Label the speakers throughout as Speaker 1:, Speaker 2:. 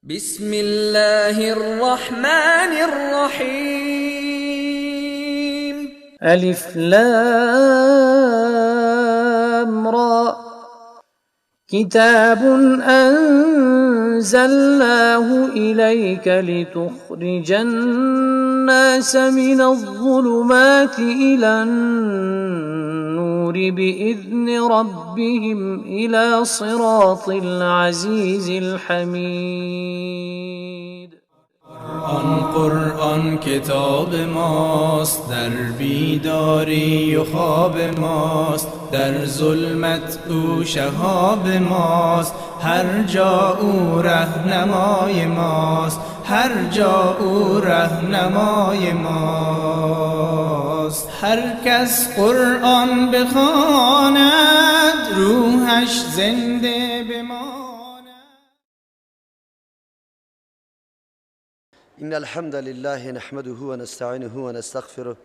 Speaker 1: بسم الله الرحمن الرحيم
Speaker 2: ألف لام را كتاب أنزلناه إليك لتخرج الناس من الظلمات إلى النور بإذن ربهم إلى صراط العزيز الحميد.
Speaker 3: قرآن کتاب ماست، در بیداری و خواب ماست، در ظلمت او شهاب ماست، هر جا او رهنمای ماست، هر جا او رهنمای ماست. هر کس قرآن بخواند روحش زنده بماند.
Speaker 4: إن الحمد لله نحمده ونستعينه ونستغفره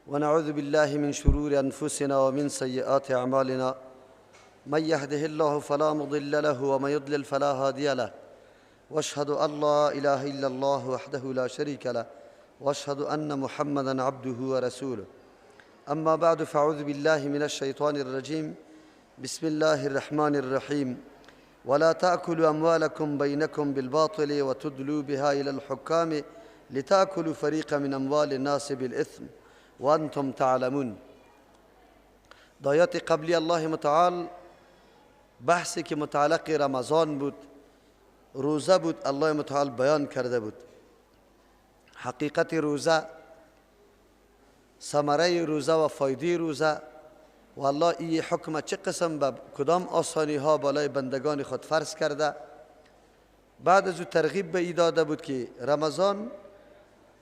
Speaker 4: ونعوذ بالله من شرور أنفسنا ومن سيئات أعمالنا. من يهده الله فلا مضل له ومن يضلل فلا هادي له، واشهد أن لا إله إلا الله وحده لا شريك له، واشهد أن محمدا عبده ورسوله. أما بعد، فأعوذ بالله من الشيطان الرجيم. بسم الله الرحمن الرحيم. ولا تأكلوا أموالكم بينكم بالباطل وتدلوا بها إلى الحكام لتأكلوا فريقا من أموال الناس بالإثم وأنتم تعلمون. دایات قبلی الله متعال بحثی که متعلق رمضان بود، روزه بود، الله متعال بیان کرده بود. حقیقت روزه، ثمره روزه و فایده روزه، و الله این حکم چه قسم به کدام آسانی ها بالای بندگان خود فرض کرده. بعد از او ترغیب به ای داده بود که رمضان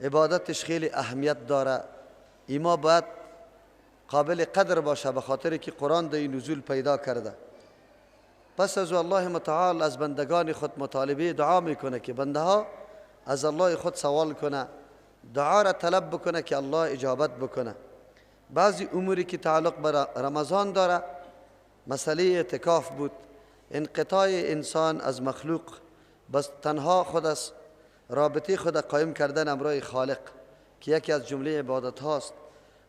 Speaker 4: عبادتش خیلی اهمیت داره، ایما باید قابل قدر باشه، به خاطر که قرآن در این نزول پیدا کرده. پس از الله متعال از بندگان خود مطالبه دعا میکنه که بنده ها از الله خود سوال کنه، دعا را طلب بکنه که الله اجابت بکنه. بعضی اموری که تعلق به رمضان داره، مسئله اعتکاف بود، انقطاع انسان از مخلوق، بس تنها خود از رابطه خود قایم کردن امرای خالق که یکی از جمله عبادت هاست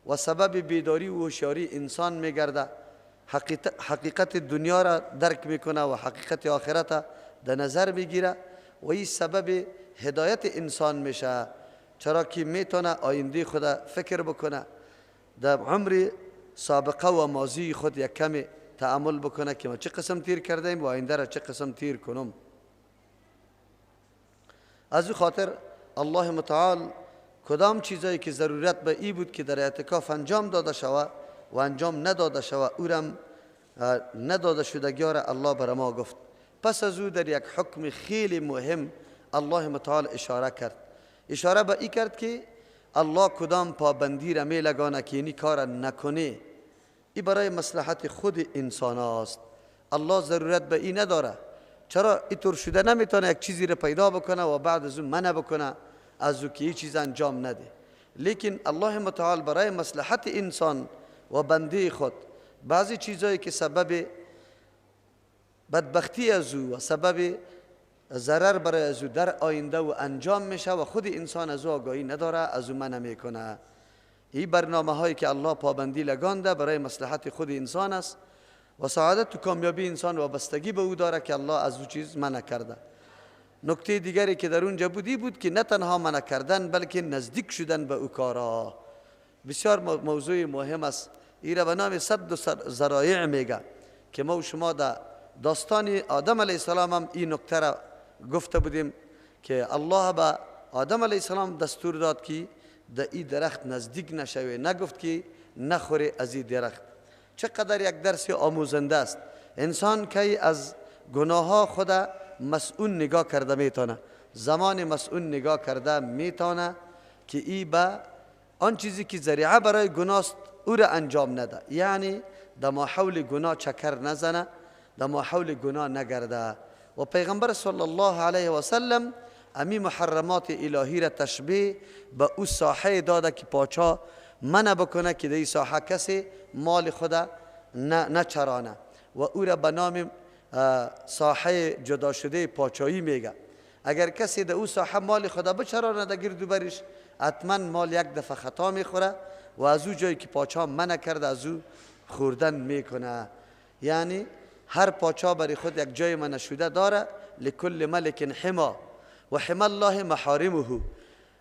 Speaker 4: و سبب بیداری و هوشیاری انسان میگرده. حقیقت دنیا را درک میکنه و حقیقت آخرت در نظر میگیره و این سبب هدایت انسان میشه، چرا که میتونه آینده خود فکر بکنه، در عمر سابقه و ماضی خود یک کمی تأمل بکنه که ما چه قسم تیر کردیم و آینده را چه قسم تیر کنم. از او خاطر الله متعال کدام چیزایی که ضرورت به ای بود که در اعتکاف انجام داده شود و انجام نداده شود، او را نداده شدگی را الله بر ما گفت. پس از او در یک حکم خیلی مهم الله متعال اشاره کرد. اشاره به ای کرد که الله کدام پابندی را می لگانه که اینی کار نکنه، ای برای مصلحت خود انسان است. الله ضرورت به این نداره، چرا اینطور شده نمیتونه یک چیزی را پیدا بکنه و بعد از اون منع بکنه از او که این چیز انجام نده. لیکن الله متعال برای مصلحت انسان و بنده خود بعضی چیزایی که سبب بدبختی از او و سبب ضرر برای از او در آینده و انجام میشه و خود انسان از او آگاهی نداره، از او منع میکنه. این برنامه هایی که الله پابندی لگانده برای مصلحت خود انسان است و سعادت و کامیابی انسان وابستگی به او داره که الله از او چیز منع کرده. نکته دیگری که در اونجا بودی بود که نه تنها منع کردن بلکه نزدیک شدن به او کارا بسیار موضوع مهم است. این را به نام سد و ذرایع میگه که ما و شما در داستان آدم علیه السلام هم این نکته را گفته بودیم که الله به آدم علیه السلام دستور داد که در این درخت نزدیک نشوی، نگفت که نخوری از این درخت. چقدر یک درس آموزنده است. انسان که از گناه ها خود مسئول نگاه کرده میتونه، زمان مسئول نگاه کرده میتونه که ای به آن چیزی که ذریعه برای گناه است او را انجام نده، یعنی در ماحول گناه چکر نزنه، در ماحول گناه نگرده. و پیغمبر صلی الله علیه و سلم امی محرمات الهی را تشبیه به او ساحه داده که پاچا منع بکنه که در این ساحه کسی مال خود نچرانه و او را به نام ساحه جدا شده پاچایی میگه. اگر کسی در او ساحه مال خدا بچرانه در گردو برش، حتما مال یک دفعه خطا میخوره و از او جایی که پاچا منع کرده از او خوردن میکنه. یعنی هر پاچا برای خود یک جای منع شده داره. لکل ملک حما و حما الله محارمه.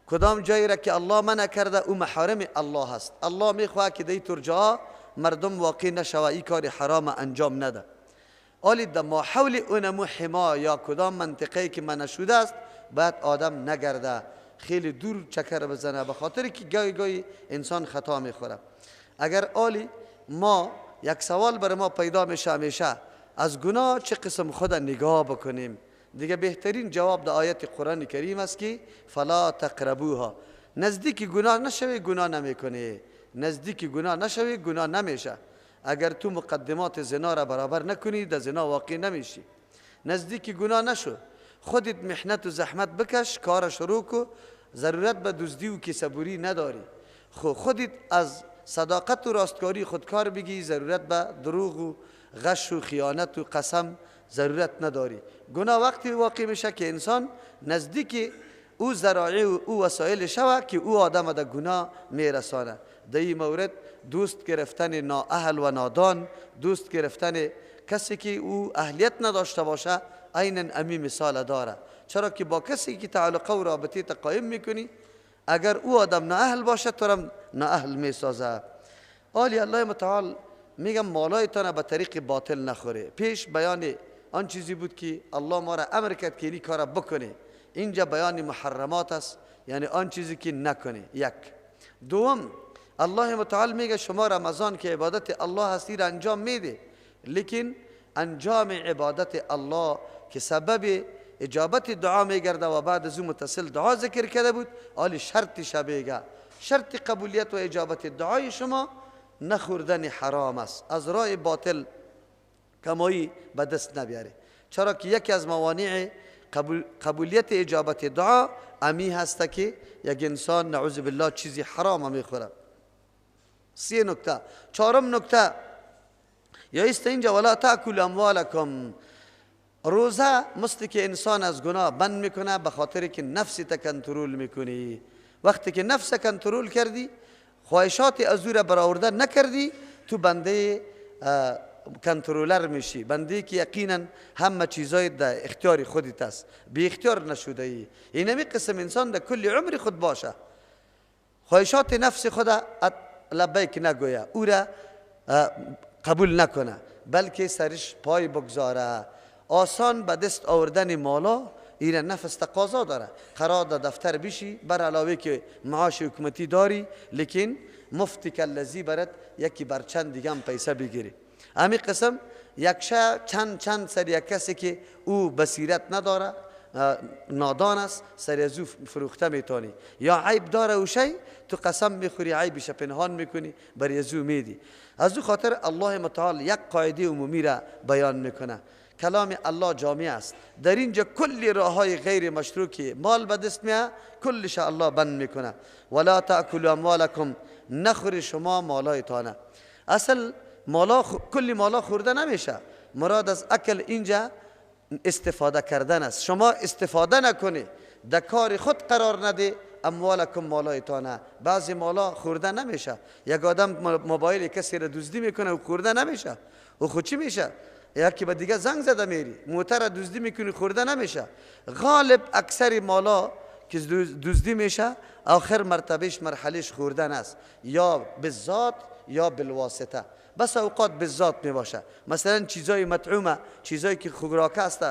Speaker 4: کدام جایی را که الله منع کرده او محارم الله هست. الله میخواه که در این ترجاها مردم واقع نشوه این کار حرام انجام نده. آلی در ما حول اونمو حما یا کدام منطقه که منع شده است باید آدم نگرده، خیلی دور چکر بزنه، به خاطر که گاهی گاهی انسان خطا میخوره. اگر آلی ما یک سوال بر ما پیدا میشه همیشه از گناه چه قسم خود نگاه بکنیم. دیگه بهترین جواب در آیت قرآن کریم است که فلا تقربوها. نزدیک گناه نشوی گناه نمیکنی، نزدیک گناه نشوی گناه نمیشه. اگر تو مقدمات زنا را برابر نکنی در زنا واقع نمیشی. نزدیک گناه نشو، خودت محنت و زحمت بکش، کار شروع کو. ضرورت به دزدی و کسبوری نداری. خودت از صداقت و راستکاری خودکار بگی، ضرورت به دروغ و غش و خیانت و قسم ضرورت نداری. گناه وقتی واقع میشه که انسان نزدیک او ذرایع و او وسایل شوه که او آدم در گناه میرسانه. در این مورد دوست گرفتن نااهل و نادان، دوست گرفتن کسی که او اهلیت نداشته باشه عیناً امی مثال داره. چرا که با کسی که تعلق و رابطه قائم میکنی اگر او آدم نااهل باشه تو را نااهل میسازه. آلی الله متعال میگم مالایتان به طریق باطل نخوره. پیش بیان آن چیزی بود که الله ما را امر کرد که این کار بکنه. اینجا بیان محرمات است، یعنی آن چیزی که نکنه. یک. دوم الله متعال میگه شما رمضان که عبادت الله هستی را انجام میده، لیکن انجام عبادت الله که سبب اجابت دعا میگرده و بعد از اون متصل دعا ذکر کرده بود، آلی شرطش بگه. شرط قبولیت و اجابت دعای شما نخوردن حرام است، از راه باطل کمایی به دست نبیاره. چرا که یکی از موانع قبولیت اجابت دعا امی هست که یک انسان نعوذ بالله چیزی حرام میخوره. 3 نکته. 4 نکته یا است اینجا ولا تاکلوا اموالکم. روزه مستی که انسان از گناه بند میکنه به خاطر که نفس تا کنترل میکنی. وقتی که نفس کنترل کردی، خواهشات از او را برآورده نکردی، تو بنده کنترلر میشی. بنده که یقینا همه چیزای در اختیار خودت است، بی اختیار نشده ای. اینمی قسم انسان در کل عمر خود باشه خواهشات نفس خود لبیک نگویه، او را قبول نکنه، بلکه سرش پای بگذاره. آسان به دست آوردن مالا این نفس تقاضا داره. قرار در دفتر بشی بر علاوه که معاش حکومتی داری، لیکن مفتی کلزی برد یکی بر چند دیگه هم پیسه بگیری. امی قسم یکشه چند سر یک کسی که او بصیرت نداره، نادان است، سر از او فروخته میتونی. یا عیب داره او شی، تو قسم میخوری عیبش پنهان میکنی بر از او میدی. از او خاطر الله متعال یک قاعده عمومی را بیان میکنه. کلام الله جامع است. در اینجا کل راههای غیر مشروع که مال به دست میاد کلش الله بند میکنه. ولا تاکلوا اموالکم، نخوری شما مالایتان. اصل مالا کل مالا خورده نمیشه. مراد از اکل اینجا استفاده کردن است. شما استفاده نکنی، در کار خود قرار نده اموالکم مالایتان. بعضی مالا خورده نمیشه. یک آدم موبایل کسی را دزدی میکنه و خورده نمیشه، و خود چی میشه؟ یکی به دیگه زنگ زده میری، موتر دزدی میکنی خورده نمیشه. غالب اکثر مالا که دزدی میشه آخر مرتبهش مرحلهش خوردن است، یا بالذات یا بالواسطه. بس اوقات بالذات میباشه. مثلا چیزای مطعومه، چیزایی که خوراکه است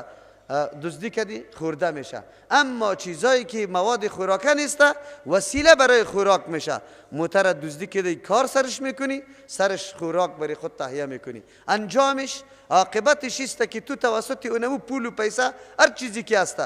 Speaker 4: دزدی کردی خورده میشه. اما چیزایی که مواد خوراکه نیست وسیله برای خوراک میشه. موتر دزدی کردی کار سرش میکنی، سرش خوراک برای خود تهیه میکنی. انجامش عاقبتش است که تو توسط اونمو پول و پیسه هر چیزی که هست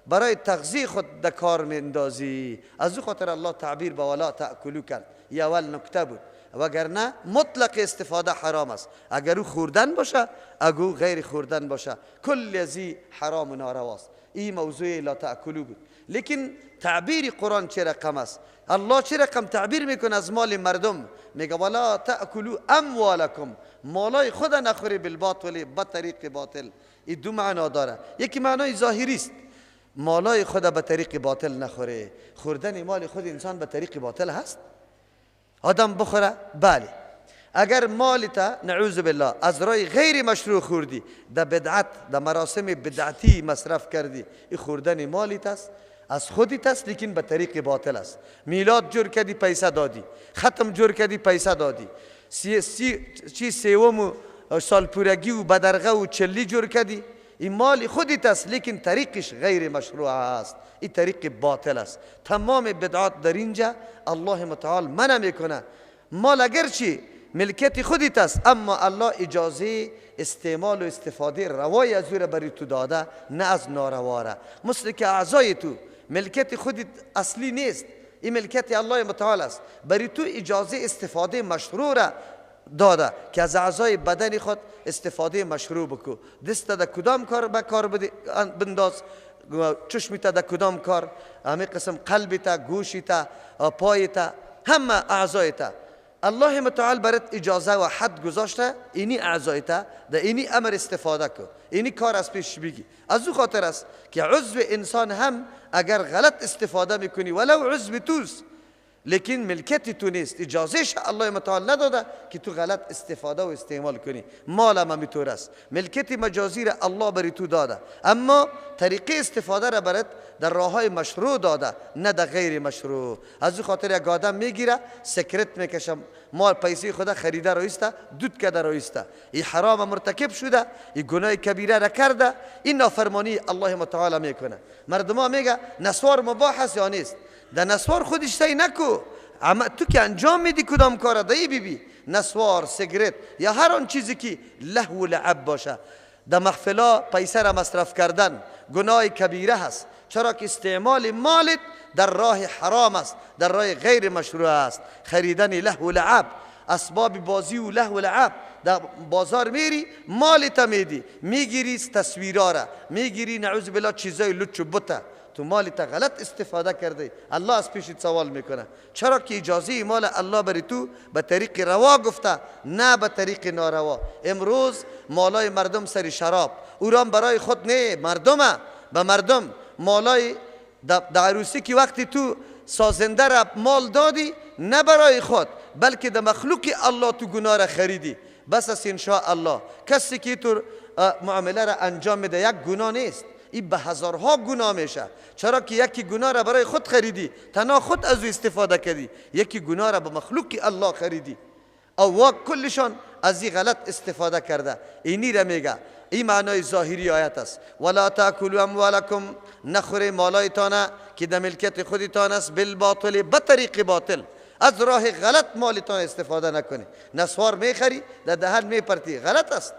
Speaker 4: برای تغذیه خود در کار میندازی. از او خاطر الله تعبیر به ولا تاکلوا کرد. یه اول نکته بود، وگرنه مطلق استفاده حرام است. اگر او خوردن باشه اگو غیر خوردن باشه، کل ازی حرام و نارواست. این موضوع لا تاکلوا بود. لیکن تعبیر قرآن چه رقم است؟ الله چه رقم تعبیر میکنه از مال مردم؟ میگه ولا تاکلوا اموالکم، مالای خود نخوری بالباطل، به طریق باطل. این دو معنا داره. یکی معنای ظاهری است، مالای خود به طریق باطل نخوره. خوردن مال خود انسان به طریق باطل هست؟ آدم بخوره؟ بله. اگر مالتا نعوذ بالله از رای غیر مشروع خوردی، در بدعت، در مراسم بدعتی مصرف کردی، این خوردن مالیت است، از خودت است، لیکن به طریق باطل است. میلاد جور کردی پیسه دادی، ختم جور کردی پیسه دادی، سیوم سال پورگی و بدرغه و چلی جور کردی، این مال خودت است، لیکن طریقش غیر مشروع است، این طریق باطل است. تمام بدعات در اینجا الله متعال منع میکنه. مال اگرچه ملکیت خودت است، اما الله اجازه استعمال و استفاده روای از او را بری تو داده، نه از ناروا را. مثل که اعضای تو ملکیت خودت اصلی نیست، این ملکیت الله متعال است، بری تو اجازه استفاده مشروع را داده که از اعضای بدن خود استفاده مشروع بکو. دست در کدام کار به کار بنداز، چشمت در کدام کار، همه قسم قلبت، گوشت، پایت، همه اعضایت الله متعال برات اجازه و حد گذاشته، اینی اعضایت در اینی امر استفاده کن، اینی کار از پیش بگی. از او خاطر است که عضو انسان هم اگر غلط استفاده میکنی ولو عضو توست، لیکن ملکیت تو نیست، اجازهش الله متعال نداده که تو غلط استفاده و استعمال کنی. مال هم میطور است، ملکیت مجازی را الله بری تو داده، اما طریقه استفاده را برات در راه های مشروع داده، نه در غیر مشروع. از او خاطر یک آدم میگیره سکرت میکشه، مال پیسه خدا خریده رایسته، دود کرده رایسته، این حرام مرتکب شده، این گناه کبیره را کرده، این نافرمانی الله متعال میکنه. مردم میگه نسوار مباح است یا نیست؟ در نسوار خودش تی نکو، اما تو که انجام میدی کدام کار دایی بی نسوار، سیگرت یا هر آن چیزی که لهو و لعب باشه، در محفلا پیسه را مصرف کردن گناه کبیره هست، چرا که استعمال مالت در راه حرام است، در راه غیر مشروع است. خریدن لهو و لعب، اسباب بازی و لهو و لعب، در بازار میری مالت میدی، میگیری تصویرا را، میگیری نعوذ بالله چیزای لچ و بته، تو مالت غلط استفاده کرده، الله از پیشت سوال میکنه، چرا که اجازه مال الله بری تو به طریق روا گفته، نه به طریق ناروا. امروز مالای مردم سری شراب، او را برای خود نه، مردمه به مردم مالای در عروسی که وقتی تو سازنده را مال دادی، نه برای خود بلکه در مخلوق الله تو گناه را خریدی، بس است انشاء الله. کسی که تو معامله را انجام میده یک گناه نیست، این به هزارها گناه میشه، چرا که یکی گناه را برای خود خریدی، تنها خود از او استفاده کردی، یکی گناه را به مخلوق الله خریدی، او کلشان از این غلط استفاده کرده. اینی را میگه، این معنای ظاهری آیت است. ولا تاکلوا اموالکم، نخوره مالایتان که در ملکیت خودتان است، بالباطل، به طریق باطل، از راه غلط مالتان استفاده نکنی. نسوار میخری در دهن میپرتی، غلط است.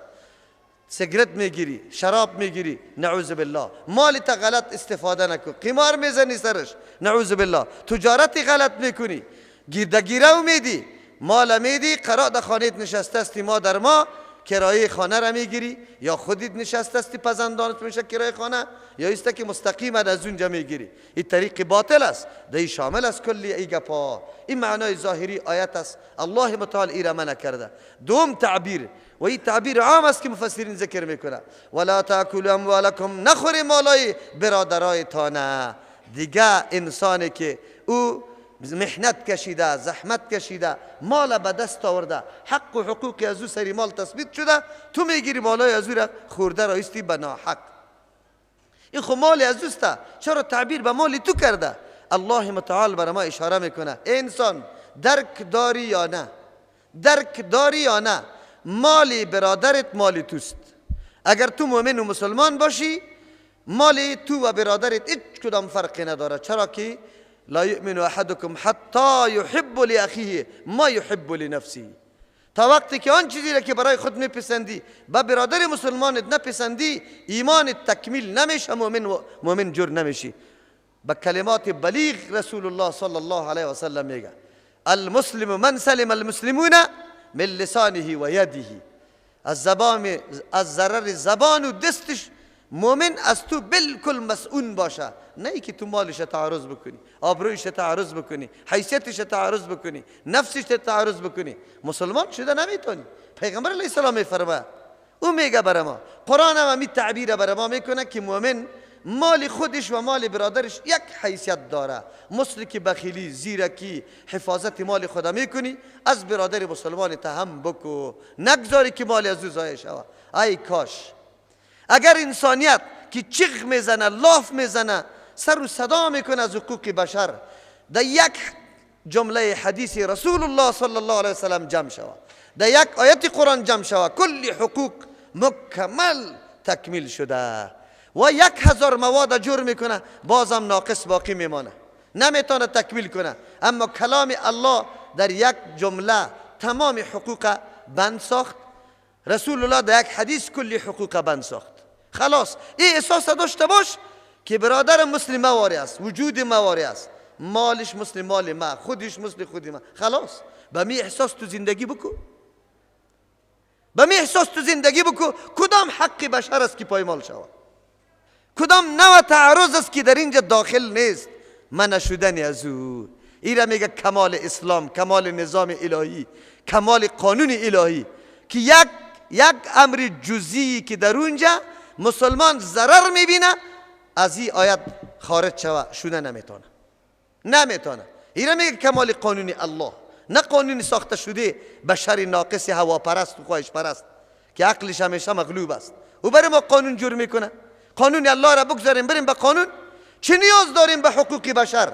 Speaker 4: سیگرت میگیری، شراب میگیری، نعوذ بالله، مالت غلط استفاده نکن. قمار میزنی سرش، نعوذ بالله، تجارت غلط میکنی، گیردگیره میدی، مال میدی، قرار در خانهت نشسته استی مادر ما، کرایه خانه را میگیری، یا خودت نشسته استی پزندانت میشه کرایه خانه، یا ایسته که مستقیم از اونجا میگیری. این طریق باطل است، دی شامل است کلی ای گپا. این معنای ظاهری آیت است، الله متعال ای را منع کرده. دوم تعبیر، و این تعبیر عام است که مفسرین ذکر میکنه، ولا تاکلوا اموالکم، نخوری مالای برادرایتان. دیگه انسانی که او محنت کشیده، زحمت کشیده، مال به دست آورده، حق و حقوقی از او سری مال تثبیت شده، تو میگیری مالای از او را خورده رایستی به ناحق، این خو مال از اوست، چرا تعبیر به مال تو کرده؟ الله متعال بر ما اشاره میکنه، انسان درک داری یا نه؟ درک داری یا نه؟ مال برادرت مال توست. اگر تو مؤمن و مسلمان باشی، مال تو و برادرت هیچ کدام فرقی نداره، چرا که لا یؤمن احدکم حتی یحب لاخیه ما یحب لنفسه. تا وقتی که آن چیزی را که برای خود میپسندی با برادر مسلمانت نپسندی، ایمانت تکمیل نمیشه، مؤمن جور نمیشی. با کلمات بلیغ رسول الله صلی الله علیه و سلم میگه، المسلم من سلم المسلمون من لسانه و یده. از ضرر زبان و دستش مؤمن از تو بالکل مسئول باشه، نه ای که تو مالش تعرض بکنی، آبرویش تعرض بکنی، حیثیتش تعرض بکنی، نفسش تعرض بکنی. مسلمان شده نمیتونی. پیغمبر علیه السلام میفرماید، او میگه برای ما، قرآن هم این تعبیر برای ما میکنه که مؤمن مال خودش و مال برادرش یک حیثیت داره. مثل که بخیلی، زیرکی، حفاظت مال خدا میکنی، از برادر مسلمان هم بکو، نگذاری که مال از او ضایع شود. ای کاش اگر انسانیت که چیغ میزنه، لاف میزنه، سر و صدا میکنه از حقوق بشر، در یک جمله حدیث رسول الله صلی الله علیه وسلم جمع شود، در یک آیت قرآن جمع شود، کل حقوق مکمل تکمیل شده و 1000 مواد جور میکنه، بازم ناقص باقی میمانه، نمیتونه تکمیل کنه. اما کلام الله در یک جمله تمام حقوق بند ساخت. رسول الله در یک حدیث کلی حقوق بند ساخت. خلاص این احساس داشته باش که برادر مسلم مواری است، وجود مواری است، مالش مثل مال ما، خودش مثل خود ما. خلاص به می احساس تو زندگی بکو، به می احساس تو زندگی بکو. کدام حق بشر است که پایمال شود؟ کدام نوع تعرض است که در اینجا داخل نیست؟ من شدن از او. ایرا میگه کمال اسلام، کمال نظام الهی، کمال قانون الهی، که یک امر جزئی که در اونجا مسلمان ضرر میبینه، از این آیت خارج شده نمیتونه. ایرا میگه کمال قانون الله، نه قانون ساخته شده بشر ناقص هواپرست و خواهش پرست که عقلش همیشه مغلوب است. او برای ما قانون جور میکنه. قانون الله را بگذاریم بریم به قانون. چه نیاز داریم به حقوق بشر؟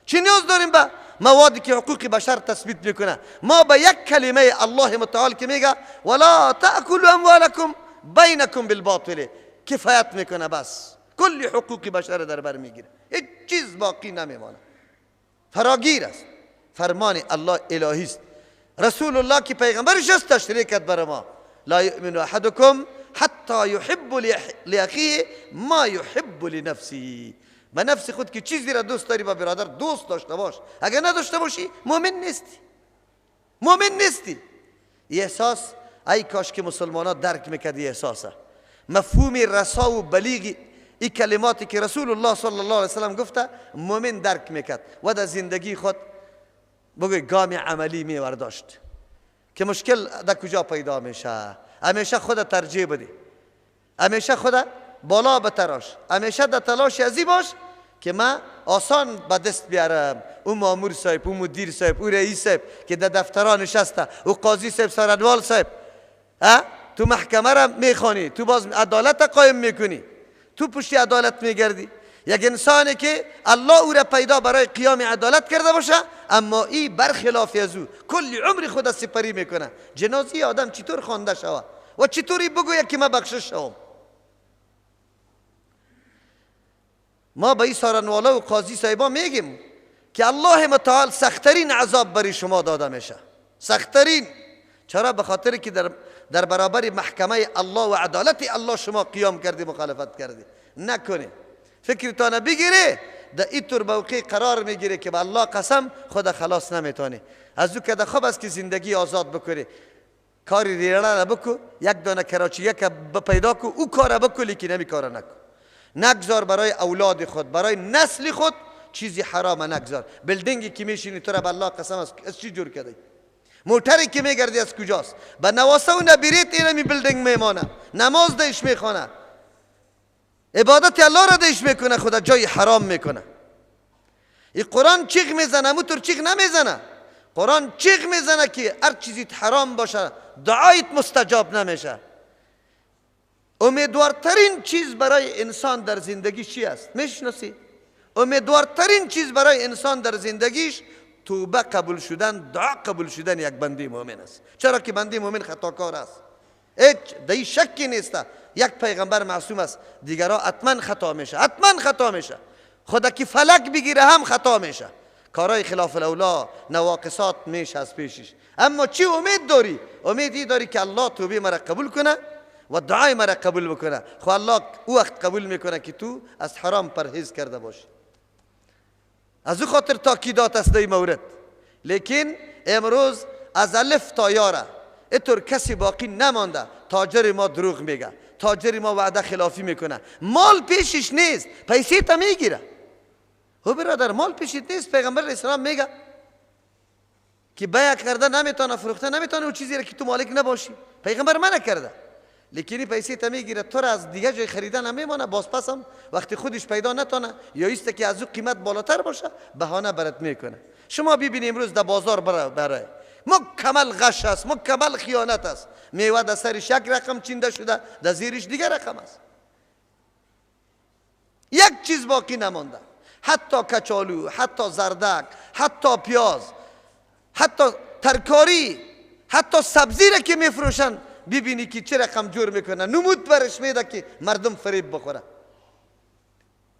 Speaker 4: چه نیاز داریم به موادی که حقوق بشر تثبیت میکنه؟ ما به یک کلمه الله متعال که میگه ولا تأکلوا اموالکم بینکم بالباطل کفایت میکنه. بس کل حقوق بشر در بر میگیره، هیچ چیز باقی نمیمانه، فراگیر است. فرمان الله الهی است. رسول الله که پیغمبرش است تشریح کرد برای ما، لا یؤمن احدکم حتی یحب لاخیه ما یحب لنفسه. به نفس خود که چیزی را دوست داری با برادر دوست داشته باش. اگر نداشته باشی مؤمن نیستی. این احساس ای کاش که مسلمان ها درک میکردی. احساسه مفهوم رسا و بلیغ این کلماتی که رسول الله صلی الله علیه وسلم گفته مؤمن درک میکرد و در زندگی خود بگوی گام عملی میورداشت. که مشکل در کجا پیدا میشه؟ همیشه خود ترجیح بده، همیشه خود بالا بتراش، همیشه در تلاش ازی باش که من آسان به دست بیارم. او مامور صاحب، او مدیر صاحب، او رئیس صاحب که در دفتران نشسته، او قاضی صاحب، سردوال صاحب، تو محکمه را میخوانی، تو باز عدالت قایم میکنی، تو پشتی عدالت میگردی. یک انسانی که الله او را پیدا برای قیام عدالت کرده باشه، اما این برخلاف از او کل عمر خود سپری میکنه. جنازه آدم چطور خوانده شود و چطوری بگوید که من بخشش شوم؟ ما به این سارنوالا و قاضی صاحبا میگیم که الله متعال سخترین عذاب برای شما داده میشه، سخترین. چرا؟ به خاطر که در برابر محکمه الله و عدالت الله شما قیام کردی، مخالفت کردی. نکنی، فکرتان بگیره، در این طور موقع قرار میگیره که به الله قسم خدا خلاص نمیتونی. از او که خوب است که زندگی آزاد بکنی، کاری ریره را بکو، یک دانه کراچیه که پیدا کو، او کار بکو، لیکن نمی کار نکن. نگذار برای اولاد خود، برای نسل خود چیزی حرام نگذار. بلدینگی که میشینی تو را به الله قسم از چی جور کردی؟ موتری که میگردی از کجاست؟ به نواسه و نبیریت اینمی بلدینگ میمانه، نماز دیش میخونه، عبادت الله را دیش میکنه، خدا جای حرام میکنه. این قرآن چیغ میزنه، موتور چیغ نمیزنه. قرآن چیغ میزنه که هر چیزی حرام باشه دعایت مستجاب نمیشه. امیدوارترین چیز برای انسان در زندگی چی است؟ میشناسی؟ امیدوارترین چیز برای انسان در زندگیش توبه قبول شدن، دعا قبول شدن یک بنده مؤمن است. چرا که بنده مؤمن خطاکار است، هیچ دایی شکی نیست. یک پیغمبر معصوم است، دیگرها حتما خطا میشه، حتما خطا میشه. خدا که فلک بگیره هم خطا میشه، کارهای خلاف الاولا، نواقصات میشه از پیشش. اما چی امید داری؟ امیدی داری که الله توبه مرا قبول کنه و دعای مرا قبول بکنه. خو الله او وقت قبول میکنه که تو از حرام پرهیز کرده باشی. از او خاطر تاکیدات است در مورد. لیکن امروز از الف تا یاره اینطور کسی باقی نمانده. تاجر ما دروغ میگه، تاجر ما وعده خلافی میکنه، مال پیشش نیست، پیسه تا میگیره. او برادر مال پیشت نیست. پیغمبر اسلام میگه که بیع کرده نمیتونه، فروخته نمیتونه او چیزی را که تو مالک نباشی. پیغمبر منع کرده. لیکن این پیسه تا میگیره تو را از دیگه جای خریدن هم میمانه، باز پسم وقتی خودش پیدا نتونه یا ایست که از او قیمت بالاتر باشه بهانه برات میکنه. شما ببینید امروز در بازار برای مکمل غش است، مکمل خیانت است. میوه در سرش یک رقم چینده شده، در زیرش دیگر رقم است. یک چیز باقی نمانده، حتی کچالو، حتی زردک، حتی پیاز، حتی ترکاری، حتی سبزی را که میفروشن ببینی که چه رقم جور میکنه، نمود برش میده که مردم فریب بخوره.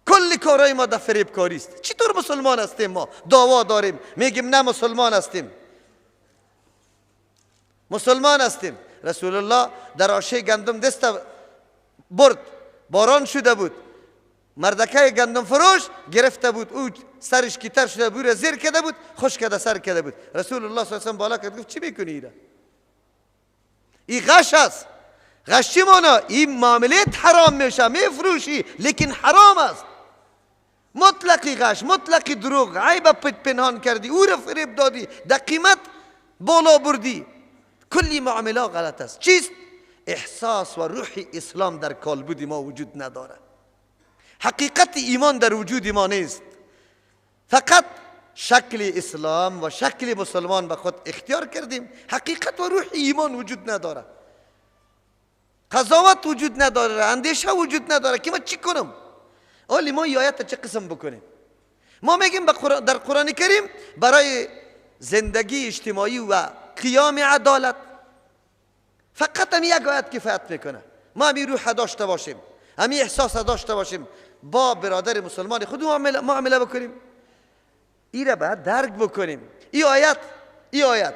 Speaker 4: کل کارای ما در فریب کاری است. چطور مسلمان هستیم؟ ما دعوا داریم میگیم نه مسلمان هستیم، مسلمان هستیم. رسول الله در آشه گندم دست برد، باران شده بود، مردکه گندم فروش گرفته بود، او سرش کیتر شده بود، زیر کده بود، خوش کده سر کده بود. رسول الله صلی الله علیه و بالا کرد گفت چی میکنی ایرا؟ این غش است. غش چی مانا؟ این معاملات حرام میشه، میفروشی لیکن حرام است. مطلقی غش، مطلقی دروغ، عیب پنهان کردی، او را فریب دادی، در قیمت بالا بردی. کلی معامله غلط است. چیست؟ احساس و روح اسلام در کالبد ما وجود نداره. حقیقت ایمان در وجود ما نیست. فقط شکل اسلام و شکل مسلمان به خود اختیار کردیم، حقیقت و روح ایمان وجود نداره. قضاوت وجود نداره، اندیشه وجود نداره که من چی کنم. اولی ما این آیت چه قسم بکنیم؟ ما میگیم در قرآن کریم برای زندگی اجتماعی و قیام عدالت فقط هم یک آیت کفایت میکنه. ما همی روح داشته باشیم، همی احساس داشته باشیم، با برادر مسلمان خود معامله بکنیم. این را باید درک بکنیم. این آیت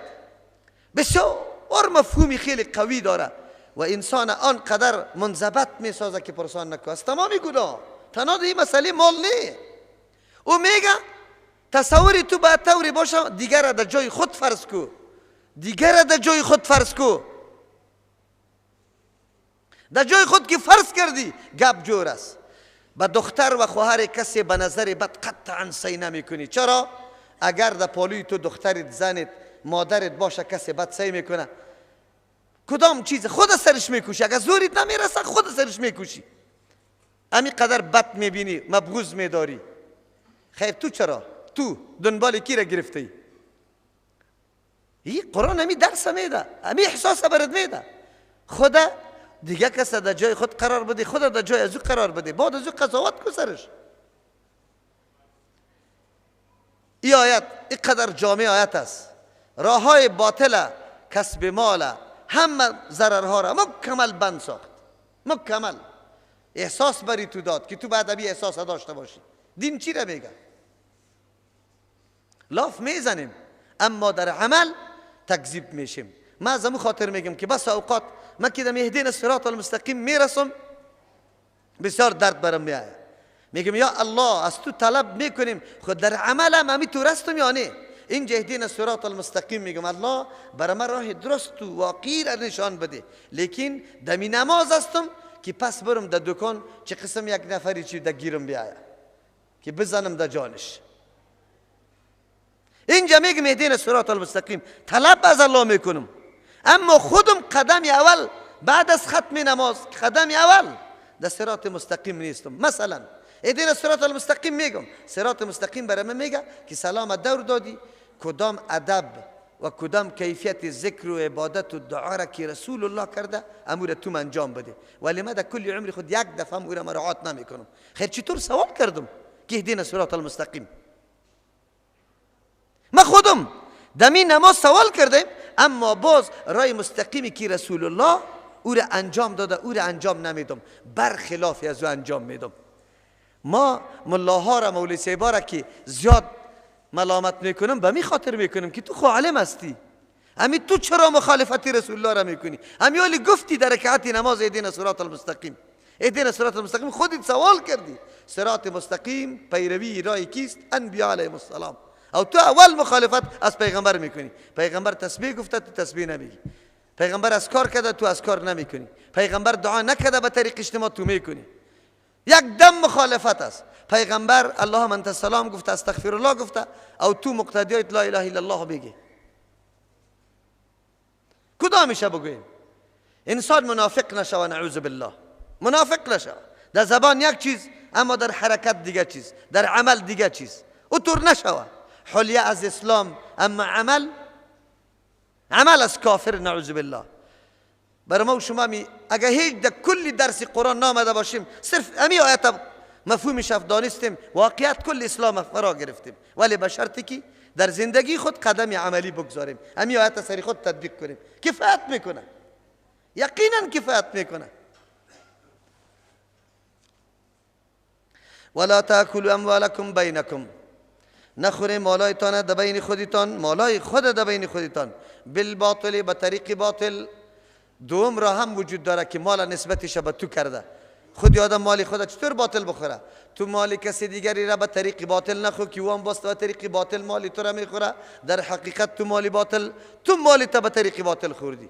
Speaker 4: بسیار مفهومی خیلی قوی داره و انسان آنقدر منضبط میسازه که پرسان نکنه از تمامی گناه. تنها این مسئله مال نه. او میگه تصوری تو باید طوری باشه دیگر را در جای خود فرض کو، دیگر را در جای خود فرض کو. در جای خود که فرض کردی گپ جور است. به دختر و خواهر کسی به نظر بد قطعا سی نمیکنی. چرا؟ اگر در پالوی تو دخترت، زنت، مادرت باشه کسی بد سی میکنه، کدام چیز خود سرش میکشی. اگر زوریت نمیرسه خود سرش میکشی. همین قدر بد میبینی، مبغوض میداری. خیر تو چرا؟ تو دنبال کی را گرفته ای؟ این قرآن همی درس میده، همی احساس برات میده. خدا دیگه کس در جای خود قرار بده، خدا در جای از او قرار بده، بعد از او قضاوت کو سرش. این آیت اینقدر جامع آیت است. راه های باطل کسب مال همه ضررها را مکمل بند ساخت. مکمل احساس بری تو داد که تو بعد ابی احساس داشته باشی. دین چی را میگه؟ لاف میزنیم اما در عمل تکذیب میشیم. ما از همون خاطر میگم که بس اوقات من که در مهدین الصراط المستقیم میرسم بسیار درد برم میآید. میگم یا الله از تو طلب میکنیم خود در عمل هم همی تو رستم یا نه. این اهدینا الصراط المستقیم میگم الله برای من راه درست و واقعی را نشان بده. لیکن دمی نماز هستم که پس برم در دکان چه قسم یک نفری چی در گیرم بیاید که بزنم در جانش. اینجا میگم اهدینا الصراط المستقیم طلب از الله میکنم، اما خودم قدم اول بعد از ختم نماز قدم اول در صراط مستقیم نیستم. مثلا اهدینا الصراط المستقیم میگم، صراط مستقیم برای من میگه که سلام دور دادی کدام ادب و کدام کیفیت ذکر و عبادت و دعا را که رسول الله کرده امور تو انجام بده، ولی من در کل عمر خود یک دفعه امور را مراعات نمیکنم. خیر چطور سوال کردم که اهدینا الصراط المستقیم؟ ما خودم دمی نماز سوال کردم اما باز رای مستقیمی که رسول الله او را انجام داده او را انجام نمیدم، برخلاف از او انجام میدم. ما ملاها را مولوی صاحبا را که زیاد ملامت میکنم به می خاطر میکنم که تو خو عالم هستی، امی تو چرا مخالفتی رسول الله را میکنی؟ امی ولی گفتی در رکعت نماز اهدینا الصراط المستقیم، اهدینا الصراط المستقیم خودت سوال کردی. صراط مستقیم پیروی رای کیست؟ انبیاء علیهم السلام. او تو اول مخالفت از پیغمبر میکنی. پیغمبر تسبیح گفته تو تسبیح نمیگی، پیغمبر اذکار کرده تو اذکار نمیکنی، پیغمبر دعا نکرده به طریق اجتماع تو میکنی. یک دم مخالفت است. پیغمبر اللهم انت السلام گفته، استغفر الله گفته، او تو مقتدیات لا اله الا الله بگی. کدامش بگویم؟ انسان منافق نشوه، نعوذ بالله، منافق نشوه. در زبان یک چیز اما در حرکت دیگه چیز، در عمل دیگه چیز. او طور نشوه. حلیه از اسلام اما عمل از کافر، نعوذ بالله. برای ما و شما اگه هیچ در کل درس قرآن نامده باشیم، صرف امی آیت مفهومش دانستیم، واقعیت کل اسلام فرا گرفتیم. ولی به شرطی که در زندگی خود قدم عملی بگذاریم، امی آیت سری خود تطبیق کنیم. کفایت میکنه، یقینا کفایت میکنه. ولا تاکلوا اموالکم بینکم، نخوره مالایتان در بین خودتان، مالای خود در بین خودتان، بالباطل، به طریق باطل. دوم راه هم وجود داره که مال نسبتش به تو کرده. خود آدم مالی خود چطور باطل بخوره؟ تو مالی کسی دیگری را به طریق باطل نخو که او هم باست به طریق باطل مالی تو را میخوره. در حقیقت تو مالی باطل، تو مالی تا به طریق باطل خوردی.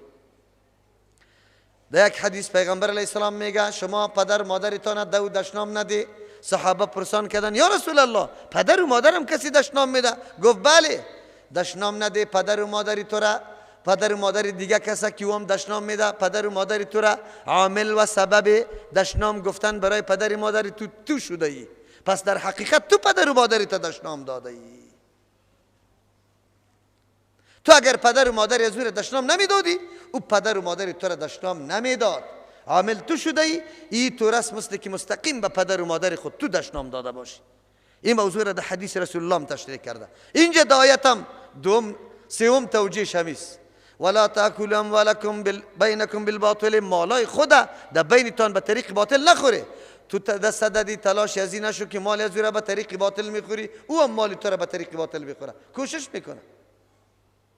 Speaker 4: در یک حدیث پیغمبر علیه السلام میگه شما پدر مادرتان دو دشنام نده. صحابه پرسان کردن یا رسول الله پدر و مادرم کسی دشنام میده؟ گفت بله، دشنام نده پدر و مادری تو را، پدر و مادر دیگه کسی که او هم دشنام میده پدر و مادر تو را عامل و سبب دشنام گفتن برای پدر و مادر تو شده ای. پس در حقیقت تو پدر و مادر تو دشنام داده ای. تو اگر پدر و مادر از او دشنام نمیدادی، او پدر و مادر تو را دشنام نمیداد. عامل تو شده ای تو رسم مثل که مستقیم به پدر و مادر خود تو دشنام داده باشی. این موضوع را در حدیث رسول الله تشریح کرده. اینجا در آیتم سوم توجیه همیست. ولا تاکلوا اموالکم بینکم بالباطل، مالای خود در بینتان به طریق باطل نخوره. تو دست دادی تلاش ازی نشو که مال از او را به طریق باطل میخوری، او هم مال تو را به طریق باطل میخوره. کوشش میکنه،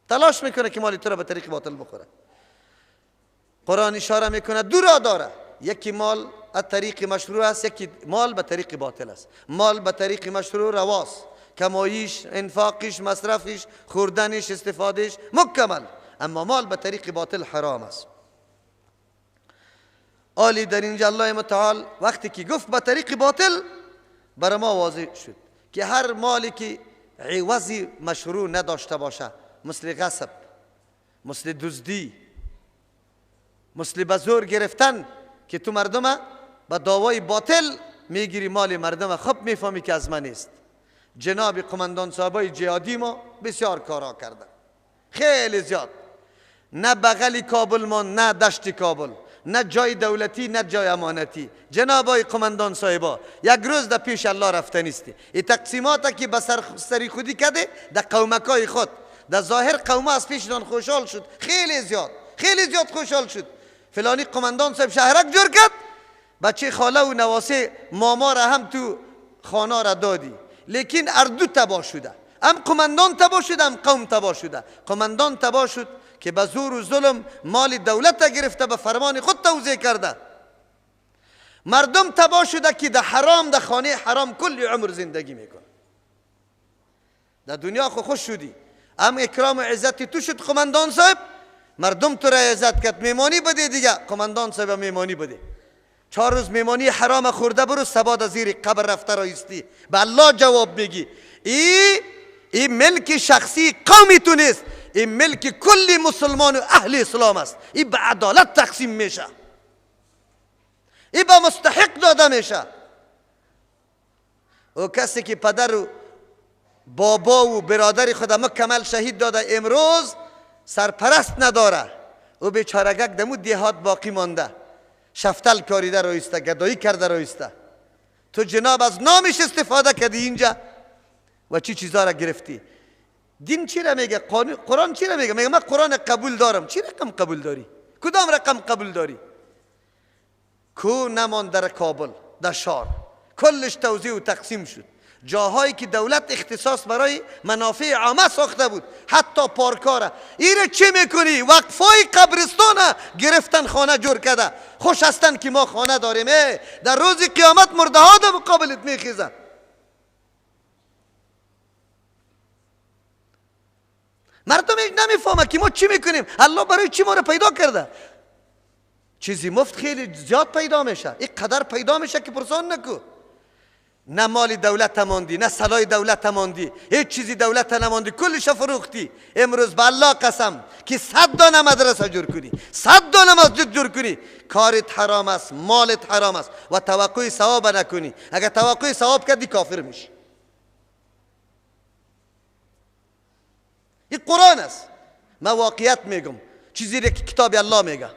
Speaker 4: تلاش میکنه که مال تو را به طریق باطل بخوره. قرآن اشاره میکنه دو راه داره، یکی مال از طریق مشروع است، یکی مال به طریق باطل است. مال به طریق مشروع رواست، کماییش، انفاقش، مصرفش، خوردنش، استفادهش مکمل. اما مال به طریق باطل حرام است. آلی در اینجا الله متعال وقتی که گفت به طریق باطل، برای ما واضح شد که هر مالی که عوضی مشروع نداشته باشه، مثل غصب، مثل دزدی، مثل به زور گرفتن که تو مردم با دعوای باطل میگیری مال مردم، خب میفهمی که از من نیست. جناب قماندان صاحبای جهادی ما بسیار کارا کردن، خیلی زیاد. نه بغل کابل ما، نه دشت کابل، نه جای دولتی، نه جای امانتی. جناب آقای قماندان صاحبا یک روز در پیش الله رفته نیستی. این تقسیمات که به سری خودی کده در قومکای خود، در ظاهر قوم از پیشتان خوشحال شد، خیلی زیاد خوشحال شد. فلانی قماندان صاحب شهرک جور کرد، بچه خاله و نواسه ماما را هم تو خانه را دادی، لیکن اردو تباه شده. هم قماندان تباه شد، هم قوم تباه شده. قماندان تباه شد که به زور و ظلم مال دولت گرفته، به فرمان خود توزیع کرده. مردم تباه شده که در حرام، در خانه حرام کل عمر زندگی میکنه. در دنیا خو خوش شدی، هم اکرام و عزت تو شد قماندان صاحب، مردم تو را عزت کرد، میمانی بده دیگه، قماندان صاحب میمانی بده. 4 روز میمانی حرام خورده برو، سباد زیر قبر رفته رایستی، به الله جواب میگی. این ملک شخصی قومی تو نیست، این ملک کلی مسلمان و اهل اسلام است. این به عدالت تقسیم میشه، این به مستحق داده میشه. و کسی که پدر و بابا و برادر خود مکمل شهید داده، امروز سرپرست نداره، و بیچارگک دمو دیهات باقی مانده، شفتل کاریده رایسته، گدایی کرده رایسته. تو جناب از نامش استفاده کردی اینجا و چی چیزا را گرفتی. دین چی را میگه؟ قرآن چی را میگه؟ میگه من قرآن قبول دارم. چی رقم قبول داری؟ کدام رقم قبول داری؟ کو نمان در کابل، در شهر کلش توزیع و تقسیم شد. جاهایی که دولت اختصاص برای منافع عامه ساخته بود، حتی پارکاره. ایره چی میکنی؟ وقفای قبرستانه گرفتن، خانه جور کرده. خوش هستن که ما خانه داریم، در روز قیامت مرده ها در مقابلت میخیزن. مردم نمیفهمه که ما چی میکنیم. الله برای چی ما رو پیدا کرده؟ چیزی مفت خیلی زیاد پیدا میشه، این قدر پیدا میشه که پرسان نکو. نه مال دولت ماندی، نه سلای دولت ماندی، هیچ چیزی دولت نماندی، کلش فروختی. امروز به الله قسم که 100 دانه مدرسه جور کنی، 100 دانه مسجد جور کنی، کارت حرام است، مالت حرام است و توقع ثواب نکنی. اگر توقع ثواب کردی کافر میشی. این قرآن است. من واقعیت میگم، چیزی که کتاب الله میگه.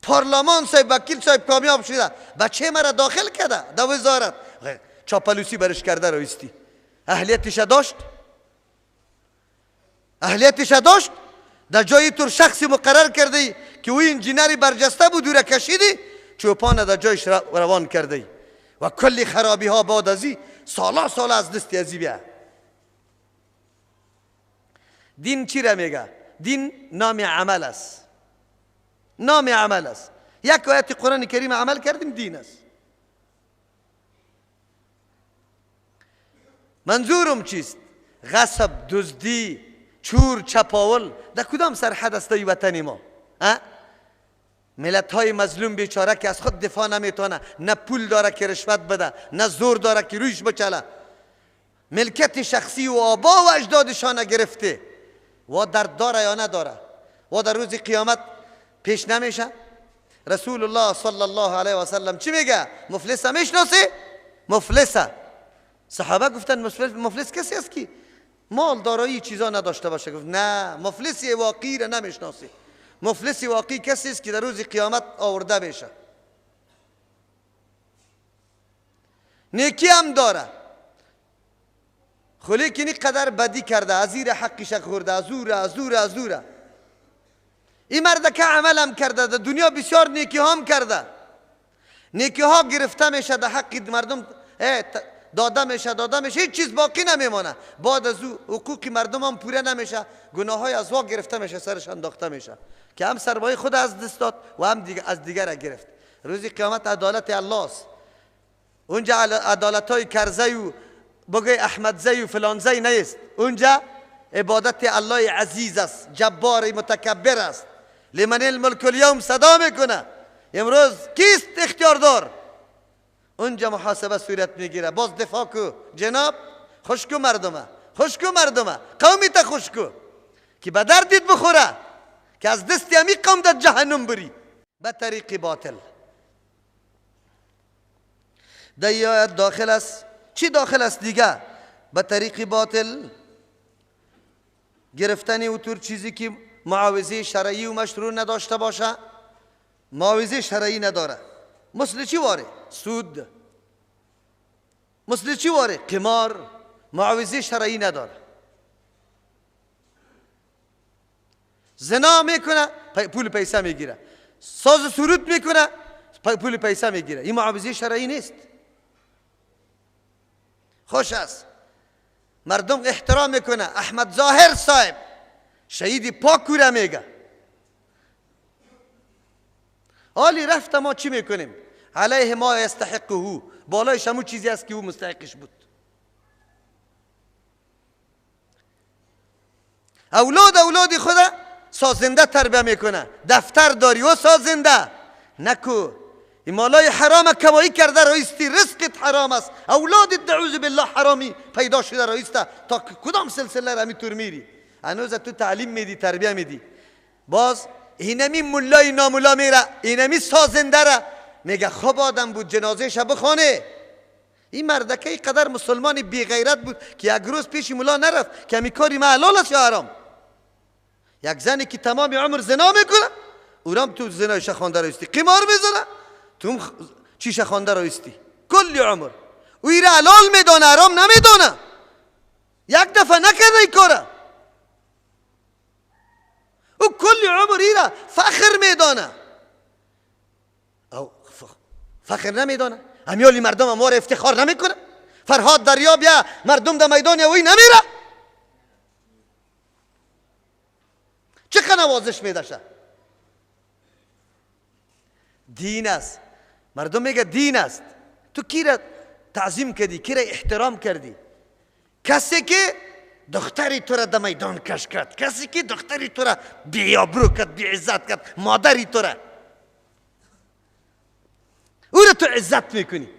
Speaker 4: پارلمان صاحب، وکیل صاحب کامیاب شده، بچه مرا داخل کرده در وزارت، چاپلوسی برش کرده رایستی. اهلیتش داشت؟ اهلیتش داشت؟ در جایی طور شخصی مقرر کرده که او انجینری برجسته بود، دوره کشیدی، چوپان در جایش روان کرده و کلی خرابی ها بعد ازی سال از دستی ازی بیا. دین چی را میگه؟ دین نام عمل است. نام عمل است. یک آیت قرآن کریم عمل کردیم دین است. منظورم چیست؟ غصب، دزدی، چور، چپاول در کدام سرحد است وطن ما؟ ملت های مظلوم بیچاره که از خود دفاع نمیتونه، نه پول داره که رشوت بده، نه زور داره که رویش بچله، ملکت شخصی و آبا و اجدادشان گرفته و درد داره یا نداره و در روز قیامت پیش نمیشه. رسول الله صلی الله علیه و سلم چی میگه؟ مفلس میشناسی؟ مفلس. صحابه گفتن مفلس کسی است که مال دارایی چیزا نداشته باشه. گفت نه، مفلسی واقعی را نمیشناسی. مفلسی واقعی کسی است که در روز قیامت آورده بشه. نیکی هم داره، خلی که قدر بدی کرده، از زیر حقش خورده، از این مرد که عمل هم کرده، در دنیا بسیار نیکی هم کرده، نیکی ها گرفته میشه، در حق مردم داده میشه، هیچ چیز باقی نمیمانه. بعد از او حقوق مردم هم پوره نمیشه، گناه های از وا گرفته میشه، سرش انداخته میشه که هم سرمایه خود از دست داد و هم از دیگر گرفت. روز قیامت عدالت الله است. اونجا عدالت های کرزی و بگوی احمد زی و فلان زی نیست. اونجا عبادت الله عزیز است، جبار متکبر است. لمن الملک اليوم صدا میکنه. امروز کیست اختیار دار؟ اونجا محاسبه صورت میگیره. باز دفاع کو جناب، خوشکو مردمه، قومی تا خوشکو که به دردت بخوره که از دست همی قوم در جهنم بری به طریق باطل. در این آیت داخل است. چی داخل است دیگه؟ به طریق باطل گرفتنی و طور چیزی که معاوضه شرعی و مشروع نداشته باشه. معاوضه شرعی نداره. مثل چی واره؟ سود. مثل چی واره؟ قمار. معاوضه شرعی نداره. زنا میکنه، پول پیسه میگیره. ساز سرود میکنه، پول پیسه میگیره. این معاوضه شرعی نیست. خوش است، مردم احترام میکنه. احمد ظاهر صاحب شهید پاکوره میگه. حالی رفت ما چی میکنیم؟ علیه ما یستحقه، بالایش همون چیزی است که او مستحقش بود. اولاد خدا سازنده تربیه میکنه. دفتر داری و سازنده نکو. این مالای حرام کمایی کرده رایستی، رزقت حرام است، اولادت نعوذ بالله حرامی پیدا شده رایسته. تا کدام سلسله را همینطور میری؟ هنوز تو تعلیم میدی، تربیه میدی. باز اینمی ملای ناملا میره، اینمی سازنده را میگه خب آدم بود جنازه شب بخونه. این مردکه ای قدر مسلمانی بی غیرت بود که یک روز پیش ملا نرفت که همی کاری ما حلال است یا حرام. یک زنی که تمام عمر زنا میکنه، اورام تو زنایش خوانده رایستی. قمار میزنه، تو چیش خوانده رایستی کلی عمر. او ایره حلال میدانه، حرام نمیدانه. یک دفعه نکرده ای کاره، او کلی عمر ایره فخر میدانه. او فخر نمیدانه. امیالی مردم اموار افتخار نمیکنه. فرهاد دریا بیا مردم در میدان اوی نمیره. چه نوازش میدشه؟ دین است. مردم میگه دین است. تو کی را تعظیم کردی؟ کی را احترام کردی؟ کسی که دختری تو را در میدان کش کرد، کسی که دختری تو را بی آبرو کرد، بی عزت کرد، مادری تو را، او را تو عزت میکنی.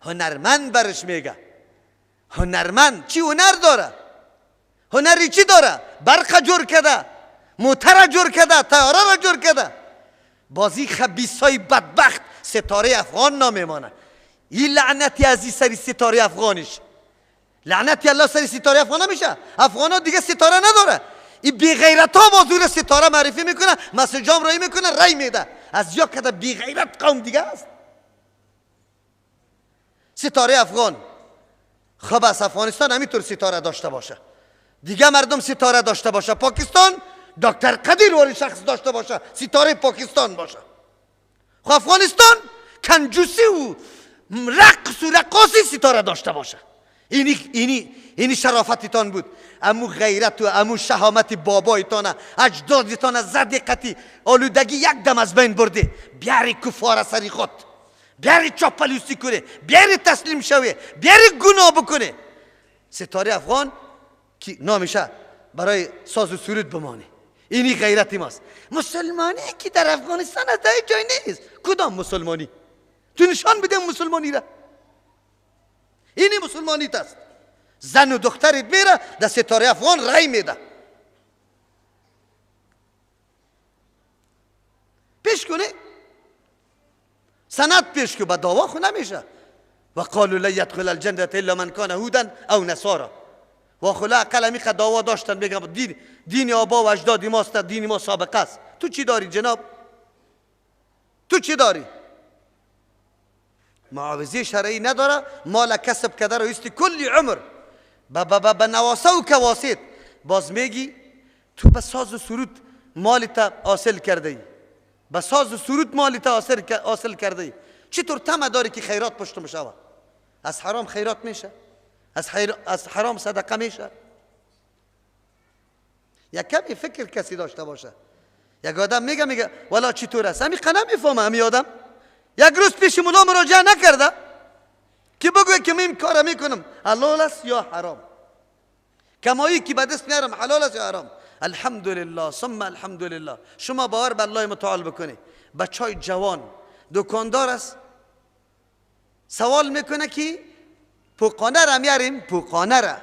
Speaker 4: هنرمند برش میگه. هنرمند چی هنر داره؟ هنری چی داره؟ برق جور کرده، موتر جور کرده، طیاره را جور کرده. بازی خبیثای بدبخت ستاره افغان نامیمانه. این لعنتی از این سری ستاره افغانش، لعنتی الله سری ستاره افغان میشه. افغان ها دیگه ستاره نداره. این بی غیرت ها بازور ستاره معرفی میکنه، مسجام رای میکنه، رای میده. از یا کده بی غیرت قوم دیگه است. ستاره افغان. خب از افغانستان همینطور ستاره داشته باشه، دیگه مردم ستاره داشته باشه. پاکستان دکتر قدیر ولی شخص داشته باشه، ستاره پاکستان باشه. خب افغانستان کنجوسی و رقص و رقاصی ستاره داشته باشه. اینی شرافتتان بود. امو غیرت و امو شهامت بابایتان اجدادتان زد قطی آلودگی یک دم از بین برده. بیاری کفار سری خود، بیاری چاپلوسی کنه، بیاری تسلیم شوه، بیاری گناه بکنه. ستاره افغان که نامشه برای ساز و سرود بمانه. اینی غیرتی ماست. مسلمانی که در افغانستان از جای نیست. کدام مسلمانی؟ تو نشان بده مسلمانی را. اینی مسلمانیت است. زن و دخترت میره در ستاره افغان رای میده. پیش کنه، سند پیش که به دعوا خو نمیشه. و قالوا لا يدخل الجنة الا من كان هودا او نصارى. و خلا قلمی که دعوا داشتن میگم دین آبا و اجداد ماست، دین ما سابقه است. تو چی داری جناب؟ تو چی داری؟ معاوضه شرعی نداره، مال کسب کرده رو ایستی کلی عمر به نواسه و کواسید. باز میگی تو به ساز و سرود مالت حاصل کرده ای، به ساز و سرود مالت حاصل کرده ای. چطور طمع داری که خیرات پشت مشوه؟ از حرام خیرات میشه، از حرام صدقه میشه. یک کمی فکر کسی داشته باشه. یک آدم میگه والا چطور است؟ همی قنم میفهمه. همی آدم یک روز پیش مولا مراجعه نکرده که بگوی که من این کار میکنم حلال است یا حرام، کمایی که به دست میارم حلال است یا حرام. الحمدلله ثم الحمدلله. شما باور به الله متعال بکنی. بچای جوان دکاندار است، سوال میکنه که پوقانه را میاریم، پوقانه را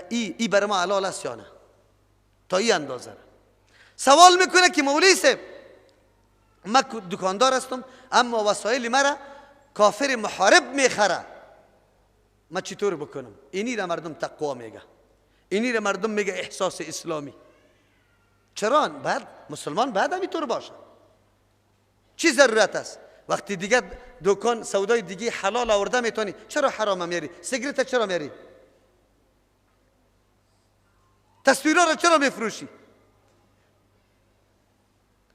Speaker 4: ای بر ما حلال است یا نه؟ تا این اندازه سوال میکنه که مولوی صاحب من دکاندار هستم اما وسایل مرا کافر محارب میخره، من چطور بکنم؟ اینی را مردم تقوا میگه، اینی را مردم میگه احساس اسلامی. چرا؟ بعد مسلمان بعد همینطور باشه. چی ضرورت است؟ وقتی دیگه دکان سودای دیگه حلال آورده میتونی، چرا حرام میاری؟ سیگارت چرا میاری؟ تصویرها را چرا میفروشی؟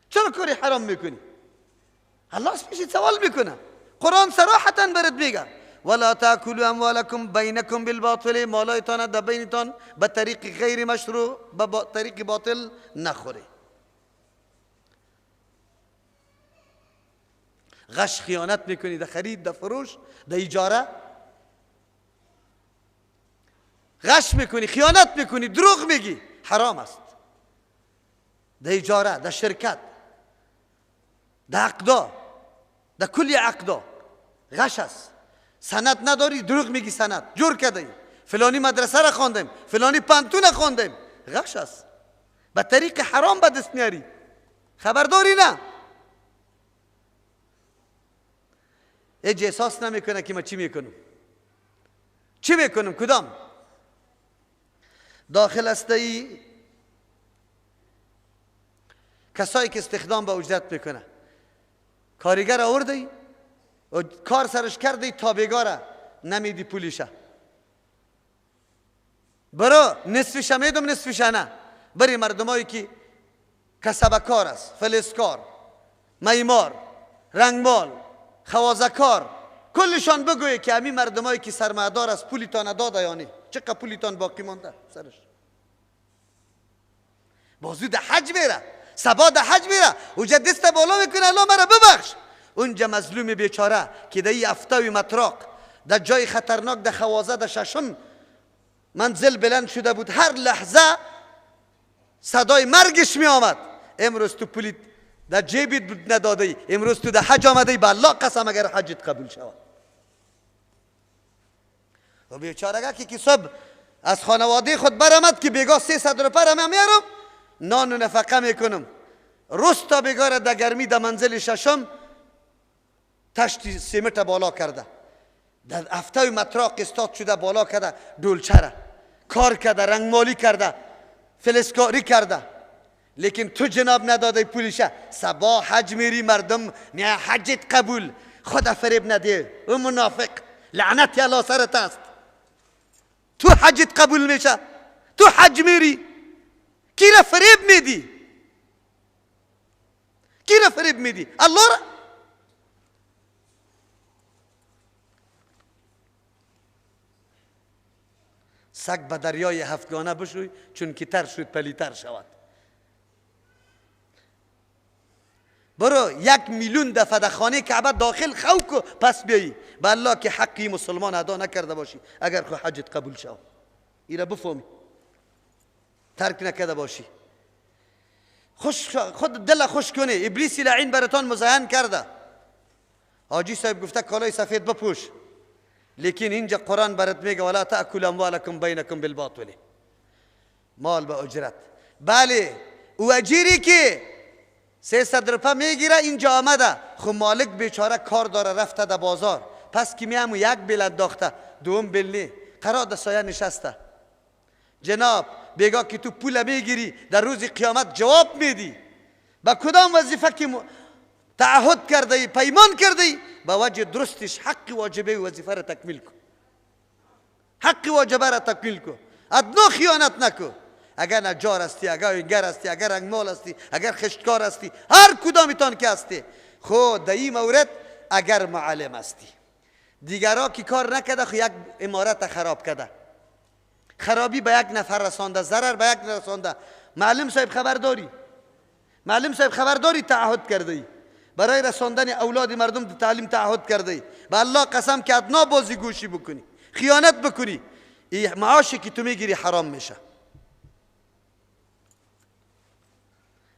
Speaker 4: چرا کاری حرام میکنی؟ الله اسمش سوال میکنه. قرآن صراحتا برات میگه ولا تاكلوا اموالكم بينكم بالباطل، مالایتان در بینتان به طریق غیر مشروع به طریق باطل نخوری. غش خیانت میکنی در خرید، در فروش، در اجاره. غش میکنی، خیانت میکنی، دروغ میگی، حرام است. در اجاره، در شرکت، در عقدا، در کلی عقدا غش است. سند نداری، دروغ میگی سند جور کردی، فلانی مدرسه را خواندم، فلانی پانتون را خواندم، غش است. به طریق حرام به دست میاری، خبرداری نه. هیچ احساس نمیکنه که من چی میکنم، چی میکنم، کدام داخل هستی. کسایی که استخدام به اجرت میکنه، کارگر آوردی و کار سرش کردی، تابعگاره نمیدی پولیشه، برو نصفش میدم نصفش نه. بری مردمایی که کسبکار است، فلزکار، معمار، رنگمال، خوازکار، کلشان بگوی که همین مردمایی که سرمایه‌دار است پولیتان داده یا نه؟ چقدر پولیتان باقی مانده سرش؟ بازو ده حج میره، سبا ده حج میره، اوجا دست بالا میکنه الله مرا ببخش. اونجا مظلوم بیچاره که در این افتوی مطراق در جای خطرناک در خوازه در ششم منزل بلند شده بود، هر لحظه صدای مرگش می آمد. امروز تو پلیت در جیبت بود ندادی، امروز تو در حج آمدی، به الله قسم اگر حجت قبول شود. و بیچارگاه که صبح از خانواده خود برآمد که بگاه 300 روپیه را میارم نان و نفقه میکنم، روز تا بگاه در گرمی در منزل ششم تشت سیمت بالا کرده، در هفته مطراق استاد شده بالا کرده، دولچه را کار کرده، رنگمالی کرده، فلسکاری کرده، لیکن تو جناب نداده پولشه. صبح حج میری مردم نه حجت قبول، خدا فریب نده، او منافق، لعنت الله سرت است. تو حجت قبول میشه، تو حج میری، کی را فریب میدی؟ کی را فریب میدی؟ الله را. سگ به دریای هفتگانه بشوی چون که تر شد پلیتر شود. برو 1 میلیون دفعه در خانه کعبه داخل خو کو پس بیایی به الله که حقی مسلمان ادا نکرده باشی اگر خو حجت قبول شود. ایره بفهمی، ترک نکرده باشی. خود دل خوش کنه. ابلیسی لعین براتان مزین کرده. حاجی صاحب گفته کالای سفید بپوش، لیکن اینجا قرآن برات میگه ولا تأکل اموالکم بینکم بالباطل، مال به اجرت. بله او اجیری که 300 روپیه میگیره اینجا آمده، خب مالک بیچاره کار داره رفته در بازار، پس که میامو 1 بیل انداخته، دوم بیل نی قرار در سایه نشسته. جناب بگاه که تو پول میگیری در روز قیامت جواب میدی با کدام وظیفه که تعهد کرده پیمان کرده، با وجه درستش حق واجبه وظیفه را تکمیل کن، حق واجبه را تکمیل کن، ادنا خیانت نکن. اگر نجار هستی، اگر اینگر هستی، اگر رنگمال هستی، اگر خشتکار هستی، هر کدامتان که هستی، خود در این مورد اگر معلم هستی، دیگرها که کار نکده خو یک امارت خراب کرده، خرابی به 1 نفر رسانده، ضرر به 1 رسانده، معلم صاحب خبرداری، معلم صاحب خبرداری تعهد کرده ای برای رساندن اولاد مردم در تعلیم تعهد کرده ای، به الله قسم که ادنا بازی گوشی بکنی، خیانت بکنی، این معاشی که تو میگیری حرام میشه،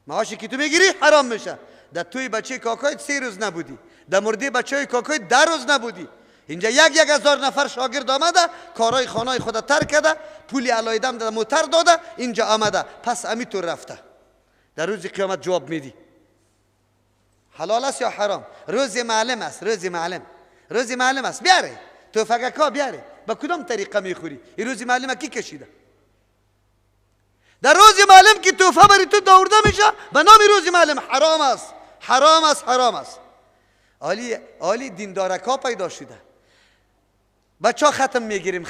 Speaker 4: معاشی که تو میگیری حرام میشه. در توی بچه کاکایت 3 روز نبودی، در مرده بچه کاکایت 10 روز نبودی، اینجا 1000 نفر شاگرد آمده، کارهای خانه خود ترک کرده، پولی علایدم در موتر داده، اینجا آمده، پس امیتور رفته. در روز قیامت جواب میدی. حلال است یا حرام؟ روز معلم است، روز معلم، روز معلم است. بیاره توفقکا بیاره، با کدام طریقه میخوری؟ این روز معلم کی کشیده؟ در روز معلم که توفه بری تو دورده میشه به نام روز معلم. حرام است، حرام است، حرام است. عالی دیندارکا پیدا شده. بچه ها ختم میگیریم،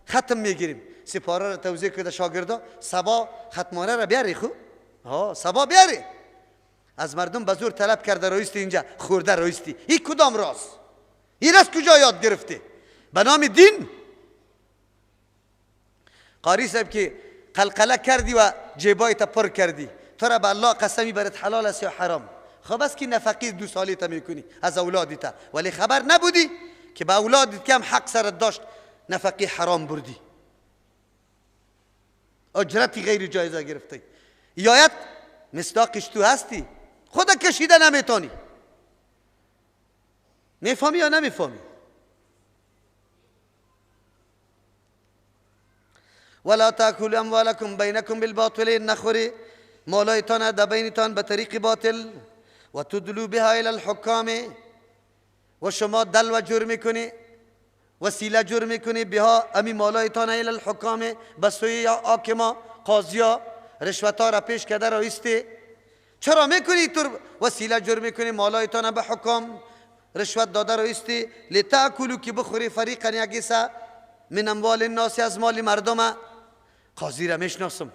Speaker 4: ختم میگیریم، سپاره را توزیع کرده شاگردا، سبا ختمانه را بیاری خو، سبا بیاری. از مردم به زور طلب کرده رویستی، اینجا خورده رویستی. این کدام راست؟ این راست کجا یاد گرفته؟ به نام دین. قاری صاحب که قلقله کردی و جیبایت پر کردی، تو را به الله قسمی برات حلال است یا حرام؟ خب بس که نفقی 2 سالی تا میکنی از اولادیت، ولی خبر نبودی که به اولادت کم حق سرت داشت نفقی حرام بردی، اجرتی غیر جایزه گرفتی. یایت مصداقش تو هستی، خدا کشیده نمیتونی. میفهمی یا نمیفهمی؟ ولا تاكلوا اموالكم بينكم بالباطل، نخوری مالایتان در بینتان به طریق باطل، و تدلوا بها الى الحکام، و شما دل و جور میکنی، وسیله جور میکنی، بها امی مالایتان الى الحکام، به سوی حاکما قاضیا، رشوتا را پیش کرده رایستی. چرا میکنی تو وسیله جور میکنی مالایتان به حکام، رشوت داده رایستی؟ لتاکلوا که بخوری فریقا یگیسا من اموال الناس، از مال مردم. قاضی را میشناسم،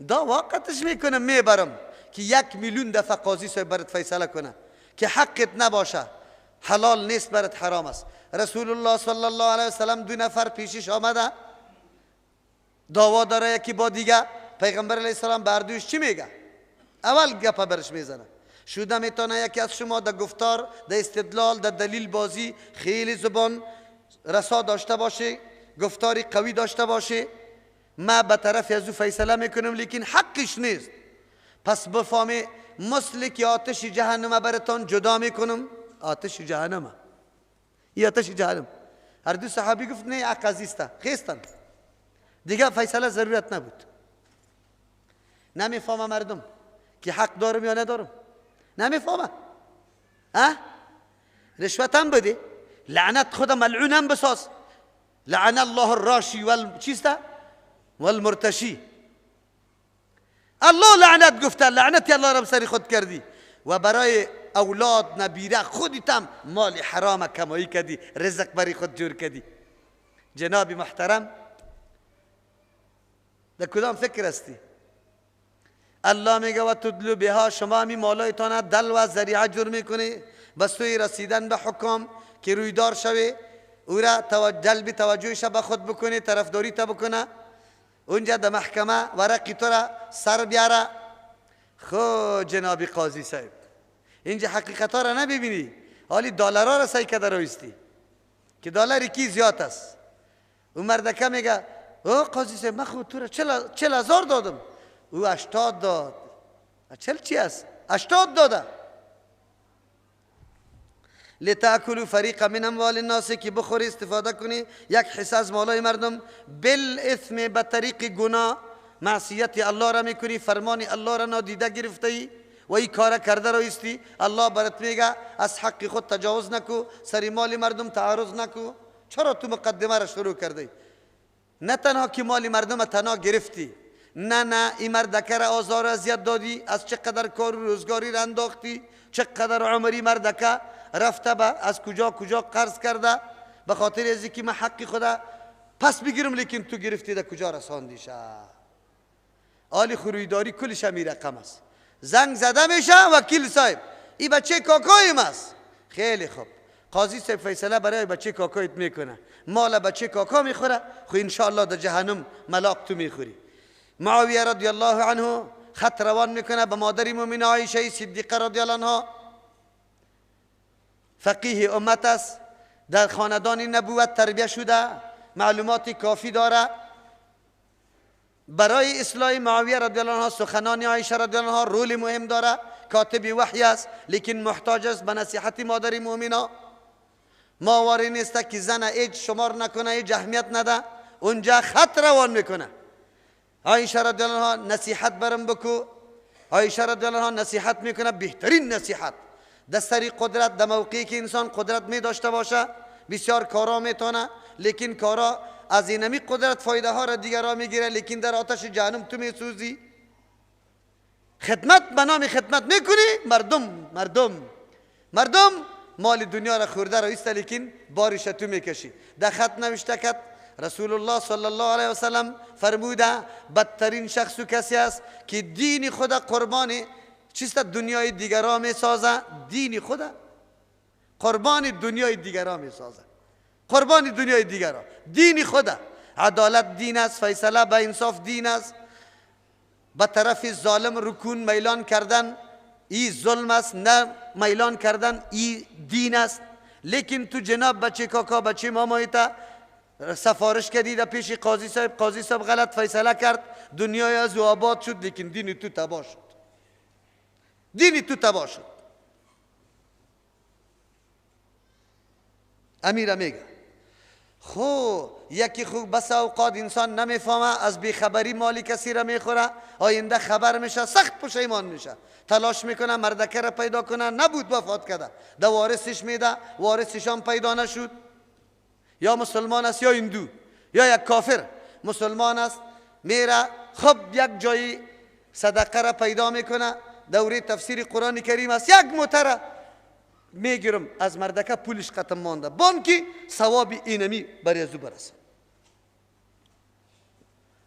Speaker 4: دا واقعتش میکنم، میبرم که 1 میلیون دفعه قاضی صاحب برات فیصله کنه که حقت نباشه، حلال نیست برات، حرام است. رسول الله صلی الله علیه وسلم 2 نفر پیشش آمده، دعوا داره یکی با دیگه. پیغمبر علیه السلام بردوش چی میگه؟ اول گپا برش میزنه، شوده میتونه یکی از شما در گفتار، در استدلال، در دلیل بازی خیلی زبان رسا داشته باشه، گفتاری قوی داشته باشه، ما به طرف از او فیصله میکنم، لیکن حقش نیست. پس بفهمی مثل که آتش جهنم براتون جدا میکنم. آتش جهنم، این آتش جهنم. هر دو صحابی گفت نه عقازیسته، خیستن دیگه فیصله ضرورت نبود. نمیفهمه مردم که حق دارم یا ندارم، نمیفهمه. رشوتم بده، لعنت خدا ملعونم بساز، لعن الله الراشی چیسته والمرتشی. الله لعنت گفته، لعنتی الله را سری خود کردی و برای اولاد نبیره خودتم مال حرام کمایی کردی، رزق بری خود جور کردی. جناب محترم در کدام فکر هستی؟ الله میگه و تدلو بها، شما می مالایتان دل و ذریعه جور میکنی به سوی رسیدن به حکم که رویدار شوی، او را جلب توجهش به خود بکنی، طرفداری تا بکنه، اونجا در محکمه ورقی تو را سر بیاره. خب جناب قاضی صاحب اینجا حقیقتا را نبینی، حالی دلارا را سعی کرده رویستی که دلاری کی زیاد است. اون مردکه میگه او قاضی صاحب من خود تو را 40,000 دادم، او 80 داد. 40 چی است؟ 80 داده. لتاکلوا فریقا من اموال الناس، که بخوری استفاده کنی یک حصه از مالای مردم، بالاثم به طریق گناه، معصیت الله را میکنی، فرمان الله را نادیده گرفته ای و این کار کرده رایستی. الله برات میگه از حق خود تجاوز نکو، سری مال مردم تعارض نکو. چرا تو مقدمه را شروع کردی؟ نه تنها که مال مردم تنها گرفتی، نه این مردکه را آزار اذیت دادی، از چقدر کار و روزگاری را انداختی، چقدر عمری مردکه رفته به از کجا قرض کرده به خاطر از اینکه من حق خدا پس بگیرم، لیکن تو گرفتی در کجا رساندیشه. آلی خرویداری کلش همی رقم است. زنگ زده میشه وکیل صاحب این بچه کاکایم است. خیلی خوب، قاضی صاحب فیصله برای بچه کاکایت میکنه، مال بچه کاکا میخوره، خو انشاءالله در جهنم ملاک تو میخوری. معاویه رضی الله عنه خط روان میکنه به مادر مومنه عایشه صدیقه رضی الله عنها، فقیه امت است، در خاندان نبوت تربیه شده، معلومات کافی داره. برای اصلاح معاویه رضی الله عنه سخنان عایشه رضی الله عنها رول مهم داره، کاتب وحی است لیکن محتاج است به نصیحت مادر مومنه. ماوری نیست که زن ایج شمار نکنه، ایج اهمیت نده، اونجا خط روان میکنه. عایشه رضی الله عنها نصیحت برم بکو. عایشه رضی الله عنها نصیحت میکنه، بهترین نصیحت. در سری قدرت، در موقعی که انسان قدرت می داشته باشه بسیار کارا میتونه، لیکن کارا از اینمی قدرت فایده ها را دیگر را میگیره، لیکن در آتش جهنم تو میسوزی. خدمت به نام خدمت میکنی، مردم مال دنیا را خورده رایسته، لیکن بارش تو میکشی. در خط نوشته کد رسول الله صلی الله علیه وسلم فرموده بدترین شخص و کسی است که دین خدا قربان چیست دنیای دیگران می سازه. دین خدا قربان دنیای دیگران می سازه، قربان دنیای دیگران. دین خدا عدالت دین است، فیصله به انصاف دین است. به طرف ظالم رکون میلان کردن ای ظلم است، نه میلان کردن ای دین است. لیکن تو جناب بچه کاکا بچه مامایتا سفارش کردی در پیش قاضی صاحب، قاضی صاحب غلط فیصله کرد، دنیای از او آباد شد، لیکن دین تو تباه شد. دینی تو تباه شد. امیر میگه خو یکی خوب بس اوقات انسان نمیفهمه، از بیخبری مالی کسی را میخوره، آینده خبر میشه سخت پشیمان میشه، تلاش میکنه مردکه را پیدا کنه، نبود وفات کرده، در وارثش میده، وارثش هم پیدا نشد. یا مسلمان است یا هندو یا یک کافر. مسلمان است میره خب یک جایی صدقه را پیدا میکنه، دوره تفسیر قرآن کریم است، یک موتره میگیرم از مردکه پولش ختم مانده، بانکی ثواب اینمی بر ازو برسه.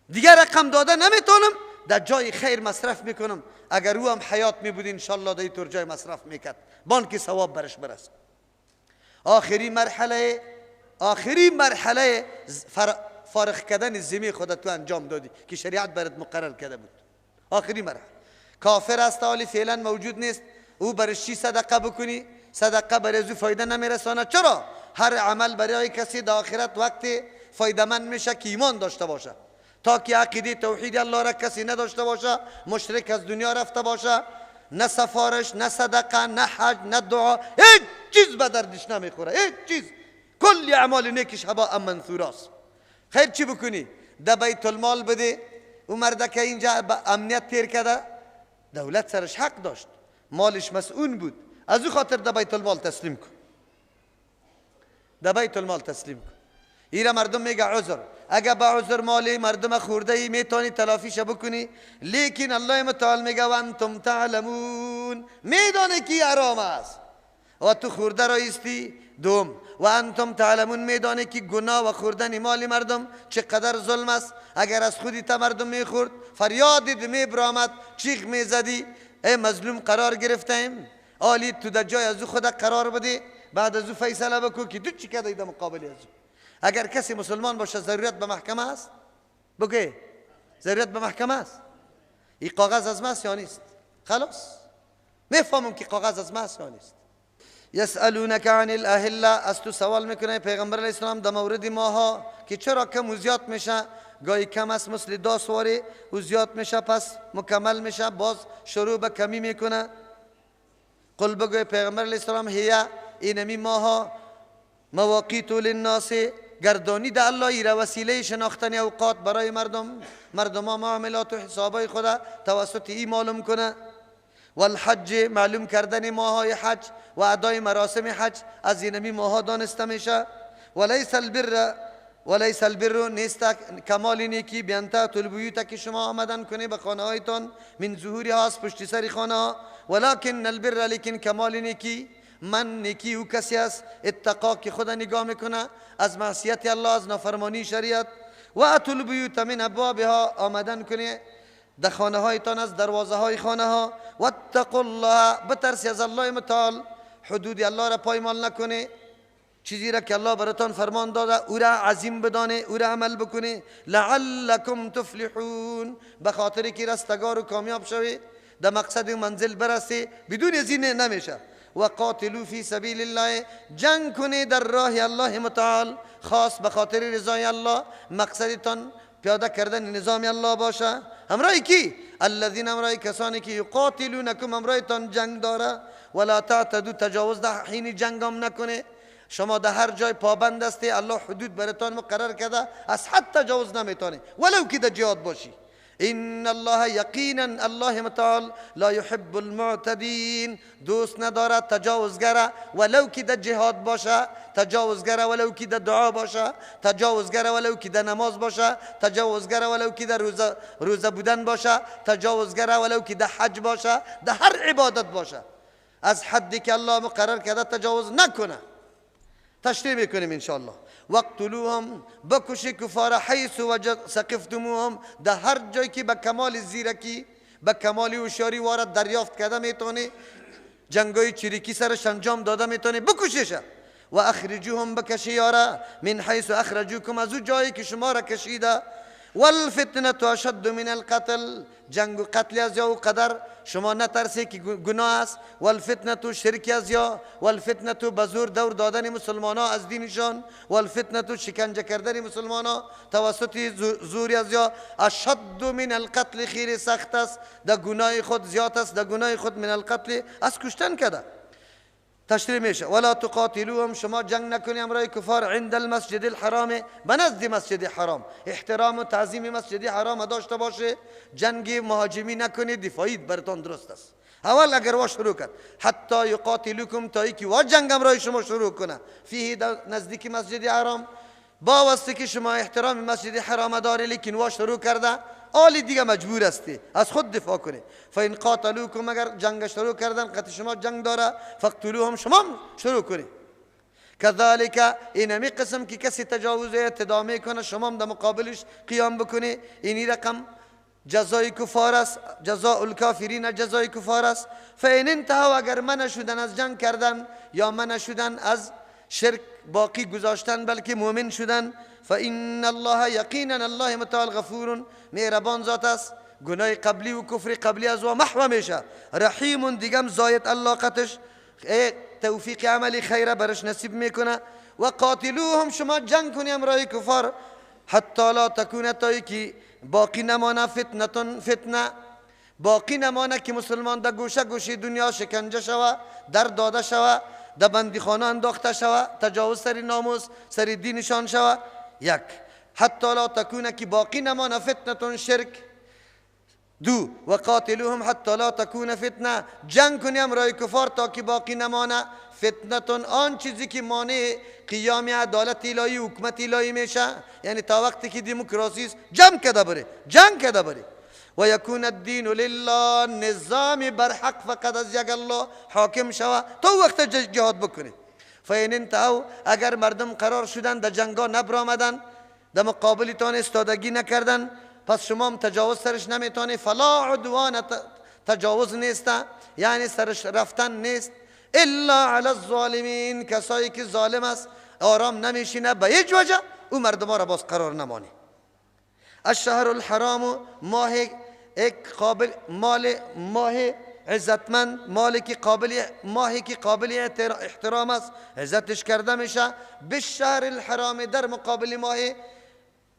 Speaker 4: دیگر رقم داده نمیتونم، در جای خیر مصرف میکنم، اگر او هم حیات میبود انشالله در اینطور جای مصرف میکرد، بانکی ثواب برش برسه. آخری مرحله فارغ کردن ذمه خودت تو انجام دادی که شریعت برات مقرر کرده بود. آخری مرحله. کافر است حالی فعلا موجود نیست، او برش چی صدقه بکنی؟ صدقه برای او فایده نمیرسانه. چرا؟ هر عمل برای کسی در آخرت وقت فایده مند میشه که ایمان داشته باشه. تا که عقیده توحید الله را کسی نداشته باشه، مشرک از دنیا رفته باشه، نه سفارش، نه صدقه، نه حج، نه دعا، هیچ چیز به دردش نمیخوره. هیچ چیز، کلی اعمال نیکش هباء منثورا است. خیر چی بکنی؟ ده بیت المال بده. او مرد که اینجا امنیت تیر کرده، دولت سرش حق داشت، مالش مسئول بود، از او خاطر ده بیت المال تسلیم کن. ده بیت المال تسلیم کن. ایره مردم میگه عذر، اگه با عذر مالی مردم خورده ای میتونی تلافیش بکنی، لیکن الله متعال میگه و انتم تعلمون، میدانی که حرام است و تو خورده رایستی. دوم و انتم تعلمون، میدانی که گناه و خوردن مال مردم چقدر ظلم است. اگر از خودی تا مردم میخورد فریادید میبرامد، چیخ میزدی ای مظلوم قرار گرفتیم، آلی تو در جای از او خود قرار بده، بعد از او فیصله بکن که تو چی کرده در مقابل از او. اگر کسی مسلمان باشه ضرورت به محکمه است؟ بگه ضرورت به محکمه است. این کاغذ از ماست یا نیست؟ خلاص میفهمم که کاغذ از ماست یا نیست. یسالونک عن الاهله، از تو سوال میکنه پیغمبر علیه السلام در مورد ماها که چرا کم و زیاد میشه. گاهی کم است مثل 10 سواره و زیاد میشه پس مکمل میشه، باز شروع به کمی میکنه. قل بگوی پیغمبر علیه السلام هیا، اینمی ماها مواقیت للناس، گردانی ده الله ایره وسیله شناختن اوقات برای مردم ها معاملات و حسابای خدا توسط ای معلوم کنه. والحج، معلوم کردن ماهای حج و ادای مراسم حج از اینمی ماها دانسته میشه. وليس البر نیست کمال نیکی بیانتا البیوت که شما آمدن کنی به خانه هایتان من ظهوری هاست پشت سری خانه ها، ولکن البر، لیکن کمال نیکی من نیکی او کسی است اتقا که خدا نگاه میکنه از معصیت الله، از نافرمانی شریعت. و اتوا البیوت من ابوابها، آمدن کنی در خانه هایتان از دروازه های خانه ها. واتقوا الله، بترسی از الله متعال، حدود الله را پایمال نکنی، چیزی را که الله براتان فرمان داده او را عظیم بدانه، او را عمل بکنه. لعلکم تفلحون، به خاطر که رستگار و کامیاب شوی، در مقصد و منزل برسی، بدون از این نمیشه. و قاتلوا فی سبیل الله، جنگ کنی در راه الله متعال، خاص به خاطر رضای الله، مقصدتان پیاده کردن نظام الله باشه. همراهی کی؟ الذین، همراهی کسانی که یقاتلونکم، همراهتان جنگ داره. ولا تعتدوا، تجاوز در حین جنگ هم نکنه. شما در هر جای پابند هستی، الله حدود براتان مقرر کرده، از حد تجاوز نمیتونی ولو که در جهاد باشی. ان الله، یقینا الله متعال، لا يحب المعتدین، دوست ندارد تجاوزگر، ولو که در جهاد باشه، تجاوزگر ولو که در دعا باشه، تجاوزگر ولو که در نماز باشه، تجاوزگر ولو که در روزه بودن باشه، تجاوزگر ولو که در حج باشه، در هر عبادت باشه، از حدی که الله مقرر کرده تجاوز نکنه. تشریح میکنیم انشاءالله. وقتلوهم، بکشی کفار حیث ثقفتموهم، در هر جایی که به کمال زیرکی، به کمال هوشیاری وارد دریافت کرده میتونی، جنگای چریکی سرش انجام داده میتونی، بکشیش. و اخرجوهم، بکشی یاره، من حیث اخرجوکم، از او جایی که شما را کشیده. والفتنة اشد من القتل، جنگ و قتل از یا قدر شما نترسی که گناه است. والفتنة شرک از یا، والفتنة بزور دور دادن مسلمان ها از دینشان، والفتنة شکنجه کردن مسلمان ها توسط زوری از یا، اشد من القتل، خیر سخت است، در گناه خود زیاد است، در گناه خود من القتل، از کشتن کرده. تشریح میشه. ولا تقاتلوهم، شما جنگ نکنی امرای کفار، عند المسجد الحرام، بنزد مسجد حرام، احترام و تعظیم مسجد حرام داشته باشه. جنگ مهاجمی نکنی، دفاعی براتون درست است. اول اگر وا شروع کرد، حتی یقاتلوکم، تا اینکه وا جنگ امرای شما شروع کنه، فیه، نزدیک مسجد حرام، با واسطه که شما احترام مسجد حرام داری، لیکن وا شروع کرده، آلی دیگه مجبور هستی از خود دفاع کنی. فین قاتلوکم، اگر جنگ شروع کردن، قطع شما جنگ داره، فقتلوهم، شما شروع کنی. کذالک، اینمی قسم که کسی تجاوز اعتدا میکنه، شما در مقابلش قیام بکنی. اینی رقم جزای کفار است، جزاء الکافرین جزای کفار است. فین انتهوا، اگر منع شدن از جنگ کردن یا منع شدن از شرک باقی گذاشتن بلکه مؤمن شدن، فإن الله، یقینا الله متعال، غفور، مهربان ذات است، گناه قبلی و کفر قبلی از و محو میشه. رحیم، دیگم زاید علاقتش توفیق عملی خیره برش نصیب میکنه. و قاتلوهم، شما جنگ کنی امرای کفار، حتی لا تکونه، تایی که باقی نمانه فتنه، باقی نمانه که مسلمان در گوشه گوشه دنیا شکنجه شوه، در داده شوه، در بندیخانه انداخته شوه، تجاوز سری ناموس سری دینشان شوه. یک، حتی لا تکونه که باقی نمانه فتنتون شرک. دو، و قاتلوهم حتی لا تکونه فتنه، جنگ کنیم رای کفار تا که باقی نمانه فتنتون، آن چیزی که مانع قیام عدالت الهی حکمت الهی میشه، یعنی تا وقتی که دموکراسی جنگ کده بره، جنگ کده بره. و یکون الدین لله، نظام برحق فقط از یک الله حاکم شوه، تو وقت جهاد بکنه. فین انتهوا، اگر مردم قرار شدن در جنگا نبرآمدن، در مقابلتان استادگی نکردن، پس شما هم تجاوز سرش نمیتونی. فلا عدوان، تجاوز نیست، یعنی سرش رفتن نیست. الا علی الظالمین، کسایی که ظالم است آرام نمیشینه به هیچ وجه، او مردم را باز قرار نمانی. الشهر الحرام، ماه عزتمند، ماهی که قابل احترام است، عزتش کرده میشه. بالشهر الحرام، در مقابل ماه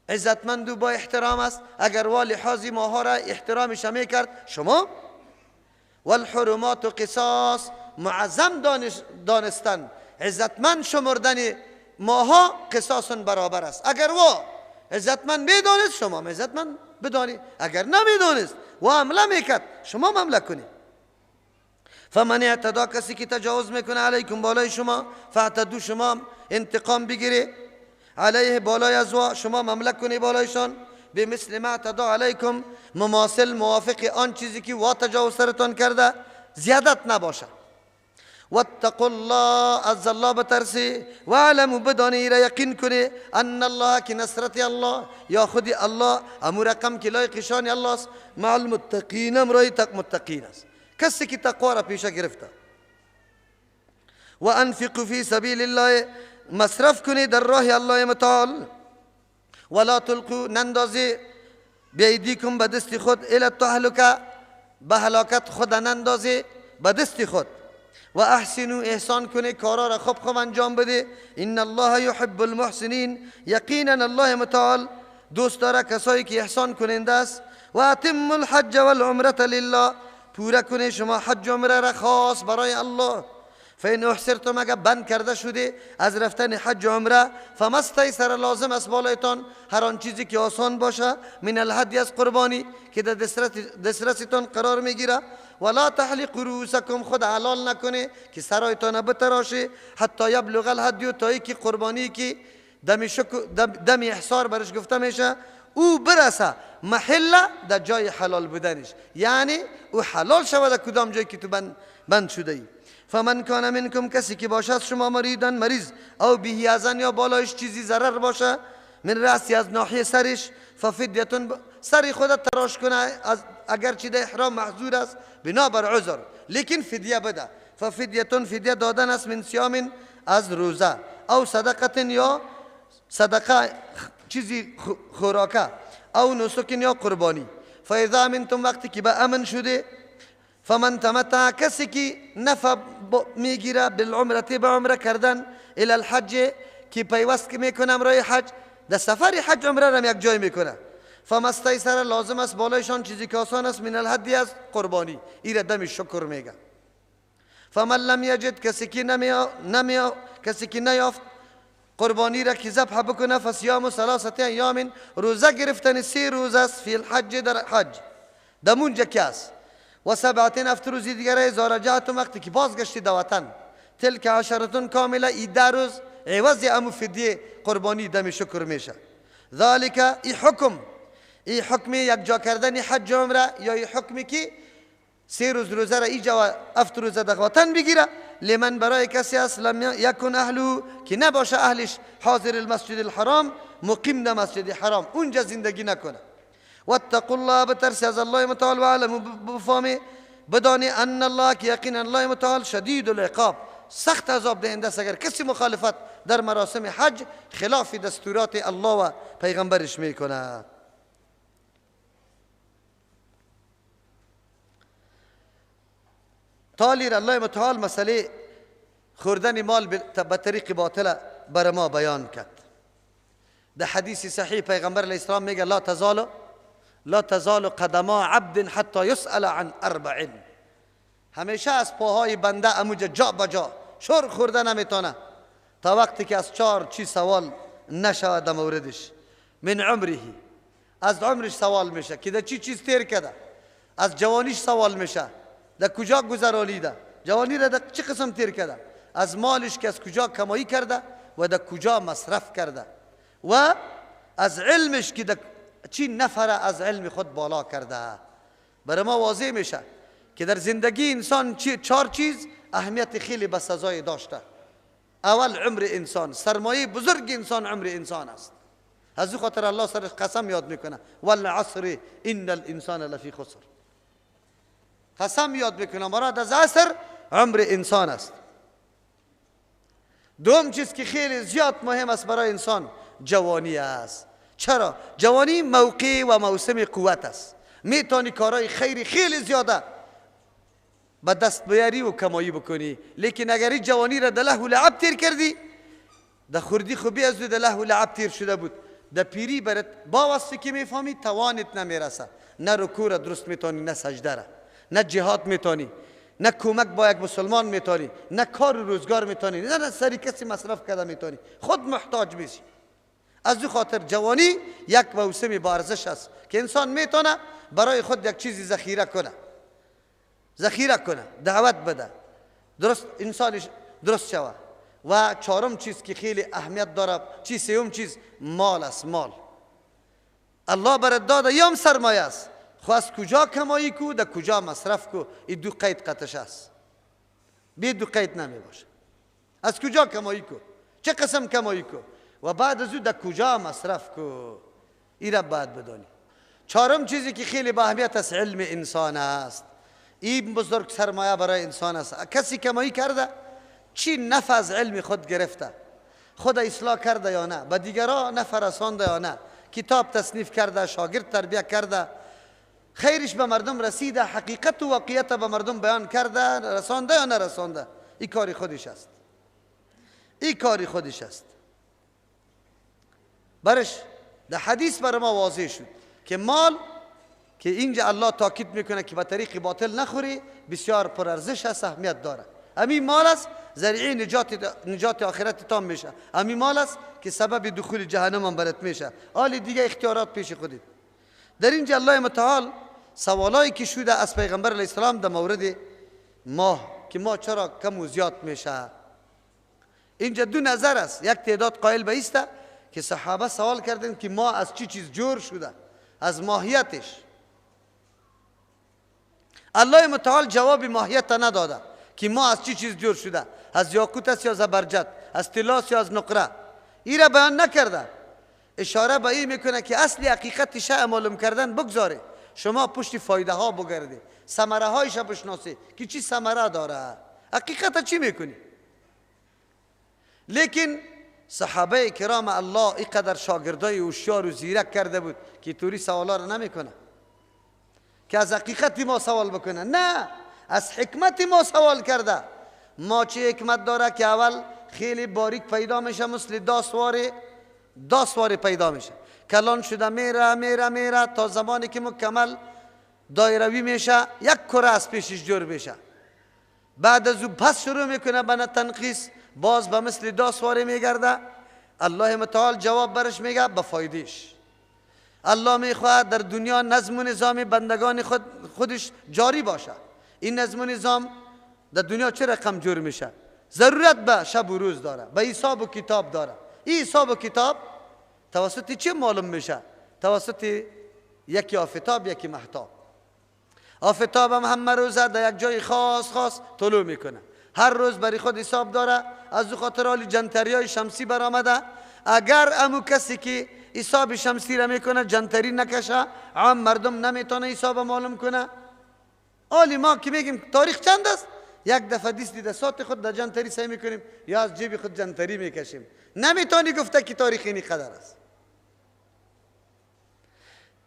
Speaker 4: عزتمند و با احترام است. اگر والی حاضی ماها را احترامش میکرد شما. والحرمات قصاص، معظم دانستن، عزتمند شمردن ماها قصاص برابر است. اگر وا عزتمند میدانست شما عزتمند بدانی، اگر نمیدانست و حمله میکرد شما حمله کنی. فمن اعتدا، کسی که تجاوز میکنه علیکم بالای شما، فاعتدوا، شما انتقام بگیری علیه بالای ازوا، شما حمله کنی بالایشان. به مثل ما اعتدا علیکم، مماثل موافق آن چیزی که وا تجاوز سرتان کرده، زیادت نباشه. واتقوا الله، از الله بترسی. و علموا، بدانی را یقین کنی، ان الله، که نصرت الله یا خودی الله، امو رقم که لایقشان الله است، مع المتقین، امرای متقین است، کسی که تقوا را پیشه گرفته. و انفقوا فی سبیل الله، مصرف کنی در راه الله متعال. ولا تلقوا، نندازی بیدیکم، به دست خود، الی التهلکه، به هلاکت خود نندازی به دست خود. و احسنوا، احسان کنی، کارا را خوب انجام بده. ان الله یحب المحسنین، یقینا الله متعال دوست داره کسایی که احسان کننده است. و اتم الحج والعمره لله، پورا کنی شما حج و عمره را خاص برای الله. فین احسرتم، اگر بند کرده شده از رفتن حج و عمره، فما استیسر، لازم است بالایتان هر آن چیزی که آسان باشه، من الهدی، از قربانی که در دسترستان قرار میگیره. ولا تحلقوا رؤوسکم، خود حلال نکنه که سرایتان بتراشه، حتی یبلغ الهدی، تا که قربانی که دم احصار برش گفته میشه او برسه محل در جای حلال بودنش، یعنی او حلال شود در کدام جایی که تو بند شده ای. فمن کان منکم، کسی که باشد شما مریض، او به اذن، یا بالایش چیزی ضرر باشه، من رأسی، از ناحیه سرش، ففدیتون، سری خودت تراش کنه، اگرچه در احرام محظور است بنابر عذر، لیکن فدیه بده. ففدیتون، فدیه دادن است، من صیام، از روزه، او صدقه، یا صدقه چیزی خوراکه، او نسک، یا قربانی. فاذا امنتم، وقتی که به امن شده، فمن تمتع، کسی که نفع میگیره، بالعمره، به عمره کردن، الى الحج، که پیوست که میکنه امرای حج، در سفر حج عمره را یک جای میکنه. فما استیسر، لازم است بالایشان چیزی که آسان است، من الهدی، از قربانی، این را دم شکر میگه. فمن لم یجد، کسی که نیافت قربانی را که ذبح بکنه، فصیام ثلاثه ایام، روزه گرفتن 3 روز است، فی الحج، در حج، دمونجا که است. و 7 روزی دیگر، اذا رجعتم، وقتی که بازگشتی در وطن، تلک 10 کامله، ای 10 روز عوض امو فدیه قربانی دم شکر میشه. ذالک، ای حکم یک جا کردن حج و عمره، یا ای حکمی که 3 روز روزه را ایجا و 7 روزه در وطن بگیره، لمن، برای کسی است، لم یکن اهلو، که نباشه اهلش، حاضر المسجد الحرام، مقیم در مسجد حرام، اونجا زندگی نکنه. واتقوا الله، بترسی از الله متعال. و علموا، بفهمی، بدانی، ان الله، که یقینا الله متعال، شدید العقاب، سخت عذاب دهنده است اگر کسی مخالفت در مراسم حج، خلاف دستورات الله و پیغمبرش میکنه. تالی الله متعال مسئله خوردن مال به طریق باطل بر ما بیان کرد. در حدیث صحیح پیغمبر علیه السلام میگه لا تزال لا تزال قدما عبد حتی یسأل عن 4. همیشه از پاهای بنده اموجه جا بجا شور خورده نمیتونه تا وقتی که از 4 چیز سوال نشود در موردش. من عمره، از عمرش سوال میشه که در چی چیز تیر کرده. از جوانیش سوال میشه در کجا گذرانیده، جوانی را در چه قسم تیر کرده. از مالش که از کجا کمایی کرده و در کجا مصرف کرده. و از علمش که در چی نفر از علم خود بالا کرده. برای ما واضح میشه که در زندگی انسان 4 چیز اهمیت خیلی بسزای داشته. اول عمر انسان، سرمایه بزرگ انسان عمر انسان است. از او خاطر الله سر قسم یاد میکنه والعصر ان الانسان لفی خسر. قسم یاد میکنه مراد از عصر عمر انسان است. دوم چیز که خیلی زیاد مهم است برای انسان جوانی است. چرا؟ جوانی موقع و موسم قوت است. میتونی کارهای خیری خیلی زیاده به دست بیاری و کمایی بکنی، لیکن اگر این جوانی را در له و لعب تیر کردی، در خوردی خوبی از در له و لعب تیر شده بود، در پیری برات با واسطه که میفهمی توانت نمیرسه. نه رکوع را درست میتونی، نه سجده را، نه جهاد میتونی، نه کمک با یک مسلمان میتونی، نه کار و روزگار میتونی، نه سری کسی مصرف کرده میتونی، خود محتاج میشی. از او خاطر جوانی یک موسم با ارزش است که انسان میتونه برای خود یک چیزی ذخیره کنه، دعوت بده، درست انسانش درست شود. و 4م چیز که خیلی اهمیت داره، سوم چیز مال است. مال الله برات داده یم سرمایه است، خو از کجا کمایی کو، در کجا مصرف کو. این 2 قید قطش است، بی 2 قید نمی باشه. از کجا کمایی کو، چه قسم کمایی کو، و بعد از او در کجا مصرف کو. این را باید بدانی. 4م چیزی که خیلی با اهمیت است علم انسان است. این بزرگ سرمایه برای انسان است. کسی کمایی کرده چی نفع از علم خود گرفته، خود اصلاح کرده یا نه، به دیگران نفع رسانده یا نه، کتاب تصنیف کرده، شاگرد تربیه کرده، خیرش به مردم رسیده، حقیقت و واقعیت به مردم بیان کرده، رسانده یا نرسانده. این کاری خودش است. برش در حدیث برای ما واضح شد که مال که اینجا الله تاکید میکنه که به طریق باطل نخوری، بسیار پرارزش است، اهمیت داره. همین مال است ذریعه نجات آخرت تام میشه. همین مال است که سبب دخول جهنم هم برات میشه. حال دیگه اختیارات پیش خودت. در اینجا الله متعال سوالایی که شده از پیغمبر علیه السلام در مورد ماه که ماه چرا کم و زیاد میشه، اینجا 2 نظر است. یک تعداد قائل به است که صحابه سوال کردن که ماه از چی چیز جور شده، از ماهیتش. الله متعال جواب ماهیت نداده که ما از چی چیز جور شده، از یاقوت است یا زبرجد، از طلا است یا از نقره. این را بیان نکرده. اشاره به این میکنه که اصلی حقیقت شیء معلوم کردن بگذاره، شما پشت فایده ها بگردی، ثمره هایش بشناسی که چی ثمره داره، حقیقت چی میکنی. لیکن صحابه کرام الله اینقدر شاگردای هوشیار و زیرک کرده بود که طوری سوالا رو نمیکنه که از حقیقت ما سوال بکنه، نه، از حکمت ما سوال کرده. ما چه حکمت داره که اول خیلی باریک پیدا میشه، مثل داسواره پیدا میشه، کلان شده میره تا زمانی که مکمل دایروی میشه، یک کره از پیشش جور میشه. بعد از او پس شروع میکنه به تنقیص، باز به مثل داسواره میگرده. الله متعال جواب برش میگه به فایدهش. الله میخواهد در دنیا نظم و نظام بندگان خودش جاری باشه. این نظم و نظام در دنیا چه رقم جور میشه؟ ضرورت به شب و روز داره، به حساب و کتاب داره. این حساب و کتاب توسط چه معلوم میشه؟ توسط یکی آفتاب، یکی مهتاب. آفتاب هم همه روزه در یک جای خاص طلوع میکنه، هر روز برای خود حساب داره. از او خاطر حالی جنتریای شمسی برآمده. اگر امو کسی که حساب شمسی را میکنه جنتری نکشه، عام مردم نمیتونه حساب معلوم کنه. حالی ما که میگیم تاریخ چند است، یک دفعه دست سات خود در جنتری سعی میکنیم یا از جیب خود جنتری میکشیم. نمیتونی گفته که تاریخ اینی قدر است.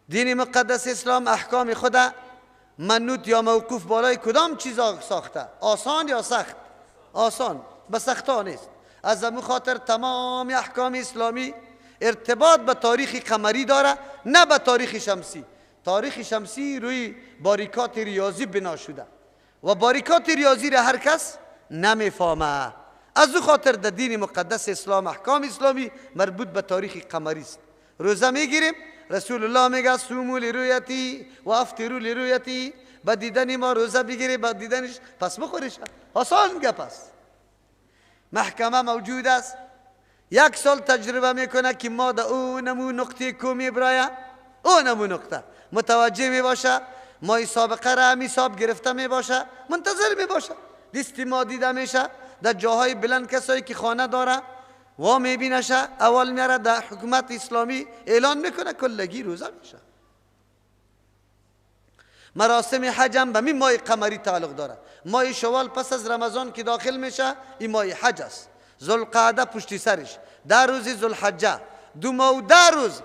Speaker 4: دین مقدس اسلام احکام خود منوط یا موقوف بالای کدام چیزا ساخته؟ آسان یا سخت؟ آسان، به سختا نیست. از همون خاطر تمام احکام اسلامی ارتباط به تاریخ قمری داره، نه به تاریخ شمسی. تاریخ شمسی روی باریکات ریاضی بنا شده و باریکات ریاضی را هر کس نمیفهمه. از او خاطر در دین مقدس اسلام احکام اسلامی مربوط به تاریخ قمری است. روزه میگیریم، رسول الله میگه صوموا لرؤیتی و افطروا لرؤیتی، با دیدن ما روزه بگیری، با دیدنش پس بخوریش. آسان گپ است. محکمه موجود است. 1 سال تجربه میکنه که ما در اون نمو نقطه کومی برای اون نمو نقطه متوجه می باشه، مای سابقه را هم حساب گرفته می باشه، منتظر می باشه. دستی ما دیده میشه در جاهای بلند کسایی که خانه داره و میبینشه، اول میاره در حکومت اسلامی اعلان میکنه کلگی روزه میشه. مراسم حج هم به می ماه قمری تعلق داره. ماه شوال پس از رمضان که داخل میشه این ماه حج است. ذوالقعده پشتی سرش، 10 روز ذوالحجه، 2 ماه و 10 روز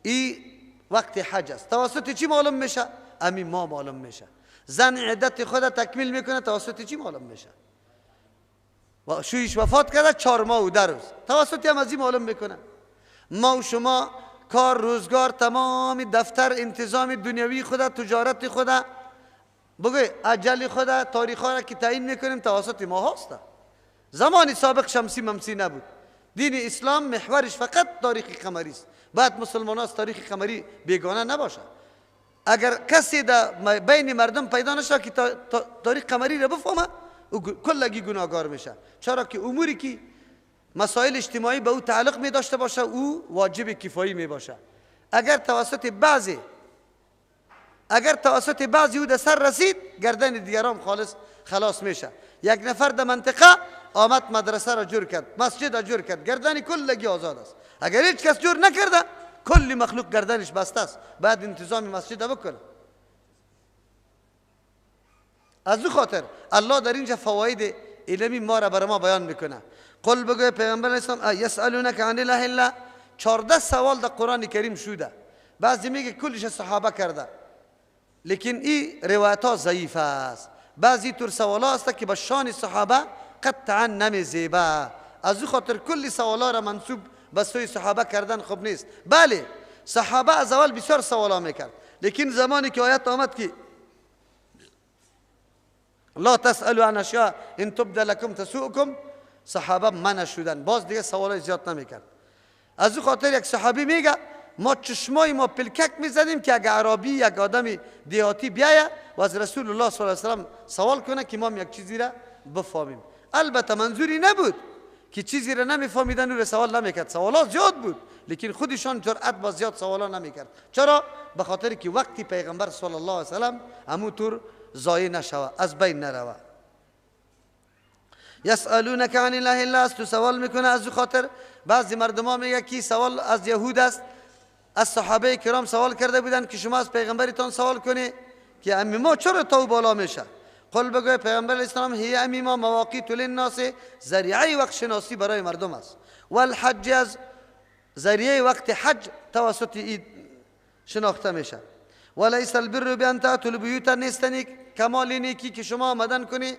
Speaker 4: این وقت حج است. توسط چی معلوم میشه؟ همین ما معلوم میشه. زن عدت خود تکمیل میکنه توسط چی معلوم میشه؟ و شویش وفات کرده 4 ماه و 10 روز توسط هم از این معلوم میکنه. ما و شما کار روزگار تمام دفتر انتظام دنیوی خود، تجارت خود، بگوی اجل خود، تاریخ ها را که تعیین میکنیم توسط ما هست. زمان سابق شمسی ممسی نبود. دین اسلام محورش فقط تاریخ قمری است. بعد مسلمان ها از تاریخ قمری بیگانه نباشه. اگر کسی در بین مردم پیدا نشه که تاریخ قمری را بفهمه، او کلگی گناهگار میشه. چرا که اموری که مسائل اجتماعی به او تعلق می داشته باشه او واجب کفایی می باشه. اگر توسط بعضی او در سر رسید، گردن دیگران خلاص میشه. 1 نفر در منطقه آمد مدرسه را جور کرد، مسجد را جور کرد، گردن کلگی آزاد است. اگر هیچ کس جور نکرده کل مخلوق گردنش بسته است. بعد انتظام مسجد را بکنه. از او خاطر الله در اینجا فواید علمی ما را برای ما بیان میکنه. قل بگوی پیغمبر اسلام یسالونک عن الاله الا 14 سوال در قرآن کریم شده. بعضی میگه کلش صحابه کرده، لیکن این روایت ها ضعیف است. بعضی طور سوالا هست که به شان صحابه قطعا نمیزیبه. از او خاطر کل سوالا را منسوب به سوی صحابه کردن خوب نیست. بله صحابه از اول بسیار سوالا میکرد، لیکن زمانی که آیت آمد که لا تسألوا عن اشیاء ان تبد لكم تسؤكم، صحابه منع شدن، باز دیگه سوالای زیاد نمیکرد. از او خاطر یک صحابی میگه ما چشمای ما پلکک میزدیم که اگر عربی یک آدم دیهاتی بیایه و از رسول الله صلی الله علیه و سلم سوال کنه که ما یک چیزی را بفهمیم. البته منظوری نبود که چیزی را نمیفهمیدن و سوال نمیکرد، سوالات زیاد بود، لیکن خودشان جرأت با زیاد سوالا نمیکرد. چرا؟ به خاطر که وقتی پیغمبر صلی الله علیه و سلم همونطور ضایع نشوه، از بین نروه. یسالونک عن الاله الا است، تو سوال میکنه. از خاطر بعضی مردما میگه که سوال از یهود است. از صحابه کرام سوال کرده بودن که شما از پیغمبرتان سوال کنی که امی ما چرا تو بالا میشه. قل بگوی پیغمبر اسلام هی امی ما مواقیت للناس، ذریعه وقت شناسی برای مردم است. والحج از ذریعه وقت حج توسط اید شناخته میشه. وليس البر بان تاتوا البيوت، نیستنی کمال نیکی که شما آمدن کنی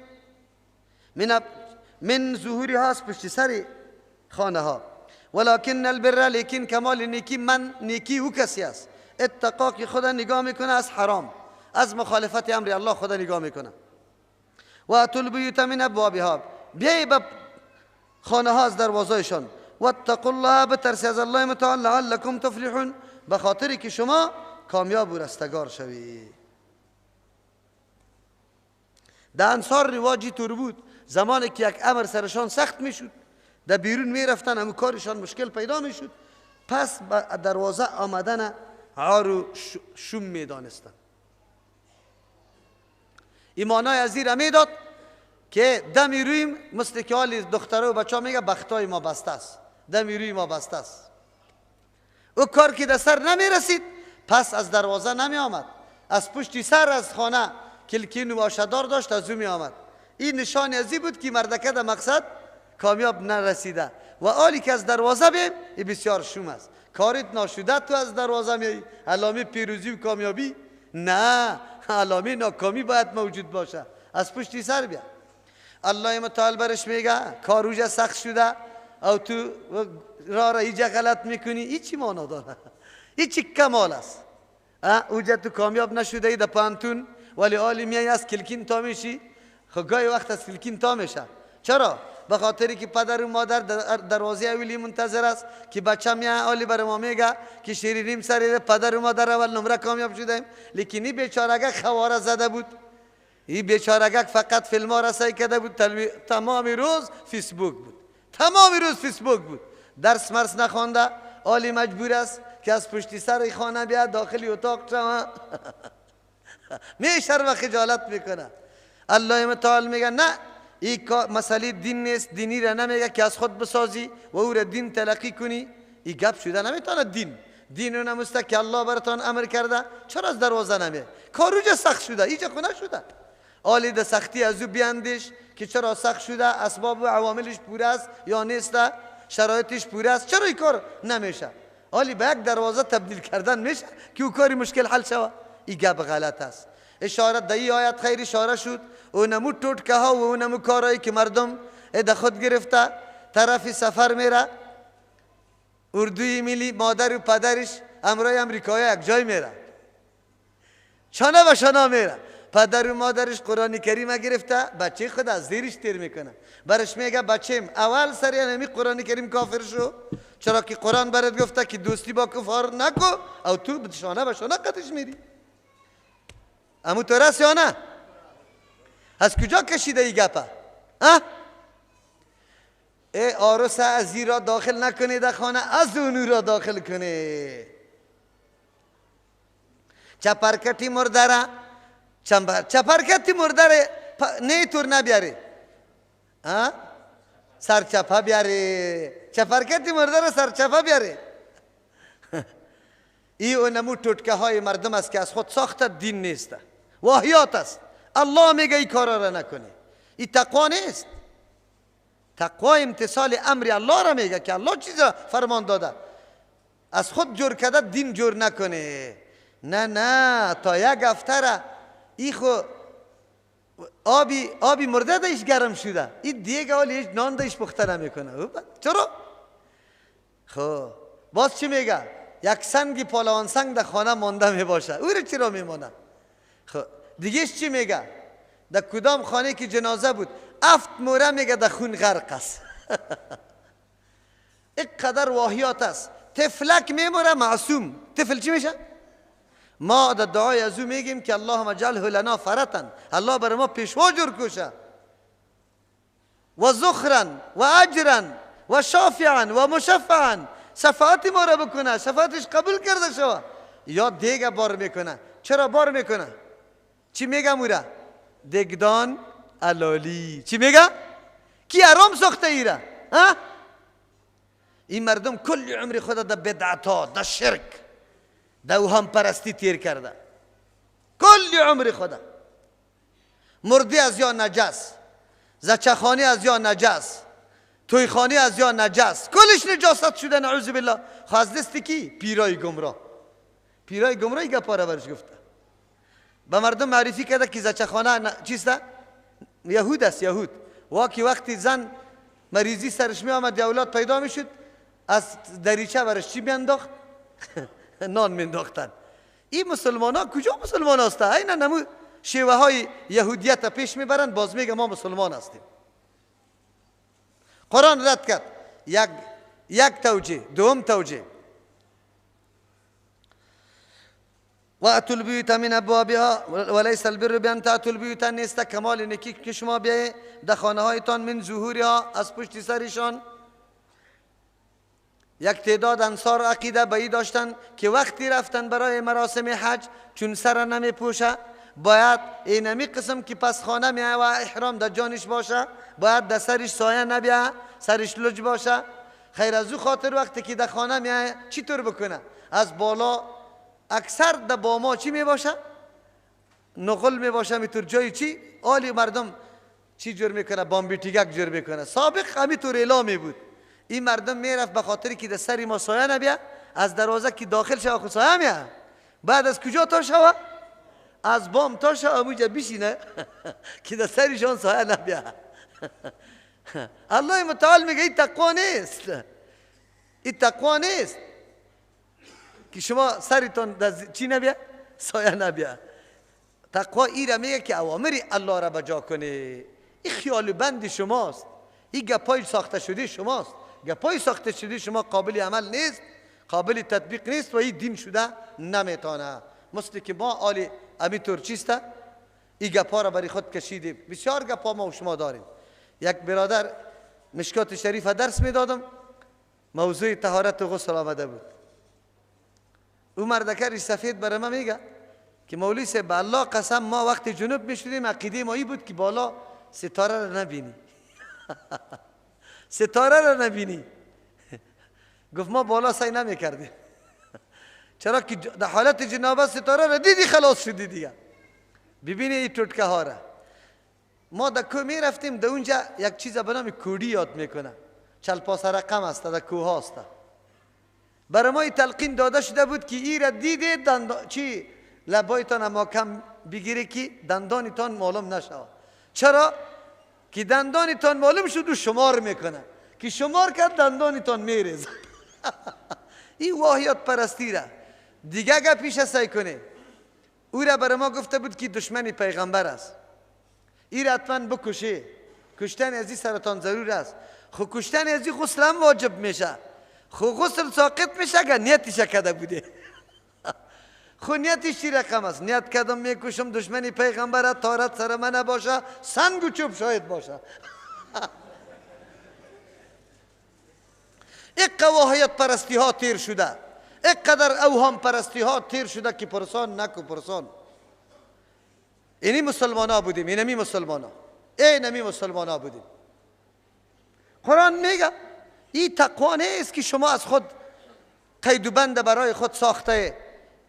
Speaker 4: من ظهورها، از پشت سر خانه ها. ولكن البر، لیکن کمال نیکی من نیکی او کسی است اتقا که خدا نگاه میکنه از حرام، از مخالفت امر الله خدا نگاه میکنه. و اتوا البیوت من ابوابها، بیای به خانه ها از دروازهشان. واتقوا الله، بترسی از الله متعال لعلکم تفلحون، به خاطری که شما کامیاب و رستگار شوی. در انصار رواجی طور بود، زمانی که یک امر سرشان سخت میشد در بیرون میرفتن، همون کارشان مشکل پیدا میشد، پس به دروازه آمدن عار و شوم میدانستن. ایمانای عزیر میداد که دمی رویم، مثل که حال دختره و بچه ها میگه بختای ما بسته است، دمی روی ما بسته است. او کار که در سر نمیرسید پس از دروازه نمی آمد، از پشت سر از خانه کلکین و آشدار داشت از او می آمد. این نشان ازی بود که مردکه در مقصد کامیاب نرسیده. و آلی که از دروازه بیم این بسیار شوم است. کارت ناشده تو از دروازه میایی، علامه پیروزی و کامیابی نه، علامه ناکامی باید موجود باشه. از پشت سر بیا. الله متعال برش میگه کار اوجه سخت شده او تو را ایجا غلط میکنی، این چی معنا داره؟ این چی کمال است؟ اوجا تو کامیاب نشده ای در پانتون ولی آلی میای از کلکین تا میشی. خب گاهی وقت از کلکین تا میشه. چرا؟ به خاطری که پدر و مادر دروازه اولی منتظر است که بچه میاد آلی بر ما میگه که شیرینیم سریده پدر و مادر اول نمره کامیاب شدیم. لیکن این بیچارگک خواره زده بود. این بیچارگک فقط فیلم ها رسایی کرده بود. تمام روز فیسبوک بود. تمام روز فیسبوک بود. درس مرس نخوانده. آلی مجبور است که از پشت سر خانه بیاد داخلی اتاق شما میشرم و خجالت میکنه. الله متعال میگه نه، این مسئله دین نیست. دینی را نمیگه که از خود بسازی و او را دین تلقی کنی. این گپ شده نمیتونه. دین رو نمسته که الله براتان امر کرده. چرا از دروازه نمیه؟ کاروجا سخت شده، ایجا خونه شده. آلی ده سختی از او بیاندیش که چرا سخت شده، اسباب و عواملش پوره است یا نیست، شرایطش پوره است، چرا این کار نمیشه؟ آلی به یک دروازه تبدیل کردن میشه که او کاری مشکل حل شود. این گپ غلط است. اشاره در این آیت خیر اشاره شد اونمو توتکه ها و اونمو کارهایی که مردم ده خود گرفته طرف سفر میره. اردوی ملی مادر و پدرش امرای امریکایی یک جای میره، چانه به شانه میره. پدر و مادرش قرآن کریم گرفته، بچه خود از زیرش تیر میکنه. برش میگه بچه‌م اول سری نمی قرآن کریم کافر شو، چرا که قرآن برات گفته که دوستی با کفار نکو، او تو شانه به شانه قدش میری. امو تو رست یا نه؟ از کجا کشیده ای گپه؟ ای آرس از را داخل نکنه در خانه، از اونو را داخل کنه. چپرکتی مردره، چپرکتی مردره نه تور نبیاره، سرچپه بیاره. چپرکتی مردره سرچپه بیاره. این اونمو توتکه های مردم است که از خود ساخته، دین نیست، واهیات است. الله میگه این کارا را نکنی. این تقوا نیست. تقوا امتثال امر الله را میگه که الله چیز را فرمان داده. از خود جور کرده دین جور نکنه. نه تا یک هفته را ای خو آبی مرده دایش گرم شده، این دیگه حالی نان دایش پخته نمیکنه. چرا؟ خب باز چی میگه؟ یک سنگی پالوان سنگ در خانه مانده میباشه، او رو چرا میمانه؟ خب دیگهش چی میگه؟ در کدام خانه که جنازه بود 7 موره میگه در خون غرق است. اینقدر واهیات است. طفلک میموره معصوم. طفل چی میشه؟ ما در دعای ازو میگیم که اللهم اجعله لنا فرطن، الله بر ما پیشوا جور کوشه، و ذخرا و اجرا و شافعا و مشفعا، شفاعت ما را بکنه، شفاعتش قبول کرده شود. یا دیگه بار میکنه. چرا بار میکنه؟ چی میگه مورا؟ دگدان الالی. چی میگه؟ کی حرام ساخته ایره؟ این مردم کل عمر خود در بدعتا، در شرک، در اوهام پرستی تیر کرده. کل عمر خود مردی از یا نجس، زچخانی از یا نجس، تویخانی از یا نجس، کلش نجاست شده. نعوذ بالله. خواست دستی کی؟ پیرای گمراه. پیرای گمراهی گپاره برش گفته. به مردم معرفی کرده که زچخانه چیسته؟ یهود است. یهود واقعی وقتی زن مریضی سرش می آمد یا اولاد پیدا می شد، از دریچه برش چی بینداخت؟ نان مینداختن. این مسلمان ها کجا مسلمان هستند؟ اینا نمو شیوه های یهودیت پیش میبرند، باز میگه ما مسلمان هستیم. قرآن رد کرد. یک توجیه. دوم توجیه، و اتوا البیوت من ابوابها وليس البر بان تاتوا البیوت، نیست کمال نیکی که شما بیایید در خانه هایتان من ظهورها، از پشت سرشان. یک تعداد انصار عقیده به این داشتن که وقتی رفتن برای مراسم حج چون سر نمی پوشه، باید اینمی قسم که پس خانه میه و احرام در جانش باشه، باید در سرش سایه نبیه، سرش لج باشه. خیر از او خاطر وقتی که در خانه میه چی طور بکنه؟ از بالا اکثر در باما چی می باشه؟ نقل می باشه. میتور جایی چی؟ آلی مردم چی جور میکنه؟ بامبیتیگک جور میکنه. سابق همیتور اعلامی بود. این مردم میرفت به خاطری که در سری ما سایه نبیه، از دروازه که داخل شوه خود سایه میه. بعد از کجا تا شوه؟ از بام تا شوه موجه بشینه که در سریشان سایه نبیه. الله متعال میگه این تقوا نیست. این تقوا نیست که شما سریتون چی نبیه؟ سایه نبیه. تقوا ایره میگه که اوامر الله را بجا کنه. این خیال بند شماست، این گپای ساخته شده شماست. گپای ساخته شده شما قابل عمل نیست، قابل تطبیق نیست و این دین شده نمیتونه. مثل که ما آل همینطور چیسته این گپا را برای خود کشیدیم. بسیار گپا ما و شما داریم. یک برادر مشکات شریف درس میدادم، موضوع طهارت و غسل آمده بود. او مردکر سفید برای ما میگه که مولوی صاحب به الله قسم ما وقت جنوب میشدیم عقیده ما ای بود که بالا ستاره را نبینی. ستاره را نبینی. گفت ما بالا سعی نمیکردیم. چرا که در حالت جنابت ستاره را دیدی خلاص شدی دیگه. ببینی این ټوټکه ها را. ما در کوه می رفتیم، در اونجا یک چیز به نام کوډی یاد میکنه، چلپاس رقم است، در کوه هاست. برای ما تلقین داده شده بود که این را دیده چی لبایتان اما کم بگیره که دندانتان معلوم نشود. چرا؟ که دندانتان معلوم شد و شمار میکنه، که شمار کرد دندانتان میریز. این واهیات پرستی را دیگه اگر پیش سعی کنه. او را برای ما گفته بود که دشمن پیغمبر است، این را حتما بکشه. کشتن از این سرطان ضرور است. خو کشتن از این غسل هم واجب میشه. خو غسل ساقط میشه اگر نیتش کرده بوده. خو نیتش چی رقم است؟ نیت کردم میکشم دشمن پیغمبر، طهارت سر من نباشه، سنگ و چوب شاید باشه. یک قواهیت پرستی ها تیر شده، یک قدر اوهام پرستی ها تیر شده که پرسان نکو پرسان. اینی مسلمان ها بودیم، اینمی مسلمان ها، اینمی مسلمان ها بودیم. قرآن میگه این تقوا نیست که شما از خود قید و بند برای خود ساخته.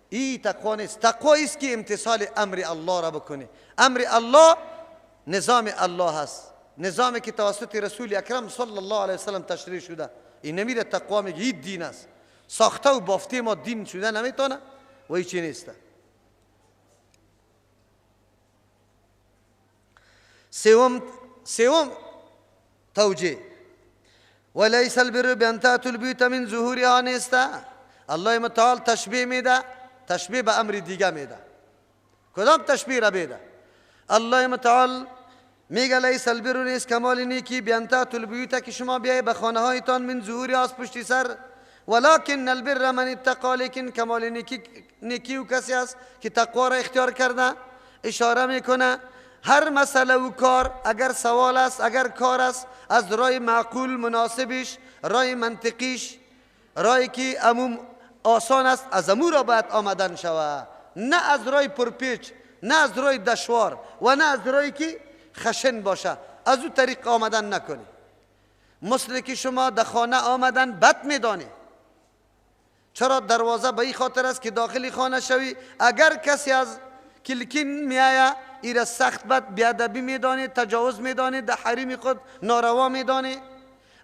Speaker 4: این تقوا نیست. تقوا است که امتثال امر الله را بکنه. امر الله نظام الله هست، نظامی که توسط رسول اکرم صلی الله علیه وسلم تشریح شده. این نمیره تقوا میگه این دین است. ساخته و بافته ما دین شده نمیتونه و این چی نیست. سوم توجیه ولیس البر بان تأتوا البیوت من ظهورها نیست. الله متعال تشبیه میده، تشبیه به امر دیگه میده. کدام تشبیه را میده؟ الله متعال میگه لیس البر نیست کمال نیکی بان تأتوا البیوت که شما بیایید به خانه هایتان من ظهورها از پشت سر، ولکن البر من اتقى، لیکن کمال نیکی و کسی است که تقوا را اختیار کرده. اشاره میکنه هر مسئله و کار اگر سوال است، اگر کار است، از رای معقول مناسبش، رای منطقیش، رای که عموم آسان است، از امو را باید آمدن شود، نه از رای پرپیچ، نه از رای دشوار و نه از رای که خشن باشه. از او طریق آمدن نکنی. مثل که شما در خانه آمدن بد میدانی. چرا؟ دروازه به این خاطر است که داخل خانه شوی. اگر کسی از کلکین میآید ایره سخت بد بیادبی میدانه، تجاوز میدانه، در حریم خود ناروا میدانه.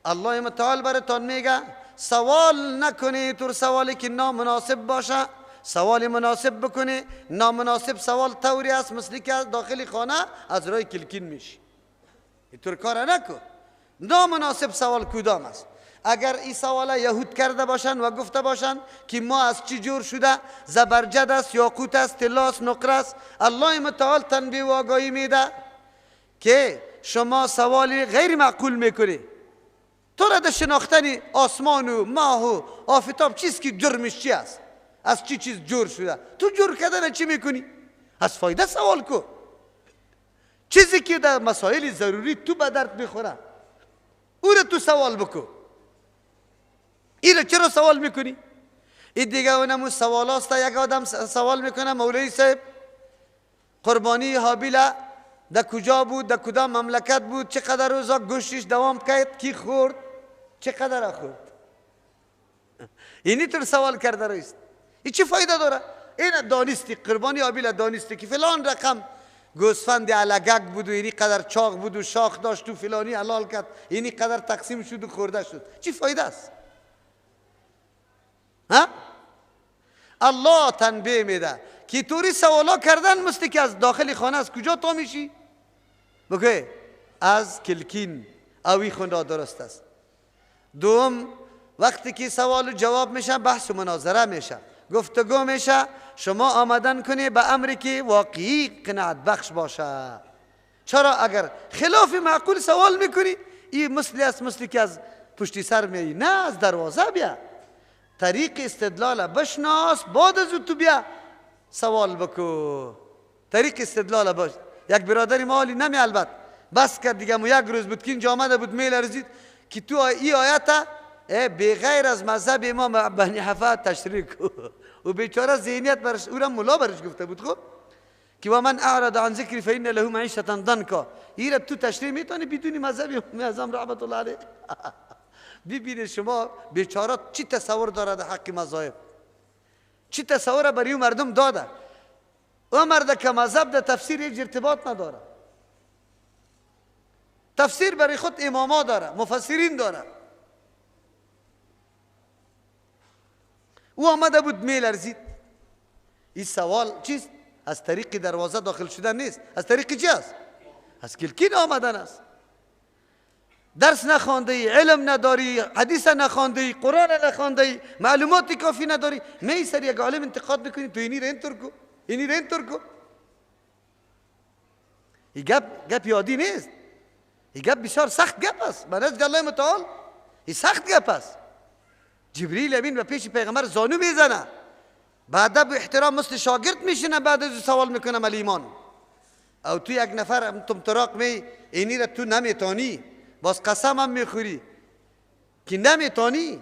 Speaker 4: الله متعال براتون میگه سوال نکنی طور سوالی که نامناسب باشه، سوال مناسب بکنی. نامناسب سوال طوری است مثل که داخل خانه از رای کلکین میشی. اینطور کار نکن. نامناسب سوال کدام است؟ اگر این سوال یهود کرده باشن و گفته باشن که ما از چی جور شده، زبرجد است، یاقوت است، طلا است، نقره است، الله متعال تنبیه و آگاهی میده که شما سوالی غیر معقول میکنی. تو را در شناختن آسمان و ماه و آفتاب چیز که جرمش چی است؟ از چی چیز جور شده؟ تو جور کردن چی میکنی؟ از فایده سوال کن. چیزی که در مسائل ضروری تو به درد میخوره او را تو سوال بکن. این را چرا سوال میکنی؟ این دیگه اونمون سوال است. یک آدم سوال میکنه مولوی صاحب قربانی حابیل در کجا بود، در کدام مملکت بود، چقدر روزا گوشتش دوام کرد، کی خورد، چقدر خورد. اینی طور سوال کرده رایست. این چی فایده داره؟ این دانستی قربانی حابیل دانستی که فلان رقم گوسفند علگک بود و اینی قدر چاق بود و شاخ داشت و فلانی حلال کرد، اینی قدر تقسیم شد و خورده شد. چی فایده است؟ الله تنبیه میده که طوری سوالا کردن مثل که از داخل خانه از کجا تا میشی؟ بگه از کلکین. اوی خونده درست است. دوم وقتی که سوال و جواب میشه بحث و مناظره میشه. گفتگو میشه، شما آمدن کنی به امری که واقعی قناعت بخش باشه. چرا اگر خلاف معقول سوال میکنی، این مثلی که از پشتی سر میایی، نه از دروازه بیا، طریق استدلال بشناس، بعد از تو بیا سوال بکو. طریق استدلال باش. یک برادری مالی نمی البته بس کرد دیگه، یک روز بود که اینجا آمده بود میل رزید که تو این آیت بغیر از مذهب امام بنی حنیفه تشریح کو. و بیچاره ذهنیت برش، او را ملا برش گفته بود خب که و من اعرض عن ذکری فإن له معیشة ضنکا. این را تو تشریح میتونی بدون مذهب امام اعظم رحمت الله علیه؟ ببینید شما بیچاره چی تصور داره در حق مذاهب، چی تصور برای مردم داده. و مرد که مذهب در تفسیر هیچ ارتباط نداره، تفسیر برای خود اماما داره، مفسرین داره. او آمده بود میلرزید. این سوال چیست؟ از طریق دروازه داخل شدن نیست، از طریق چی است؟ از کلکین آمدن است. درس نخوانده، علم نداری، حدیث نخوانده، قرآن نخوانده، معلوماتی کافی نداری، می سر یک عالم انتقاد بکنی تو اینی را اینطور کو، اینی را اینطور کو. این گپ یادی نیست، این گپ بسیار سخت گپ است. به نزد الله متعال این سخت گپ است. جبریل امین به پیش پیغمبر زانو میزنه، بعد به احترام مثل شاگرد میشینه، بعد از سوال میکنه مال ایمان. او تو یک نفر تمطراق می اینی را تو نمیتانی، باز قسم هم میخوری که نمیتانی.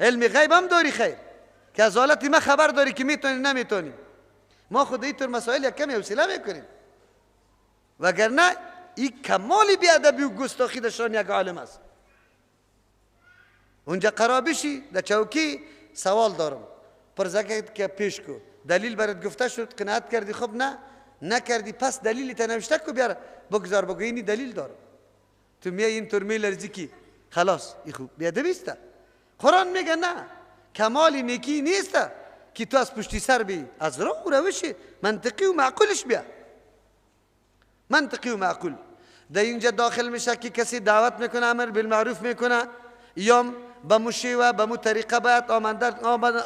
Speaker 4: علم غیب هم داری خیر که از حالت ما خبر داری که میتونی نمیتونی. ما خود اینطور مسائل یک کمی حوصله میکنیم، وگرنه این کمال بیادبی و گستاخی در شان یک عالم است. اونجا قرار بشی در چوکی سوال دارم، پرزکت که پیش کو، دلیل برات گفته شد، قناعت کردی، خب نه نکردی، پس دلیلی تنوشته کو بیار بگذار، بگو اینی دلیل دارم. تو میای اینطور میلرزی کی خلاص این خوب بیادبی است. قرآن میگه نه، کمال نیکی نیست که تو از پشتی سر بی، از راه و روش منطقی و معقولش بیا، منطقی و معقول. در اینجا داخل میشه که کسی دعوت میکنه، امر بالمعروف میکنه، یا به مشیوه به مو طریقه باید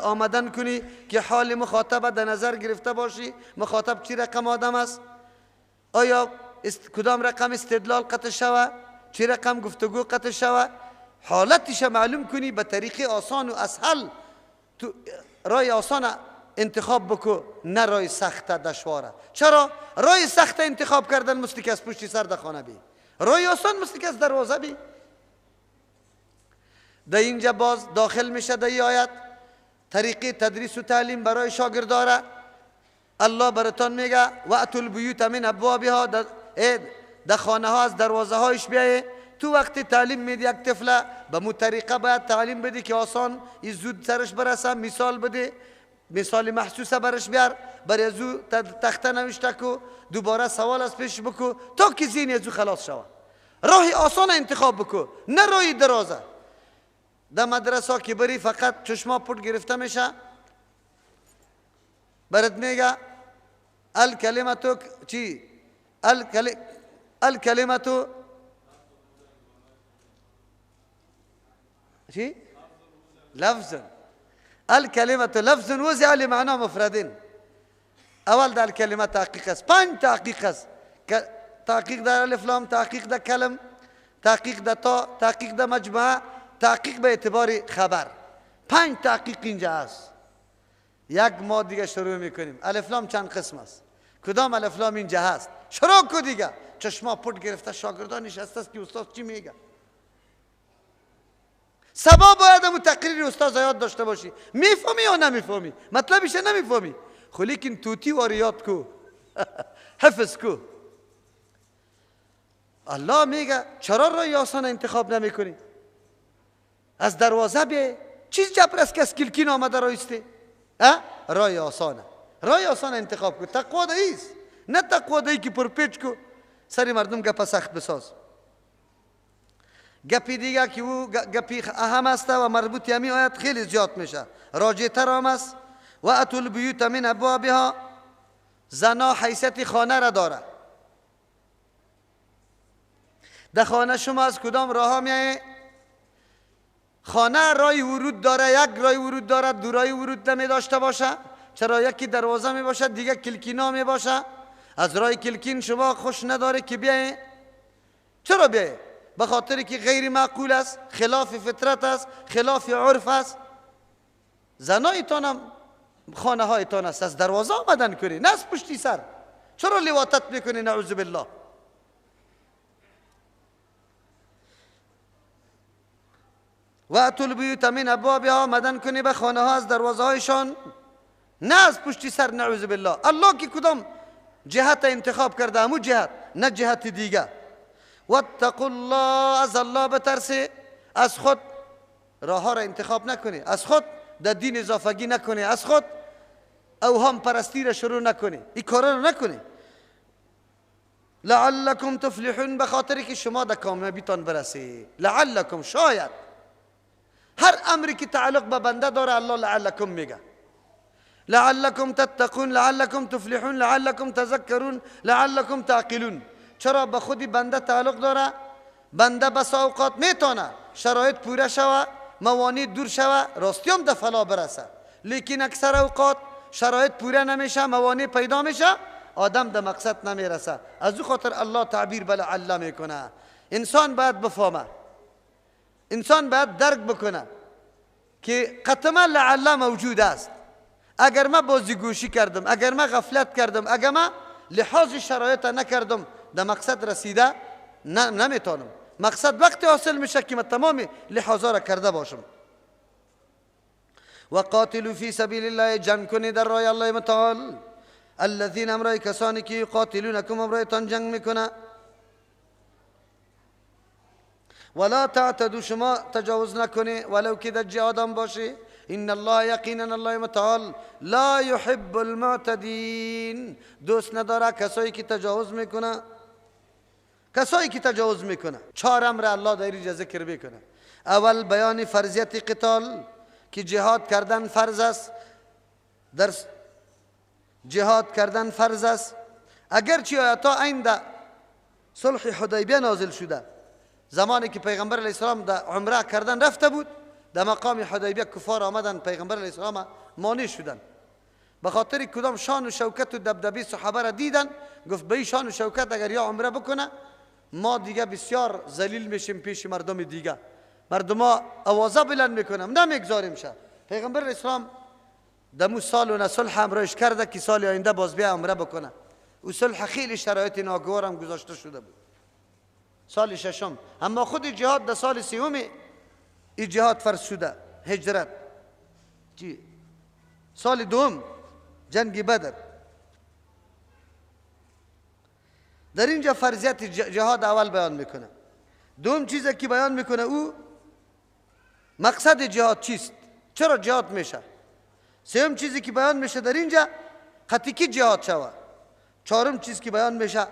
Speaker 4: آمدن کنی که حال مخاطب در نظر گرفته باشی. مخاطب چی رقم آدم است، آیا کدام رقم استدلال قطع شوه، چی رقم گفتگو قطع شوه، حالتش معلوم کنی به طریق آسان و اسهل. تو رای آسان انتخاب بکو، نه رای سخت دشواره. چرا؟ رای سخت انتخاب کردن مثل که از پشت سر در خانه بی، رای آسان مثل که از دروازه بی. در اینجا باز داخل میشه در این آیت طریق تدریس و تعلیم برای شاگرداره. الله براتون میگه و اتوا البیوت من ابوابها، در خانه ها از دروازه هایش بیایه. تو وقتی تعلیم میدی یک طفله، به مو طریقه باید تعلیم بدی که آسان این زود سرش برسه. مثال بده، مثال محسوسه برش بیار، برای ازو تخته نوشته کو، دوباره سوال از پیش بکو تا که ذهن ازو خلاص شود. راه آسان انتخاب بکو، نه راه درازه. در مدرسه که بری فقط چشما پوت گرفته میشه، برات میگه الکلمتو چی؟ الکلمتو چی؟ لفظ. الکلمت لفظ وضع لمعنى مفردین. اول در الکلمه تحقیق است، 5 تحقیق است. تحقیق در الف لام، تحقیق در کلم، تحقیق در تا، تحقیق در مجموعه، تحقیق به اعتبار خبر. 5 تحقیق اینجا است. یک ما دیگه شروع میکنیم. الف لام چند قسم است؟ کدام الف لام اینجا هست؟ شروع کو دیگه. چشما پوت گرفته شاگردان نشسته است که استاد چی میگه. سبا باید همون تقریر استاد یاد داشته باشی. میفهمی یا نمیفهمی؟ مطلبش نمیفهمی، خو لیکن توتی وار یاد کو حفظ کو. الله میگه چرا راه آسان انتخاب نمیکنی؟ از دروازه به چیز جبر است که از کلکین آمده رایسته. راه آسانه، راه آسان انتخاب کو. تقوا دایست، نه تقوا دایی که پرپیچ کو سری مردم گپ سخت بساز. گپی دیگه که او گپی اهم است و مربوط یمی آیت خیلی زیاد میشه، راجع تر هم است. و اتوا البیوت من ابوابها، زنا حیثیت خانه را داره. در خانه شما از کدام راه ها میایه؟ خانه رای ورود داره، یک رای ورود داره، دو رای ورود نمی داشته باشه؟ چرا یکی دروازه می باشه دیگه کلکینا می باشه؟ از رای کلکین شما خوش نداره که بیای؟ چرا بیای؟ به خاطر که غیر معقول است، خلاف فطرت است، خلاف عرف است. زنایتان هم خانه هایتان است، از دروازه آمدن کنی، نه از پشتی سر. چرا لواطت میکنی؟ نعوذ بالله. و اتوا البیوت من ابوابها، آمدن کنی به خانه ها از دروازه هایشان، نه از پشتی سر. نعوذ بالله. الله که کدام جهت انتخاب کرده؟ همون جهت، نه جهت دیگه. واتقوا الله، از الله بترسی، از خود راه ها را انتخاب نکنی، از خود در دین اضافگی نکنی، از خود اوهام پرستی را شروع نکنی، این کارا را نکنی. لعلکم تفلحون، به خاطر که شما در کامیابیتان برسی. لعلکم، شاید. هر امری که تعلق به بنده داره الله لعلکم میگه. لعلکم تتقون، لعلکم تفلحون، لعلکم تذکرون، لعلکم تعقلون. چرا به خودی بنده تعلق داره؟ بنده بس اوقات میتونه شرایط پوره شوه، موانع دور شوه، راستی هم در فلا برسه، لیکن اکثر اوقات شرایط پوره نمیشه، موانع پیدا میشه، آدم در مقصد نمیرسه. از او خاطر الله تعبیر به لعل میکنه. انسان باید بفهمه، انسان باید درک بکنه که قطعا لعل موجود است. اگر ما بازیگوشی کردم، اگر ما غفلت کردم، اگر ما لحاظ شرایط نکردم، در مقصد رسیده نمیتونم. مقصد وقتی حاصل میشه که من تمام لحاظا را کرده باشم. و قاتلوا فی سبیل الله، جنگ کنید در راه الله متعال. الذین، امرای کسانی که قاتلونکم، امرایتان جنگ میکنه. ولا تعتدوا، شما تجاوز نکنی ولو که در جهاد هم باشی. ان الله، یقینا الله متعال، لا يحب المعتدین، دوست نداره کسایی که تجاوز میکنه. کسایی که تجاوز میکنه. 4 امر الله در اینجا ذکر میکنه. اول بیان فرضیت قتال، که جهاد کردن فرض است. در جهاد کردن فرض است. اگرچه آیاتا عند صلح حدیبیه نازل شده، زمانی که پیغمبر علیه السلام در عمره کردن رفته بود، در مقام حدیبیه کفار آمدن پیغمبر علیه السلام مانع شدن. به خاطر کدام شان و شوکت و دبدبه صحابه را دیدن، گفت به این شان و شوکت اگر یا عمره بکنه، ما دیگه بسیار ذلیل میشیم پیش مردم دیگه، مردم ها آوازه بلند میکنم، نمیگذاریم شه. پیغمبر علیه السلام دمو سال و صلح امرایش کرده که سال آینده باز بیا عمره بکنه. و صلح خیلی شرایط ناگوار هم گذاشته شده بود. سال 6، اما خود جهاد در سال 3 این جهاد فرض شده. هجرت سال 2 جنگ بدر. در اینجا فرضیت جهاد اول بیان میکنه. دوم چیزی که بیان میکنه او مقصد جهاد چیست، چرا جهاد میشه. سوم چیزی که بیان میشه در اینجا قطعی که جهاد شوه. چهارم چیزی که بیان میشه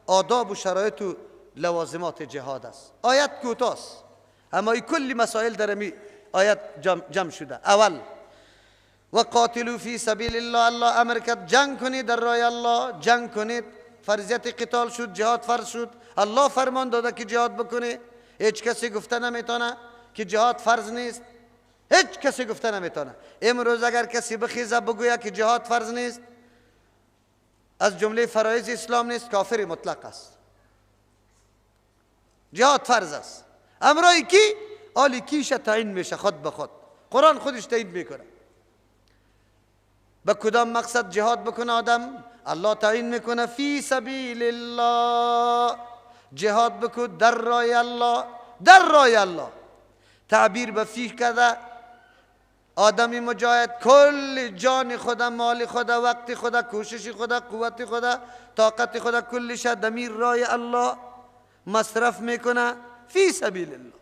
Speaker 4: آداب و شرایط و لوازمات جهاد است. آیت کوتاست اما این کلی مسائل در می آیت جمع شده. اول و قاتلوا فی سبیل الله، الله امر کرد جنگ کنید در راه الله، جنگ کنید. فرضیت قتال شد، جهاد فرض شد. الله فرمان داده که جهاد بکنه. هیچ کسی گفته نمیتونه که جهاد فرض نیست. هیچ کسی گفته نمیتونه. امروز اگر کسی بخیزه بگوید که جهاد فرض نیست، از جمله فرایض اسلام نیست، کافر مطلق است. جهاد فرض است. امرایی کی آلی کیش تعیین میشه خود به خود. قرآن خودش تعیین میکنه. به کدام مقصد جهاد بکنه آدم؟ الله تعیین میکنه فی سبیل الله، جهاد بکن در راه الله. در راه الله تعبیر به فی کرده. آدمی مجاهد کل جان خدا، مال خدا، وقت خدا، کوشش خدا، قوت خدا، طاقت خدا، کلش دمیر راه الله مصرف میکنه. فی سبیل الله،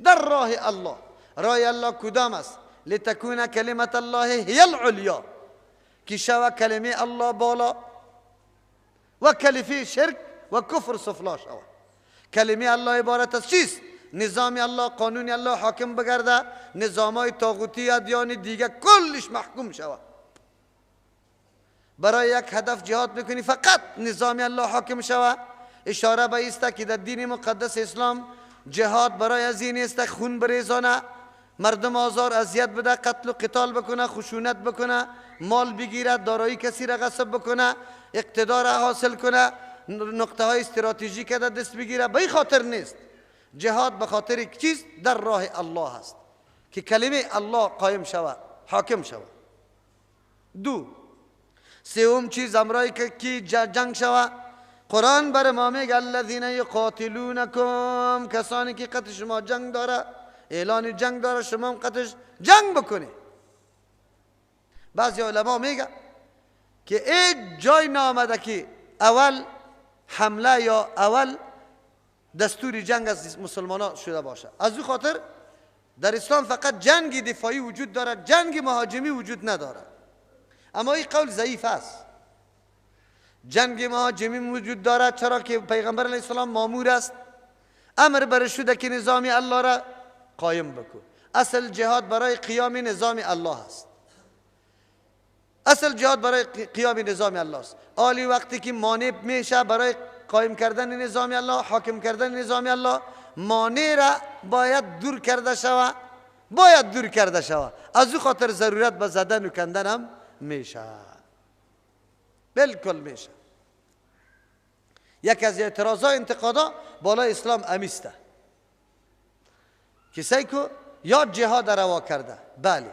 Speaker 4: در راه الله. راه الله کدام است؟ لتکون کلمت الله هی العلیا، که شوه کلمه الله بالا و کلمه شرک و کفر سفلا شوه. کلمه الله عبارت از چیست؟ نظام الله، قانون الله حاکم بگرده، نظامای طاغوتی ادیان دیگه کلش محکوم شوه. برای یک هدف جهاد میکنی فقط نظام الله حاکم شوه. اشاره به است که در دین مقدس اسلام جهاد برای از این است خون بریزانه، مردم آزار اذیت بده، قتل و قتال بکنه، خشونت بکنه، مال بگیره، دارایی کسی را غصب بکنه، اقتدار حاصل کنه، نقطه های استراتژیک را دست بگیره. به این خاطر نیست. جهاد به خاطر یک چیز در راه الله است که کلمه الله قایم شود، حاکم شود. دو، سوم چیز امرای که جنگ شود. قرآن بر ما میگه الذین یقاتلونکم، کسانی که قتل شما جنگ داره، اعلان جنگ داره، شما هم قتلش جنگ بکنی. بعضی علما میگه که این جای نامده که اول حمله یا اول دستور جنگ از مسلمانان شده باشه. از او خاطر در اسلام فقط جنگ دفاعی وجود داره، جنگ مهاجمی وجود نداره. اما این قول ضعیف است. جنگ مهاجمی وجود داره چرا که پیغمبر علیه السلام مامور است، امر بر شده که نظام الله را قایم بکن. اصل جهاد برای قیام نظام الله است. اصل جهاد برای قیام نظام الله است. آلی وقتی که مانع میشه برای قایم کردن نظام الله، حاکم کردن نظام الله، مانع را باید دور کرده شود، باید دور کرده شود. از او خاطر ضرورت به زدن و کندن هم میشه، بالکل میشه. یک از اعتراضا انتقادا بالای اسلام امیسته کسی که یا جهاد روا کرده، بله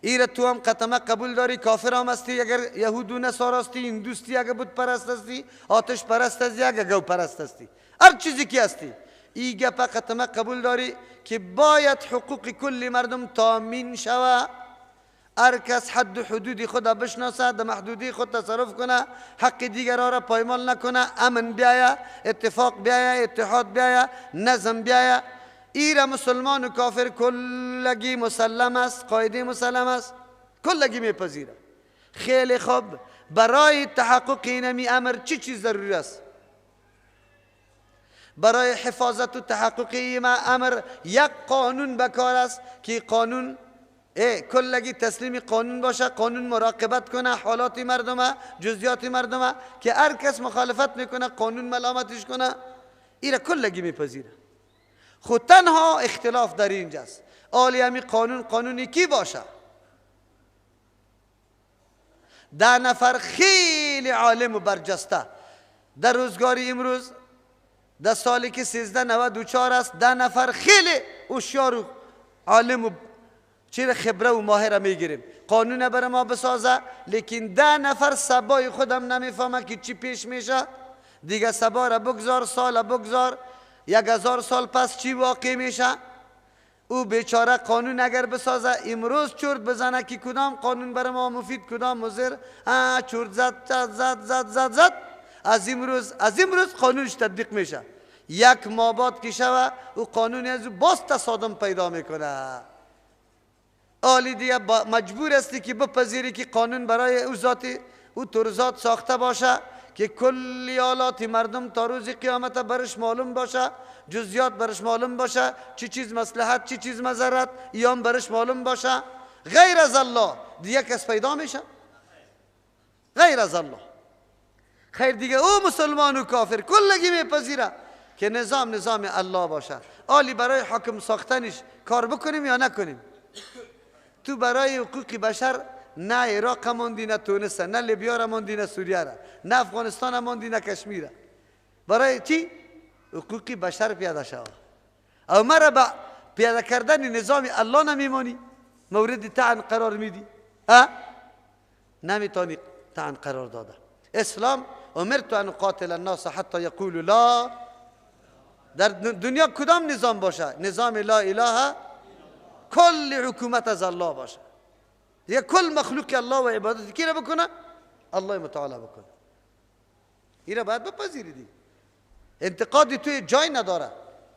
Speaker 4: ایره تو هم قطمه قبول داری، کافر هم هستی، اگر یهود و نصارا هستی، هندوستی، اگر بت پرست هستی، آتش پرست هستی، اگر گو پرست هستی، هر چیزی که هستی، این گپ قطمه قبول داری که باید حقوق کل مردم تامین شود. هر کس حد و حدود خود بشناسه، در محدودی خود تصرف کنه، حق دیگران را پایمال نکنه، امن بیاید، اتفاق بیاید، اتحاد بیاید، نظم بیاید. ایره مسلمان و کافر کلگی مسلم است، قاعده مسلم است، کلگی میپذیره. خیلی خوب، برای تحقق اینمی امر چی چیز ضروری است؟ برای حفاظت و تحقق این امر یک قانون بکار است که قانون کلگی تسلیم قانون باشه، قانون مراقبت کنه حالات مردم، جزئیات مردم، که هر کس مخالفت میکنه قانون ملامتش کنه. ایره کلگی میپذیره. خود تنها اختلاف در اینجاست، آلی همی قانونی کی باشه؟ 10 نفر خیلی عالم و برجسته در روزگاری امروز، در سالی که 1394 است، 10 نفر خیلی هوشیار و عالم و چیره خبره و ماهر میگیریم، قانون بر ما بسازه، لیکن 10 نفر سبای خودم نمیفهمه که چی پیش میشه. دیگه سبا را بگذار، سال بگذار، 1000 سال پس چی واقع میشه. او بیچاره قانون اگر بسازه، امروز چرت بزنه که کدام قانون بر ما مفید، کدام مضر، چرت زد، از امروز قانونش تطبیق میشه. یک ماه بعد که شوه او قانونی از او باز تصادم پیدا میکنه. آلی دیگه مجبور استی که بپذیری که قانون برای او ذاتی او ترزات ساخته باشه که کلی حالات مردم تا روز قیامت برش معلوم باشه، جزئیات برش معلوم باشه، چی چیز مصلحت، چی چیز مضرت، ایام برش معلوم باشه. غیر از الله دیگه کس پیدا میشه؟ غیر از الله. خیر دیگه او مسلمان و کافر کلگی میپذیره که نظام الله باشه. آلی برای حکم ساختنش کار بکنیم یا نکنیم؟ تو برای حقوق بشر نه عراق ماندی، نه تونس، نه لیبیا را ماندی، نه سوریه را، نه افغانستان ماندی، نه کشمیر. برای چی؟ حقوق بشر پیاده شود. او مرا با پیاده کردن نظام الله نمیمانی، مورد طعن قرار میدی. نمیتونی طعن قرار داده. اسلام امرت ان اقاتل الناس حتی یقولوا لا. در دنیا کدام نظام باشه؟ نظام لا اله، کل حکومت از الله باشه. دیگه کل مخلوق الله و عبادت کی را بکنه؟ الله متعالی بکنه. این را باید بپذیری. انتقادی توی جای نداره،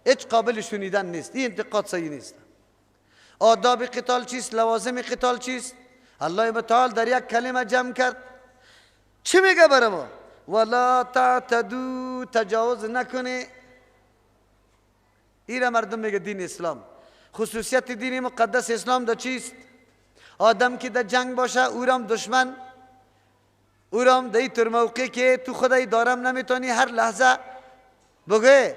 Speaker 4: هیچ قابل شنیدن نیست. این انتقاد صحیح نیست. آداب قتال چیست؟ لوازم قتال چیست؟ الله متعال در یک کلمه جمع کرد. چی میگه برای ما؟ ولا تعتدو، تجاوز نکنه. این مردم میگه دین اسلام. خصوصیت دین مقدس اسلام دا چیست؟ آدم که در جنگ باشه اورام دشمن، اورام در موقع که تو خدای دارم نمیتونی هر لحظه بگه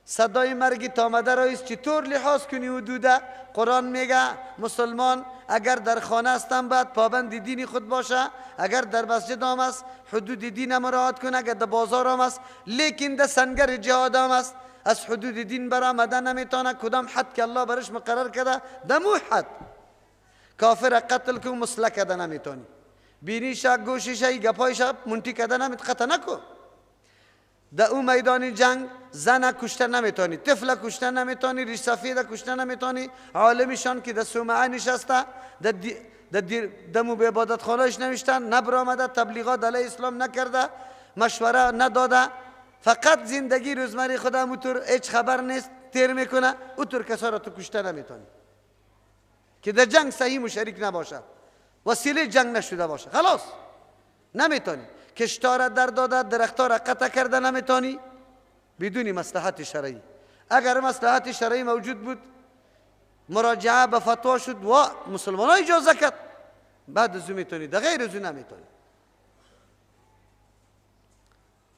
Speaker 4: صدای مرگی آمده رئیس چطور لحاظ کنی حدوده؟ قرآن میگه مسلمان اگر در خانه هستن باید پابند دین خود باشه، اگر در مسجد هم است حدود دین مراعات کنه، اگر در بازار هم است، لیکن در سنگر جهاد هم است از حدود دین برآمده نمیتونه. کدام حد که الله برش مقرر کرده دمو حد. کافر قتل کو مسلح کده نمیتونی، بینیشا گوشیشا گپایشا منتی کده نمیتونی، قتل نکو. در اون میدان جنگ زن کشته نمیتونی، طفل کشته نمیتونی، ریش سفید کشته نمیتونی. عالمیشان که در صومعه نشسته در مو به عبادت خانهش نوشتن، نبرآمده، تبلیغات علیه اسلام نکرده، مشوره نداده، فقط زندگی روزمره خود همونطور هیچ خبر نیست تیر میکنه. اونطور کسا را تو کشته نمیتونی که در جنگ صحیح مشارک نباشه، وسیله جنگ نشده باشه، خلاص نمیتونی. کشتار در داده، درختار قطع کرده نمیتونی بدون مصلحت شرعی. اگر مصلحت شرعی موجود بود مراجعه به فتوا شد و مسلمان ها اجازه کرد، بعد ازو میتونی، در غیر ازو نمیتونی.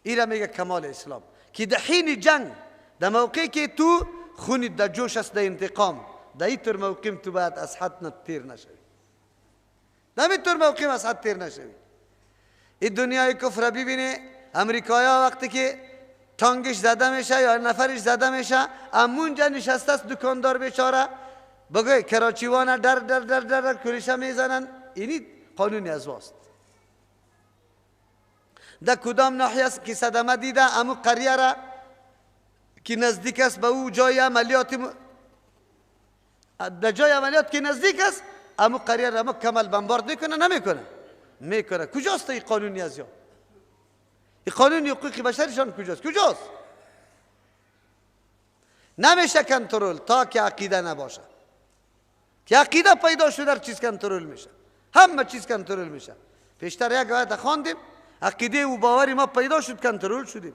Speaker 4: ایره میگه کمال اسلام که در حین جنگ، در موقعی که تو خونی در جوش است، در انتقام، در اینطور موقع تو باید از حد تیر نشوی، در اینطور موقع از حد تیر نشوی. این دنیای کفر ببینه، امریکایا وقتی که تانگش زده میشه یا نفرش زده میشه، امونجا نشسته است دکاندار بیچاره، بگوی کراچیوانا در در در در کلیشه میزنن. اینی قانونی از واست. در کدام ناحیه است که صدمه دیده، امو قریه را که نزدیک است به او جای عملیات، در جای عملیات که نزدیک است، امو قریه را کمل بمبارد میکنه نمیکنه؟ میکنه. کجاست این قانونی از یا؟ این قانونی حقوق بشریشان کجاست؟ کجاست؟ نمیشه کنترل تا که عقیده نباشه. که عقیده پیدا شده در چیز کنترل میشه، همه چیز کنترل میشه. پیشتر یک آیت خواندیم، عقیده و باوری ما پیدا شد کنترل شدیم،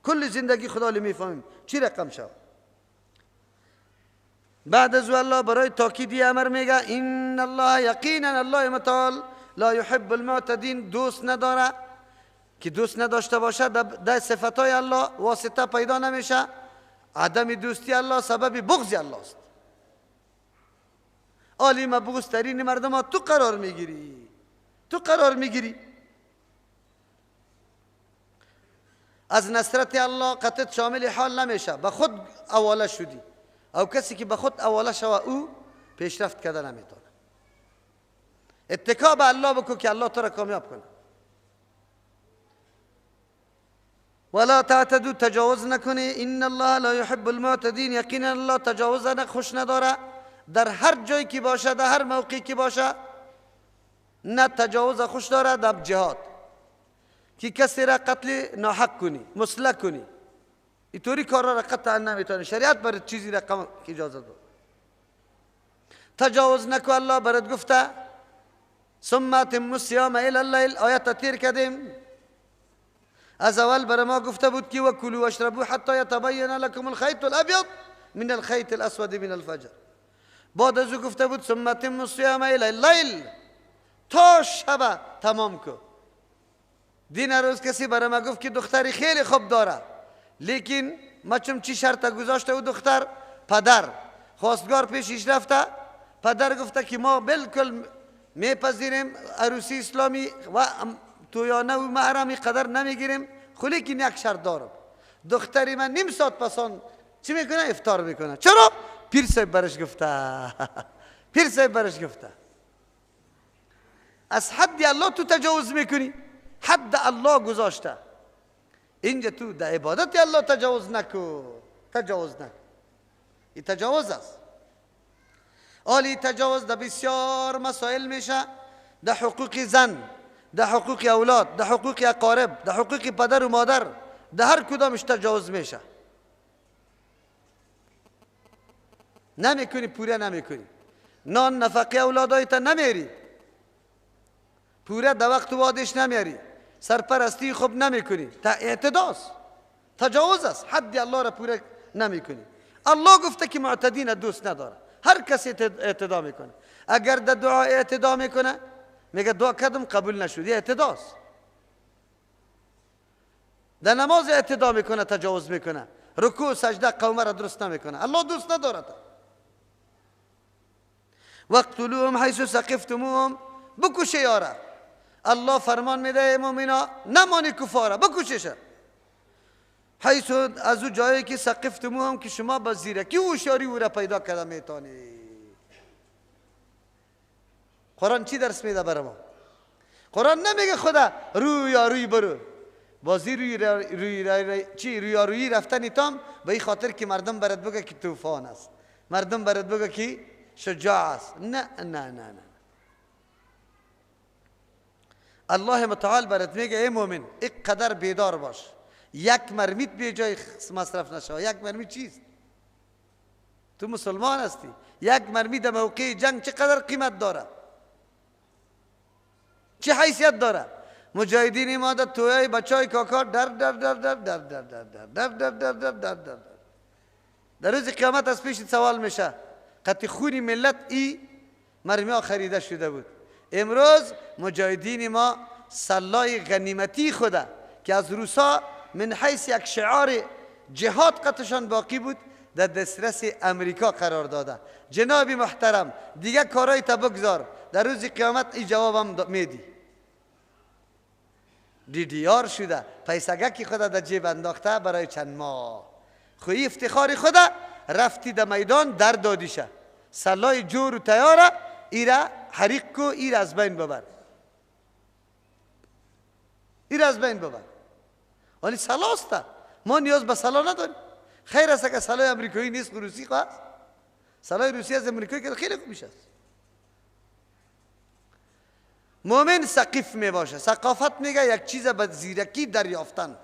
Speaker 4: کل زندگی خدا لی میفهمیم چی رقم شد. بعد از الله برای تاکیدی امر میگه ان الله یقینا الله متعال لا يحب المعتدین، دوست نداره. که دوست نداشته باشه در صفتای الله واسطه پیدا نمیشه. عدم دوستی الله سبب بغض الله است. عالی مبغوض ترین مردم ها تو قرار میگیری، تو قرار میگیری. از نصرت الله قطعت شامل حال نمیشه، به خود اواله شدی، او کسی که به خود اواله شوه او پیشرفت کرده نمیتونه. اتکا به الله بکو که الله تو را کامیاب کنه. ولا تعتدوا، تجاوز نکنی. ان الله لا يحب المعتدین، یقینا الله تجاوز خوش نداره. در هر جایی که باشه، در هر موقعی که باشه، نه تجاوز خوش داره. در جهاد که کسی را قتل ناحق کنی، مسلح کنی، اینطوری کارا را قطعا نمیتونه. شریعت برات چیزی را اجازه داد. تجاوز نکو. الله برات گفته ثم اتموا الصيام الى الليل، آیت تیر کردیم. از اول بر ما گفته بود که وکلوا واشربوا حتی یتبین لكم الخيط الابيض من الخيط الاسود من الفجر. بعد از او گفته بود ثم اتموا الصيام الى الليل، تا شب تمام کو. دین روز کسی برای ما گفت که دختری خیلی خوب داره، لیکن ما چی شرط گذاشته او دختر؟ پدر خواستگار پیشش رفته، پدر گفته که ما بالکل میپذیریم عروسی اسلامی و تویانه و محرمی قدر نمیگیریم، خلی که یک شرط دارم، دختری من نیم ساعت پسان چی میکنه؟ افطار میکنه. چرا؟ پیر صاحب برش گفته. پیر صاحب برش گفته. از حد الله تو تجاوز میکنی، حد الله گذاشته. اینجا تو در عبادت الله تجاوز نکو، تجاوز نکو. این تجاوز است. آلی تجاوز در بسیار مسائل میشه، در حقوق زن، در حقوق اولاد، در حقوق اقارب، در حقوق پدر و مادر، در هر کدامش تجاوز میشه. نمیکنی، پوره نمیکنی. نان نفقه اولادایت نمیری، پوره در وقت وادش نمیاری، سرپرستی خوب نمیکنی. اعتداست، تجاوز است. حد الله را پوره نمیکنی. الله گفته که معتدین دوست نداره. هر کسی اعتدا میکنه. اگر در دعا اعتدا میکنه، میگه دعا کردم قبول نشد، اعتداست. در نماز اعتدا میکنه، تجاوز میکنه. رکوع سجده قومه را درست نمیکنه. الله دوست ندارد. وقتلوهم حیث ثقفتموهم، بکشه یاره. الله فرمان میده ای مومنا نمانی کفاره، بکشش. حیث از او جایی که ثقفتموهم که شما با زیرکی و هوشیاری او را پیدا کرده میتونی. قرآن چی درس میده برای ما؟ قرآن نمیگه خدا روی برو بازی روی رفتنی تام به این خاطر که مردم برات بگه که طوفان است، مردم برات بگه که شجاع است. نه نه نه نه. الله متعال برات میگه ای مومن اینقدر بیدار باش، یک مرمیت به جای مصرف نشه. یک مرمی چیست؟ تو مسلمان هستی. یک مرمی در موقع جنگ چقدر قیمت داره، چه حیثیت داره؟ مجاهدین ما در تویای بچهای کاکا در در در در در در در در در در در در در در روز قیامت از پیش سوال میشه قطع خون ملت ای مرمی ها خریده شده بود. امروز مجاهدین ما سلاح غنیمتی خوده که از روسا من حیث یک شعار جهاد قطعشان باقی بود در دسترس امریکا قرار داده. جناب محترم دیگه کارای تا بگذار، در روز قیامت این جوابم میدی. دیدیار شده پیسگکی خدا در جیب انداخته برای چند ماه. خوی افتخار خدا رفتی در میدان در دادیشه سلاح جور و تیاره ایره حریق کو، ایر از بین ببر، ایر از بین ببر. ولی سلاح است، ما نیاز به سلاح نداریم. خیر است که سلاح امریکایی نیست، روسی خواست. سلاح روسی از امریکایی که خیلی خوب میشه. مومن ثقیف می باشه. ثقافت میگه یک چیز به زیرکی دریافتن،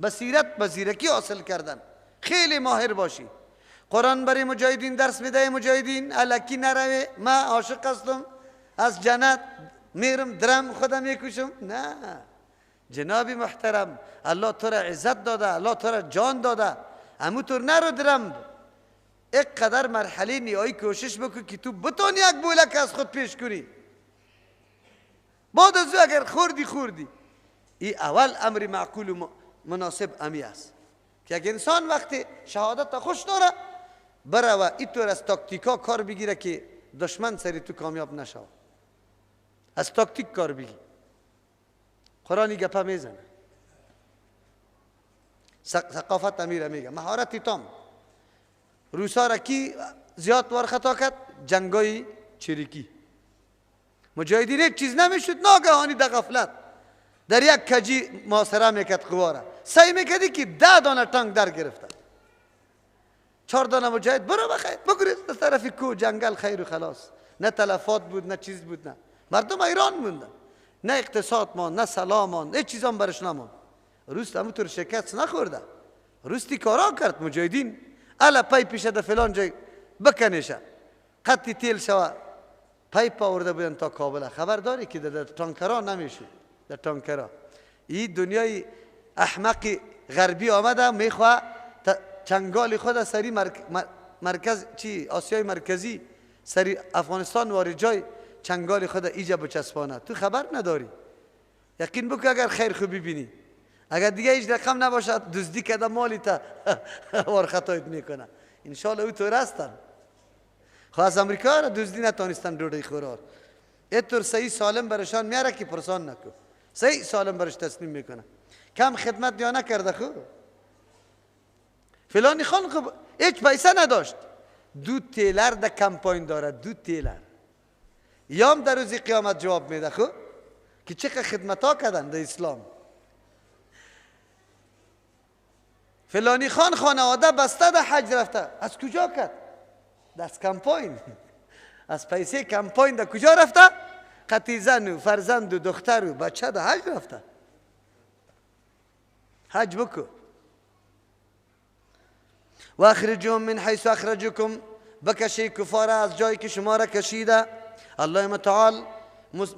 Speaker 4: بصیرت به زیرکی حاصل کردن. خیلی ماهر باشی. قرآن برای مجاهدین درس میده. مجاهدین الکی نروی من عاشق هستم از جنت میرم درم خودم میکشم. نه جناب محترم، الله تو را عزت داده، الله تو را جان داده، امو تو نرو درم. یک قدر مرحله نیایی کوشش بکن که تو بتونی یک بولک از خود پیش کنی. بعد از او اگر خوردی این اول امر معقول و مناسب امی است که اگر انسان وقتی شهادت خوش داره بره و اینطور از تاکتیکا کار بگیره که دشمن سری تو کامیاب نشه. از تاکتیک کار بگی. قرآنی گپا میزنه. ثقافت امیر میگه مهارتی تام. روسا را کی زیاد وار خطا کرد؟ جنگای چریکی. مجاهدین یک چیز نمیشد، ناگهانی در غفلت در یک کجی محاصره میکرد قوا را. سعی میکردی که 10 دانه تانک در گرفته. 4 دانه مجاهد برو بخیر بگریز از طرف کو جنگل خیر و خلاص. نه تلفات بود نه چیز بود. نه مردم ایران موندن، نه اقتصاد مان نه سلام مان، هیچ چیزام برش نمان. روس همونطور شکست نخورده. روستی کارا کرد مجاهدین الا پای پیش در فلان جای بکنیشه خطی تیل شوه پایپ آورده بودن تا کابل. خبر داری که در تانکرها نمیشه. در تانکرها این دنیای احمق غربی آمده میخواه چنگال خود سری مرکز چی آسیای مرکزی سری افغانستان وارد جای چنگال خود ایجا بچسبانه. تو خبر نداری. یقین بکن اگر خیر خوبی بینی، اگر دیگه هیچ رقم نباشد دزدی کده مالی تا وار خطایت میکنه. انشالله او طور هستن. خواه از امریکا را دزدی نتانستن دوڑی خورار. اینطور صحیح سالم برشان میاره که پرسان نکن. صحیح سالم برش تسلیم میکنه. کم خدمت یا نکرده خوب. فلانی خان خوب هیچ پیسه نداشت. 2 تیلر در کمپاین داره. 2 تیلر یام در روزی قیامت جواب میده خوب که چقدر خدمت ها کردن در اسلام. فلانی خان خانواده بسته در حج رفته. از کجا کرد؟ از کمپاین. از پیسه کمپاین در کجا رفته؟ قطعی زن و فرزند و دختر و بچه در حج رفته. حج بکو. و اخرجهم من حیث اخرجکم، بکشی کفار از جایی که شما را کشیده. الله متعال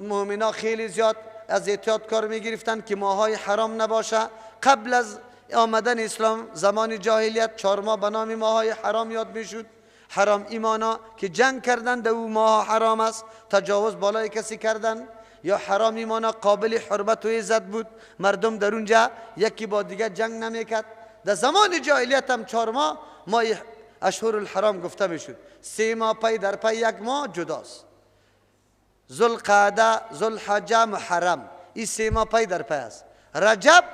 Speaker 4: مؤمنا خیلی زیاد از احتیاط کار میگرفتن که ماهای حرام نباشه. قبل از آمدن اسلام زمان جاهلیت 4 ماه به نام ماهای حرام یاد میشد. حرام ایمانا که جنگ کردن در او ماه حرام است، تجاوز بالای کسی کردن، یا حرام ایمانا قابل حرمت و عزت بود، مردم در اونجا یکی با دیگه جنگ نمیکرد، در زمان جاهلیت هم 4 ماه اشهر الحرام گفته میشد. 3 ماه پی در پی 1 ماه جداست. ذوالقعده، ذوالحجه، محرم، این 3 ماه پی در پی است. رجب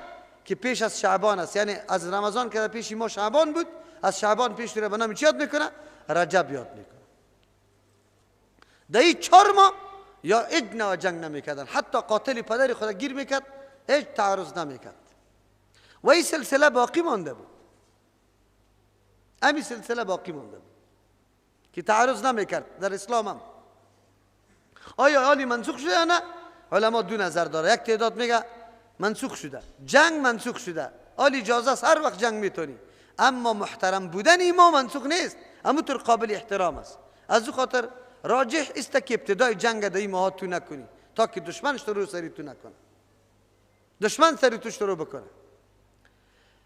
Speaker 4: که پیش از شعبان است، یعنی از رمضان که پیش ما شعبان بود، از شعبان پیش رو به نام چی یاد میکنه؟ رجب یاد میکنه. در این 4 ماه یا اجنا جنگ نمیکردن، حتی قاتل پدر خود گیر میکرد هیچ تعرض نمیکرد و این سلسله باقی مانده بود. همین سلسله باقی مانده بود که تعرض نمیکرد در اسلام هم. آیا حالی منسوخ شده یا نه؟ علما 2 نظر داره. یک تعداد میگه منسوخ شده، جنگ منسوخ شده، حالی اجازه است هر وقت جنگ میتونی، اما محترم بودن ما منسوخ نیست، همونطور قابل احترام است. از او خاطر راجح است که ابتدای جنگ در این ماه تو نکنی تا که دشمنش رو سری تو نکنه، دشمن سری تو شروع بکنه.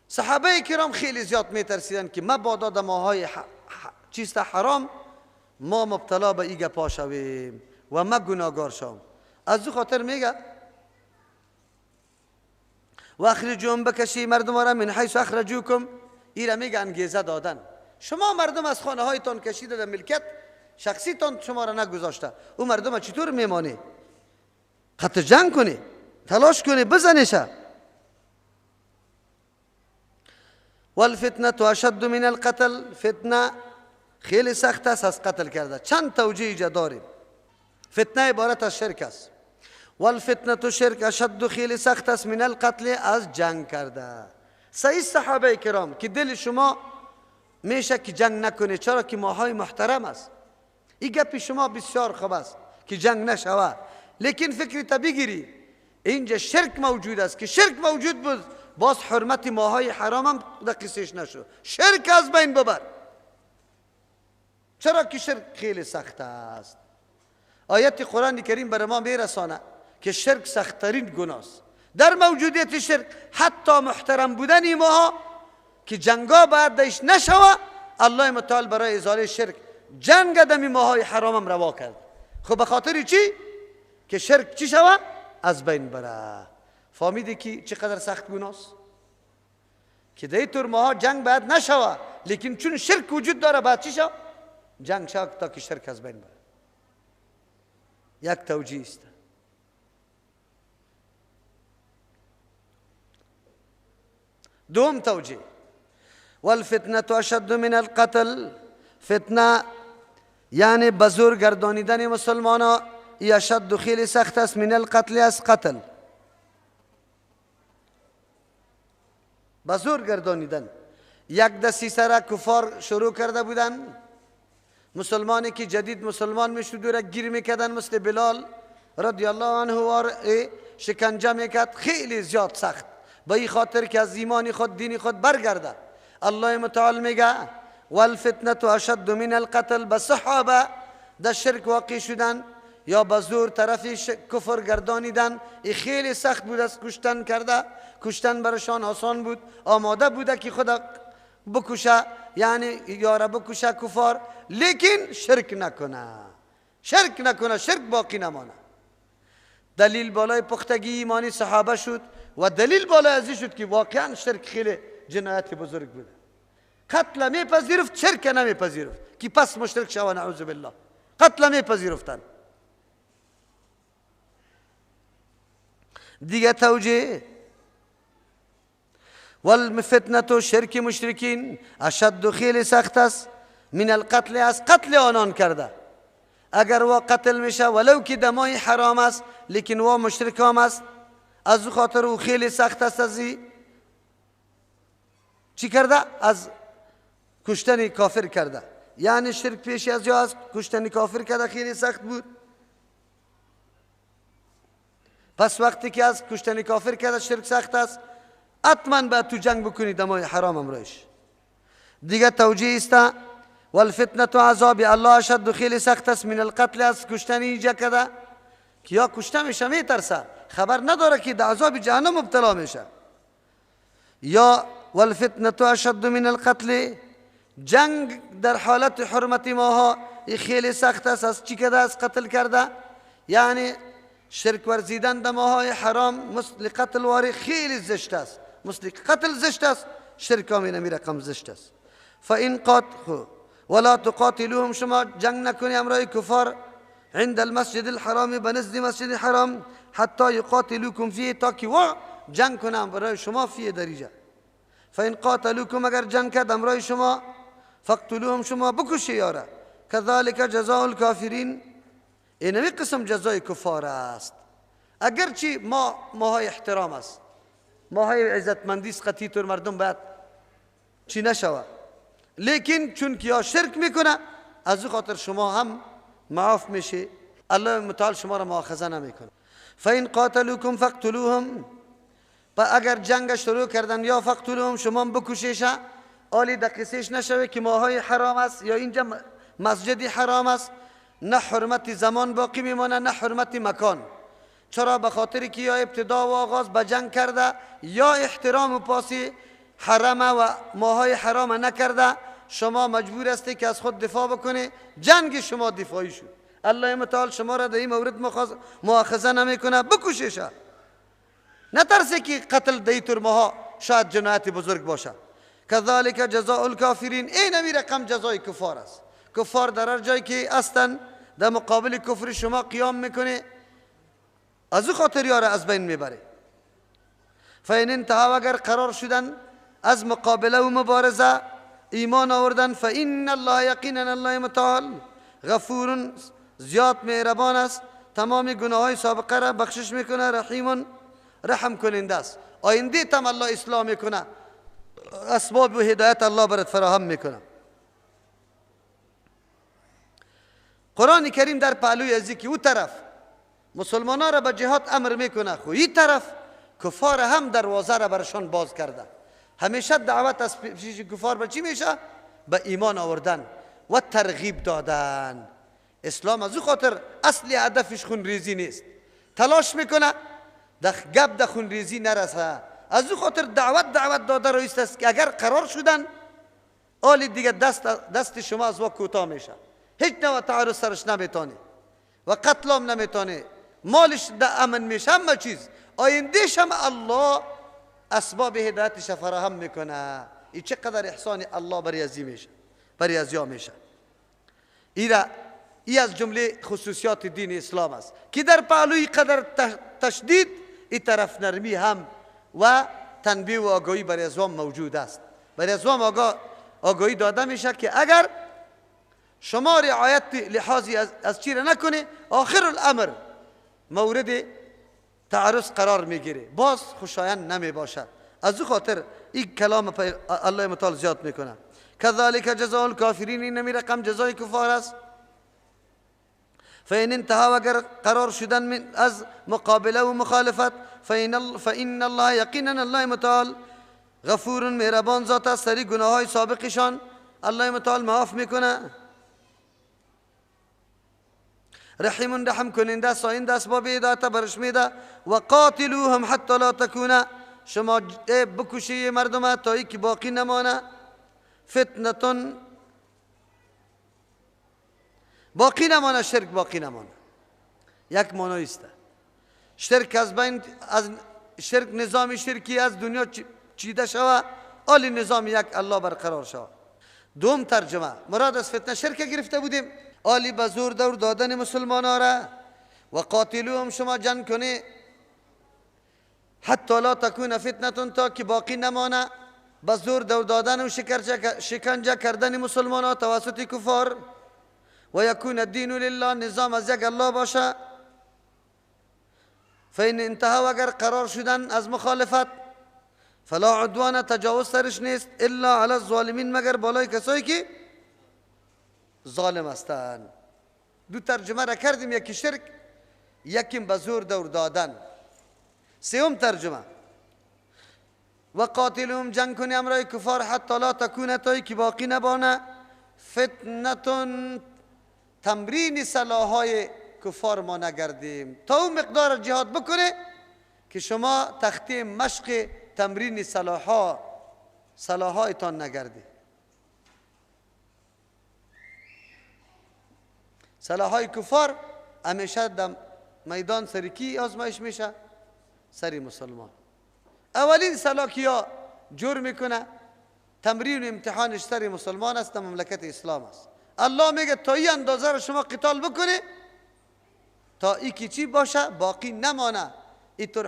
Speaker 4: صحابه کرام خیلی زیاد میترسیدن که مبادا در ماهای چیست حرام ما مبتلا به این گپا شویم و ما گناهگار شویم. از او خاطر میگه و اخرجوهم، بکشی مردم را من حیث اخرجوکم. این را میگه انگیزه دادن. شما مردم از خانه هایتان کشیده در ملکت شخصیتان شما را نگذاشته، او مردم چطور میمانی؟ خط جنگ کنی، تلاش کنی، بزنیشه. والفتنه اشد من القتل، فتنه خیلی سخت است از قتل کرده. چند توجیه اینجا داریم. فتنه عبارت از شرک است. والفتنه شرک اشد، خیلی سخت است، من القتل، از جنگ کرده. صحیح صحابه کرام که دل شما میشه که جنگ نکنه، چرا که ماهای محترم است. این گپی شما بسیار خوب است که جنگ نشوه، لیکن فکری تا بگیری اینجا شرک موجود است که شرک موجود بود باز حرمت ماهای حرام هم در قصهش نشو. شرک از بین ببر، چرا که شرک خیلی سخت است. آیت قرآن کریم بر ما میرسانه که شرک سختترین گناه است. در موجودیت شرک حتی محترم بودن ماها که جنگا باید دایش نشوه، الله متعال برای ازاله شرک جنگ دمی ماهای حرام هم روا کرد. خب به خاطر چی؟ که شرک چی شوه؟ از بین بره. فهمیدی که چقدر سخت گناست؟ که در طور ماها جنگ باید نشوه، لیکن چون شرک وجود داره باید چی شوه؟ جنگ شوه تا که شرک از بین بره. یک توجیه است. دوم توجیه، والفتنه اشد من القتل، فتنه یعنی بزرگ گردانیدن مسلمانا، ای اشد، خیلی سخت است، من القتل، از قتل. بزرگ گردانیدن. یک دسیسه را کفار شروع کرده بودن، مسلمانی که جدید مسلمان میشد را گیر میکردن، مثل بلال رضی الله عنه و شکنجه میکرد، خیلی زیاد سخت، به این خاطر که از ایمان خود دین خود برگرده. الله متعال میگه والفتنه اشد من القتل. به صحابه در شرک واقع شدن یا به زور طرف کفر گردانیدن، این خیلی سخت بود از کشتن کرده. کشتن برشان آسان بود، آماده بوده که خدا بکشه، یعنی یاره بکشه کفار، لیکن شرک نکنه، شرک نکنه، شرک باقی نمانه. دلیل بالای پختگی ایمانی صحابه شد و دلیل بالای ازی شد که واقعا شرک خیلی جنایت بزرگ بوده. قتل میپذیرفت، شرک نمیپذیرفت که پس مشرک شوه، نعوذ بالله. قتل میپذیرفتن. دیگه توجیه، والفتنه شرک مشرکین اشد، خیلی سخت است، من القتل، از قتل آنان کرده. اگر وا قتل میشه ولو که دمای حرام است، لیکن وا مشرک هم است، از خاطر او خیلی سخت است. از چی کرده؟ از کشتن کافر کرده، یعنی شرک پیشی از یا از کشتن کافر کرده خیلی سخت بود. پس وقتی که از کشتن کافر کرده شرک سخت است، حتما باید تو جنگ بکنی دمای حرام امروش. دیگه توجیه است، والفتنه عذاب الله اشد، خیلی سخت است، من القتل، از کشتن اینجا کرده که یا کشته میشه میترسه، خبر نداره که در عذاب جهنم مبتلا میشه. یا والفتنه اشد من القتل، جنگ در حالت حرمت ماها خیلی سخت است، از چی کرده؟ از قتل کرده، یعنی شرک ورزیدن در ماهای حرام مثل قتل واری خیلی زشت است. مثل قتل زشت است، شرک هم این رقم زشت است. فإن ولا تقاتلوهم، شما جنگ نکنی همراه کفار عند المسجد الحرام، بنزد مسجد الحرام، حتی یقاتلوکم فیه، تا که جنگ کنم برای شما فیه دریجه. فإن قاتلوکم، اگر جنگ کرد همراه شما، فاقتلوهم، شما بکشی یاره. كذلك جزاء الكافرین، اینمی قسم جزای کفار است. اگرچه ماهای احترام است، ماهای عزتمندی است، قطعی طور مردم باید چی نشوه، لیکن چون که یا شرک میکنه از او خاطر شما هم معاف میشه، الله متعال شما را مؤاخذه نمیکنه. فإن قاتلوکم فاقتلوهم، اگر جنگ شروع کردن یا فاقتلوهم، شما بکشیش. آلی دقیقش نشوه که ماهای حرام است یا اینجا مسجد حرام است، نه حرمت زمان باقی میمانه نه حرمت مکان. چرا؟ به خاطر که یا ابتدا و آغاز به جنگ کرده یا احترام و پاسی حرم و ماهای حرام نکرده، شما مجبور هستی که از خود دفاع بکنی. جنگ شما دفاعی شد، الله متعال شما را در این مورد مؤاخذه نمیکنه، بکشیش. نترسی که قتل در طور ماها شاید جنایت بزرگ باشه. كذلك جزاء الكافرین، این همی رقم جزای کفار است. کفار در هر جایی که هستن در مقابل کفر شما قیام میکنه، از او خاطر یاره از بین میبره. فإن انتهوا، اگر قرار شدن از مقابله و مبارزه ایمان آوردن، فإن الله، یقینا الله متعال، غفور، زیاد مهربان است، تمام گناه های سابقه را بخشش میکنه، رحیم، رحم کننده است. آینده تم الله اسلام میکنه، اسباب و هدایت الله برات فراهم میکنه. قرآن کریم در پهلوی ازی که او طرف مسلمانان را به جهاد امر میکنه، خو این طرف کفار هم دروازه را برشان باز کرده. همیشه دعوت از پیش کفار به چی میشه؟ به ایمان آوردن و ترغیب دادن. اسلام از او خاطر اصلی هدفش خونریزی نیست، تلاش میکنه گپ در خونریزی نرسه. از او خاطر دعوت داده رویست است که اگر قرار شدن آلی دیگه دست شما از وقت کوتاه میشه، هیچ نوع تعرض سرش نمیتونه و قتل هم نمیتونه، مالش در امن میشه، همه چیز. آیندهش هم الله اسباب هدایتش فراهم میکنه. این چقدر احسان الله بر ازیا میشه. ای از جمله خصوصیات دین اسلام است که در پهلوی قدر تشدید این طرف نرمی هم و تنبیه و آگاهی برای ازوام موجود است. برای ازوام آگاهی داده میشه که اگر شما رعایت لحاظی از چی را نکنه، آخر الامر مورد تعرض قرار میگیره، باز خوشایند نمی باشد. از او خاطر این کلام الله متعال زیاد میکنه. كذلك جزاء الكافرین، این نمی رقم جزای کفار است. فإن انتهوا، اگر قرار شدن از مقابله و مخالفت، فإن الله، یقینا الله متعال، غفور، مهربان ذات است، سری گناه های سابقشان الله متعال معاف میکنه. رحیم، رحم کننده، ساینده اسباب هدایت برش میده. و قاتلوهم حتی لا تکونه، شما بکشی مردم تا ای که باقی نمانه فتنتون، باقی نمانه شرک، باقی نمانه. یک معنی است شرک از بین، از شرک، نظام شرکی از دنیا چیده شوه، آلی نظام یک الله برقرار شوه. دوم ترجمه، مراد از فتنه شرک گرفته بودیم، آلی به زور دور دادن مسلمان ها را. و قاتلوهم، شما جنگ کنی حتی لا تکون فتنتون، تا که باقی نمانه به زور دور دادن و شکنجه کردن مسلمان ها توسط کفار. و یکون الدین لله، نظام از یک الله باشه. فإن انتهوا، اگر قرار شدن از مخالفت، فلا عدوان، تجاوز سرش نیست، الا علی الظالمین، مگر بالای کسایی که ظالم هستند. دو ترجمه را کردیم، یکی شرک، یکیم به زور دور دادن. سوم ترجمه، و قاتلهم، جنگ کنی امرای کفار حتی لا تکونه، تایی که باقی نبانه فتنتون، تمرین سلاحهای کفار ما نگردیم، تا اون مقدار جهاد بکنه که شما تخته مشق تمرین سلاحهایتان نگرده. سلاحهای کفار همیشه در میدان سری کی آزمایش میشه؟ سری مسلمان. اولین سلاح کیا جور میکنه؟ تمرین و امتحانش سر مسلمان است، مملکت اسلام است. الله میگه تا این اندازه رو شما قتال بکنه تا ای که چی باشه باقی نمانه. اینطور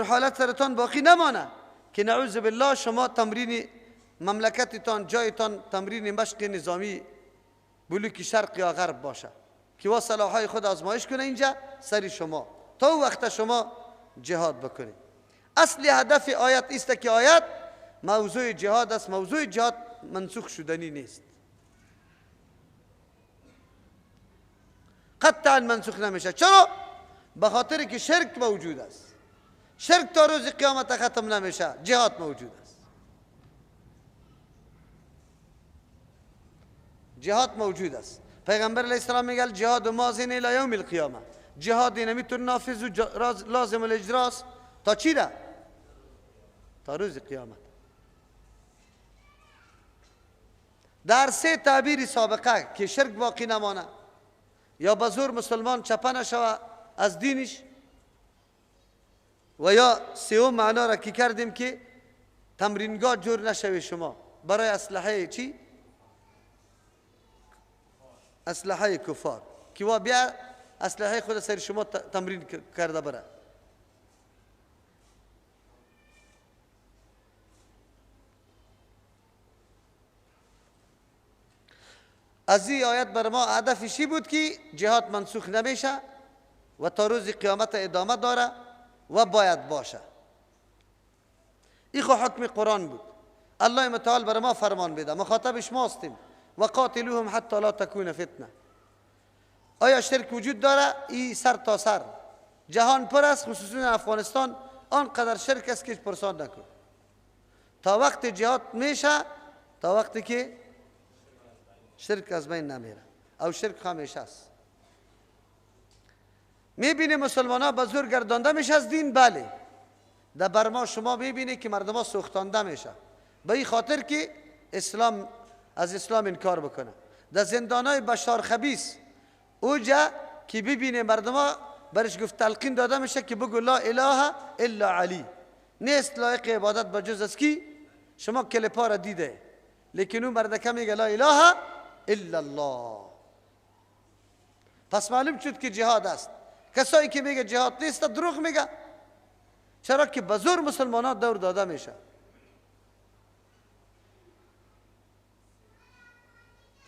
Speaker 4: حالت سرتان باقی نمانه که نعوذ بالله شما تمرین مملکتتان، جایتان تمرین مشق نظامی بلوک شرق یا غرب باشه که وا سلاحهای خود آزمایش کنه اینجا سر شما، تا وقت شما جهاد بکنید. اصلی هدف آیت است که آیت موضوع جهاد است. موضوع جهاد منسوخ شدنی نیست، قطعا منسوخ نمیشه. چرا؟ به خاطر که شرک موجود است. شرک تا روز قیامت ختم نمیشه، جهاد موجود است. جهاد موجود است. پیغمبر علیه السلام میگه جهاد ماضین الی یوم القیامه. جهاد نمیتون نافذ و لازم الاجراست تا چی را؟ تا روز قیامت. در سه تعبیر سابقه که شرک باقی نمانه یا به زور مسلمان چپه نشوه از دینش، و یا سوم معنا را که کردیم که تمرینگاه جور نشوی شما برای اسلحه چی؟ اسلحه کفار که وا بیا اسلحه خود سر شما تمرین کرده بره. از این آیت بر ما هدفشی بود که جهاد منسوخ نمیشه و تا روز قیامت ادامه داره و باید باشه. این خو حکم قرآن بود. الله متعال بر ما فرمان بده، مخاطبش ما هستیم. و قاتلوهم حتی لا تکون فتنه. آیا شرک وجود داره؟ این سر تا سر جهان پر است، خصوصا افغانستان آنقدر شرک است که پرسان نکن. تا وقت جهاد میشه، تا وقتی که شرک از بین نمیره، او شرک همیشه است. میبینی مسلمان ها به زور گردانده میشه از دین. بله، در برما شما میبینی که مردم ها سوختانده میشه به این خاطر که از اسلام انکار بکنه. در زندان های بشار خبیث اوجا که ببینی مردم ها برش گفت تلقین داده میشه که بگو لا اله الا علی، نیست لایق عبادت بجز از کی؟ شما کلیپا را دیده، لیکن اون مردکه میگه لا اله الا الله. پس معلوم شد که جهاد است. کسایی که میگه جهاد نیست دروغ میگه. چرا که به زور مسلمانان دور داده میشه.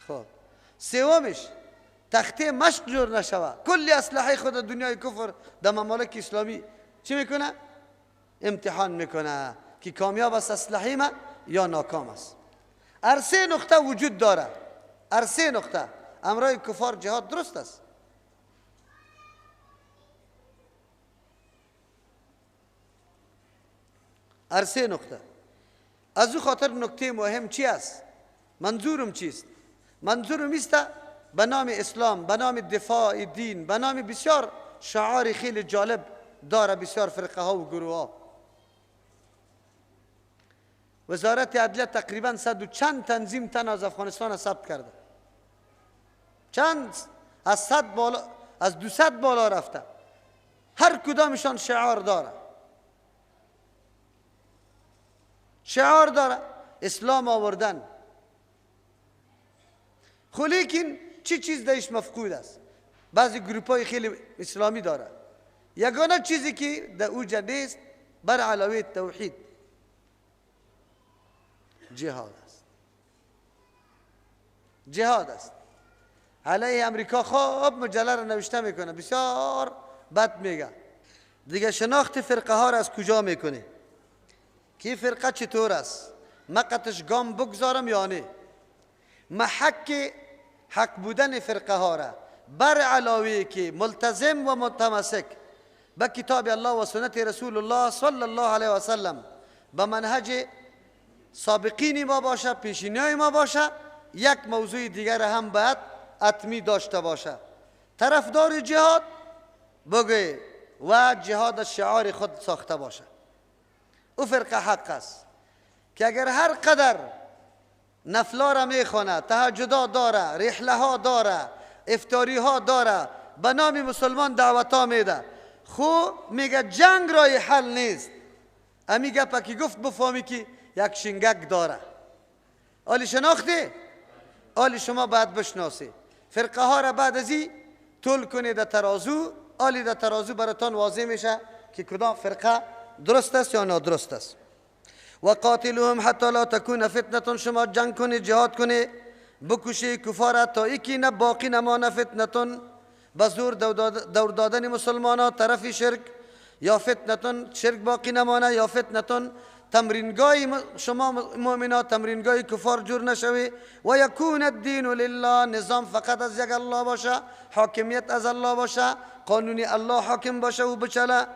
Speaker 4: خب سومش تخته مشق جور نشوه. کلی اسلحه خود دنیای کفر در ممالک اسلامی چی میکنه؟ امتحان میکنه که کامیاب است اسلحه ما یا ناکام است. سه نقطه وجود داره. سه نقطه امرای کفار جهاد درست است. سه نقطه. از او خاطر نکته مهم چی است؟ منظورم چیست؟ منظورم است به نام اسلام، به نام دفاع دین، به نام بسیار شعار خیلی جالب داره بسیار فرقه ها و گروه ها. وزارت عدلیه تقریبا 100 و چند تنظیم تن از افغانستان ثبت کرده. چند از 100 بالا، از 200 بالا رفته. هر کدامشان شعار داره. شعار داره اسلام آوردن. خب لیکن چی چیز درش مفقود است؟ بعضی گروپ های خیلی اسلامی داره. یگانه چیزی که در اوجا نیست بر علاوه توحید جهاد است. جهاد است. علیه امریکا خوب مجله را نوشته میکنه، بسیار بد میگه. دیگه شناخت فرقه ها را از کجا میکنه که فرقه چطور است؟ مقتش گام بگذارم یا نه؟ حق بودن فرقه ها را بر علاوه که ملتزم و متمسک به کتاب الله و سنت رسول الله صلی الله علیه و سلم به منهج سابقین ما باشه، پیشینیان ما باشه، یک موضوع دیگر هم باید حتمی داشته باشه. طرفدار جهاد بگه و جهاد از شعار خود ساخته باشه. او فرقه حق است که اگر هر قدر نفلا را میخونه، تهجدا داره، رحله ها داره، افطاری ها داره، به نام مسلمان دعوت ها میده، خب میگه جنگ رای حل نیست. امی گپا که گفت بفهمی که یک شنگک داره. آلی شناخته؟ آلی شما باید بشناسی فرقه ها را بعد ازی طول کنی در ترازو. آلی در ترازو براتان واضح میشه که کدام فرقه درست است یا نادرست است. و قاتلهم حتی لا تکون فتنه، شما جنگ کنی، جهاد کنی، بکشی کفار تا یکی نه باقی نمانه فتنه، بزور دور دادن مسلمانان طرف شرک، یا فتنه شرک باقی نمانه، یا فتنه تمرینگاه شما مؤمنات تمرینگاه کفار جور نشوی. و یکون الدین لله، نظام فقط از یک الله باشه، حاکمیت از الله باشه، قانونی الله حاکم باشه و بچله.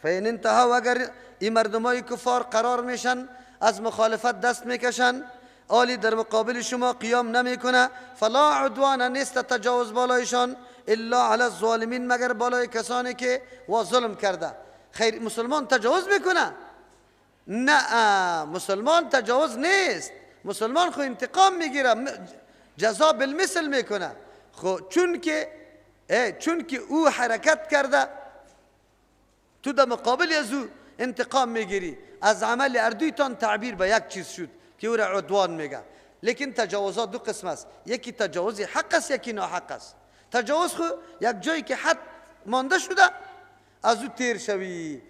Speaker 4: فین انتها، و اگر این مردمای کفار قرار میشن از مخالفت دست میکشن، آلی در مقابل شما قیام نمیکنه، فلا عدوان، نیست تجاوز بالایشان، الا علی الظالمین، مگر بالای کسانی که و ظلم کرده. خیر مسلمان تجاوز میکنه؟ نه، مسلمان تجاوز نیست. مسلمان خو انتقام میگیره، جزا بالمثل میکنه. خو چون که او حرکت کرده، تو در مقابل از او انتقام میگیری. از عمل اردویتان تعبیر به یک چیز شد که او را عدوان میگه. لیکن تجاوزات دو قسم است، یکی تجاوز حق است، یکی ناحق است. تجاوز خو یک جایی که حد مانده شده از او تیر شوی،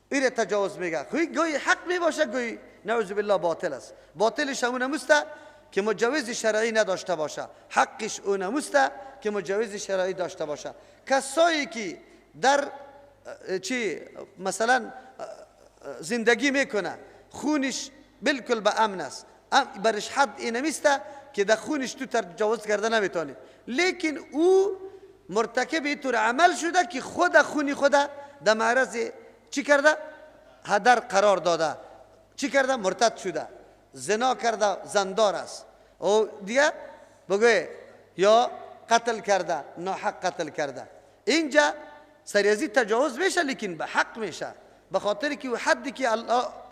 Speaker 4: این تجاوز میگه. گوی حق میباشه، گوی نعوذ بالله باطل است. باطلش اون نموسته که مجوز شرعی نداشته باشه، حقش اون نموسته که مجوز شرعی داشته باشه. کسایی که در مثلا زندگی میکنه، خونش بالکل به امن است، برش حد این نمیسته که در خونش تو تجاوز کرده نمیتونی، لیکن او مرتکب اینطور عمل شده که خود خونی خود در معرض چی کرده؟ هدر قرار داده. چی کرده؟ مرتد شده، زنا کرده، زندار است. او دیگه بگوی یا قتل کرده، ناحق قتل کرده. اینجا سریازی تجاوز میشه، لیکن به حق میشه، به خاطر که حدی که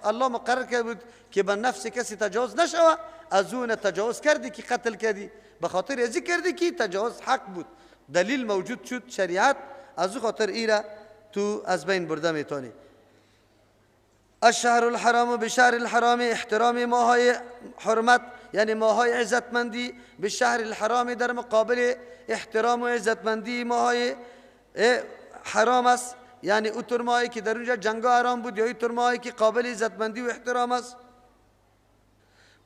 Speaker 4: الله مقرر کرده بود که به نفس کسی تجاوز نشوه، از اون تجاوز کردی که قتل کردی، به خاطر ازی کردی که تجاوز حق بود، دلیل موجود شد شریعت، از او خاطر ایره تو از بین برده میتونی. الشهر الحرام بشهر الحرام، احترام ماهای حرمت یعنی ماهای عزتمندی، به شهر الحرام در مقابل احترام و عزتمندی ماهای حرام است، یعنی اون ماهی که در اونجا جنگ حرام بود، یا اون ماهی که قابل عزتمندی و احترام است.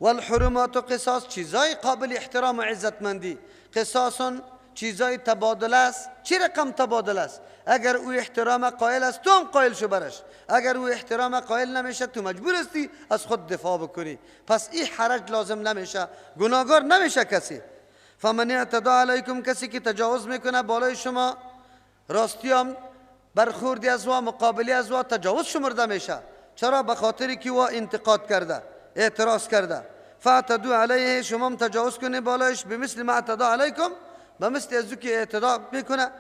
Speaker 4: والحرمات قصاص، چیزای قابل احترام و عزتمندی. قصاص چیزای تبادله است. چی رقم تبادله است؟ اگر او احترام قائل است تو هم قائل شو برش، اگر او احترام قائل نمیشه تو مجبور هستی از خود دفاع بکنی. پس این حرج لازم نمیشه، گناهگار نمیشه کسی. فمن اعتدى علیکم، کسی که تجاوز میکنه بالای شما، راستی هم برخوردی از وا، مقابلی از وا تجاوز شمرده میشه. چرا؟ به خاطری که وا انتقاد کرده، اعتراض کرده. فاعتدوا علیه، شما هم تجاوز کنید بالایش، به مثل ما اعتدى علیکم، به مثل از که اعتدا میکنه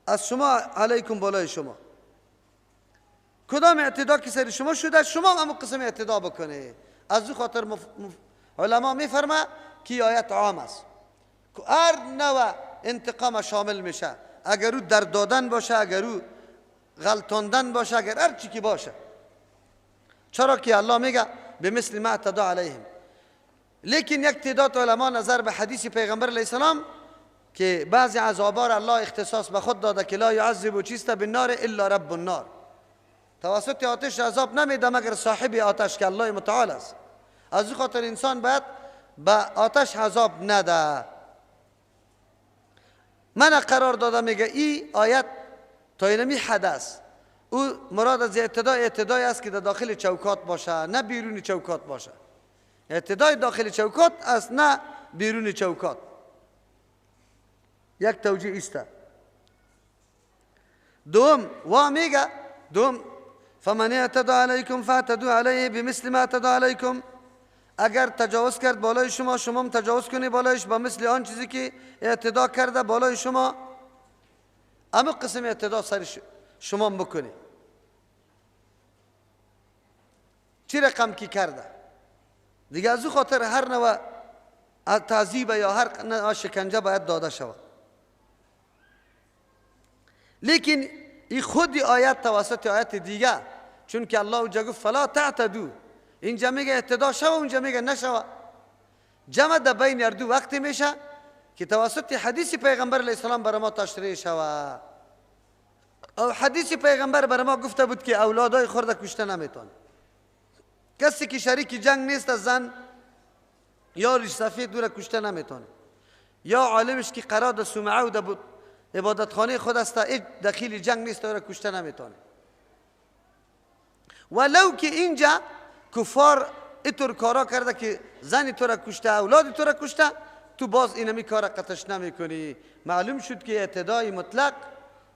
Speaker 4: از شما علیکم بالای شما. کدام اعتدا که سر شما شده، شما هم قسم اعتدا بکنه. از او خاطر علما میفرما که آیت عام است، که هر نوع انتقام شامل میشه، اگر او در دادن باشه، اگر او غلطاندن باشه، اگر هر چی که باشه. چرا که الله میگه به مثل ما اعتدى علیهم. لیکن یک تعداد علما نظر به حدیث پیغمبر علیه السلام که بعضی عذابا را الله اختصاص به خود داده که لا یعذب چیست بالنار الا رب النار، توسط آتش عذاب نمیده مگر صاحب آتش که الله متعال است. از این خاطر انسان باید به آتش عذاب نده. من قرار داده میگه این آیت تا اینمی حد است. او مراد از اعتدای است که در داخل چوکات باشه، نه بیرون چوکات باشه. اعتدای داخل چوکات است، نه بیرون چوکات. یک توجیه است. دوم میگه فمن اعتدى علیکم فاعتدوا علیه بمثل ما اعتدى علیکم، اگر تجاوز کرد بالای شما، شما هم تجاوز کنید بالایش با مثل آن چیزی که اعتدا کرده بالای شما. اما قسم اعتدا سر شما بکنید. چی رقم کی کرده دیگه، از او خاطر هر نوع تعذیب یا هر نوع شکنجه باید داده شود. لیکن این خودی آیت توسط آیت دیگه چون که الله اونجا گفت فلا تعتدو، اینجا میگه اعتدا شو، اونجا میگه نشو. جمع در بین اردو وقتی میشه که توسط حدیث پیغمبر علیه السلام برای ما تشریح شود. او حدیث پیغمبر برای ما گفته بود که اولادای خورده کشته نمیتونه. کسی که شریک جنگ نیست از زن یا ریش سفید دور کشته نمیتونه، یا عالمش که قرار در صومعه و در عبادتخانه خود است هیچ دخیل جنگ نیست دور کشته نمیتونه. ولو که اینجا کفار اینطور کارا کرده که زنی تو را کشته، اولادی تو را کشته، تو باز اینمی کار قطعش نمی کنی. معلوم شد که اعتدای مطلق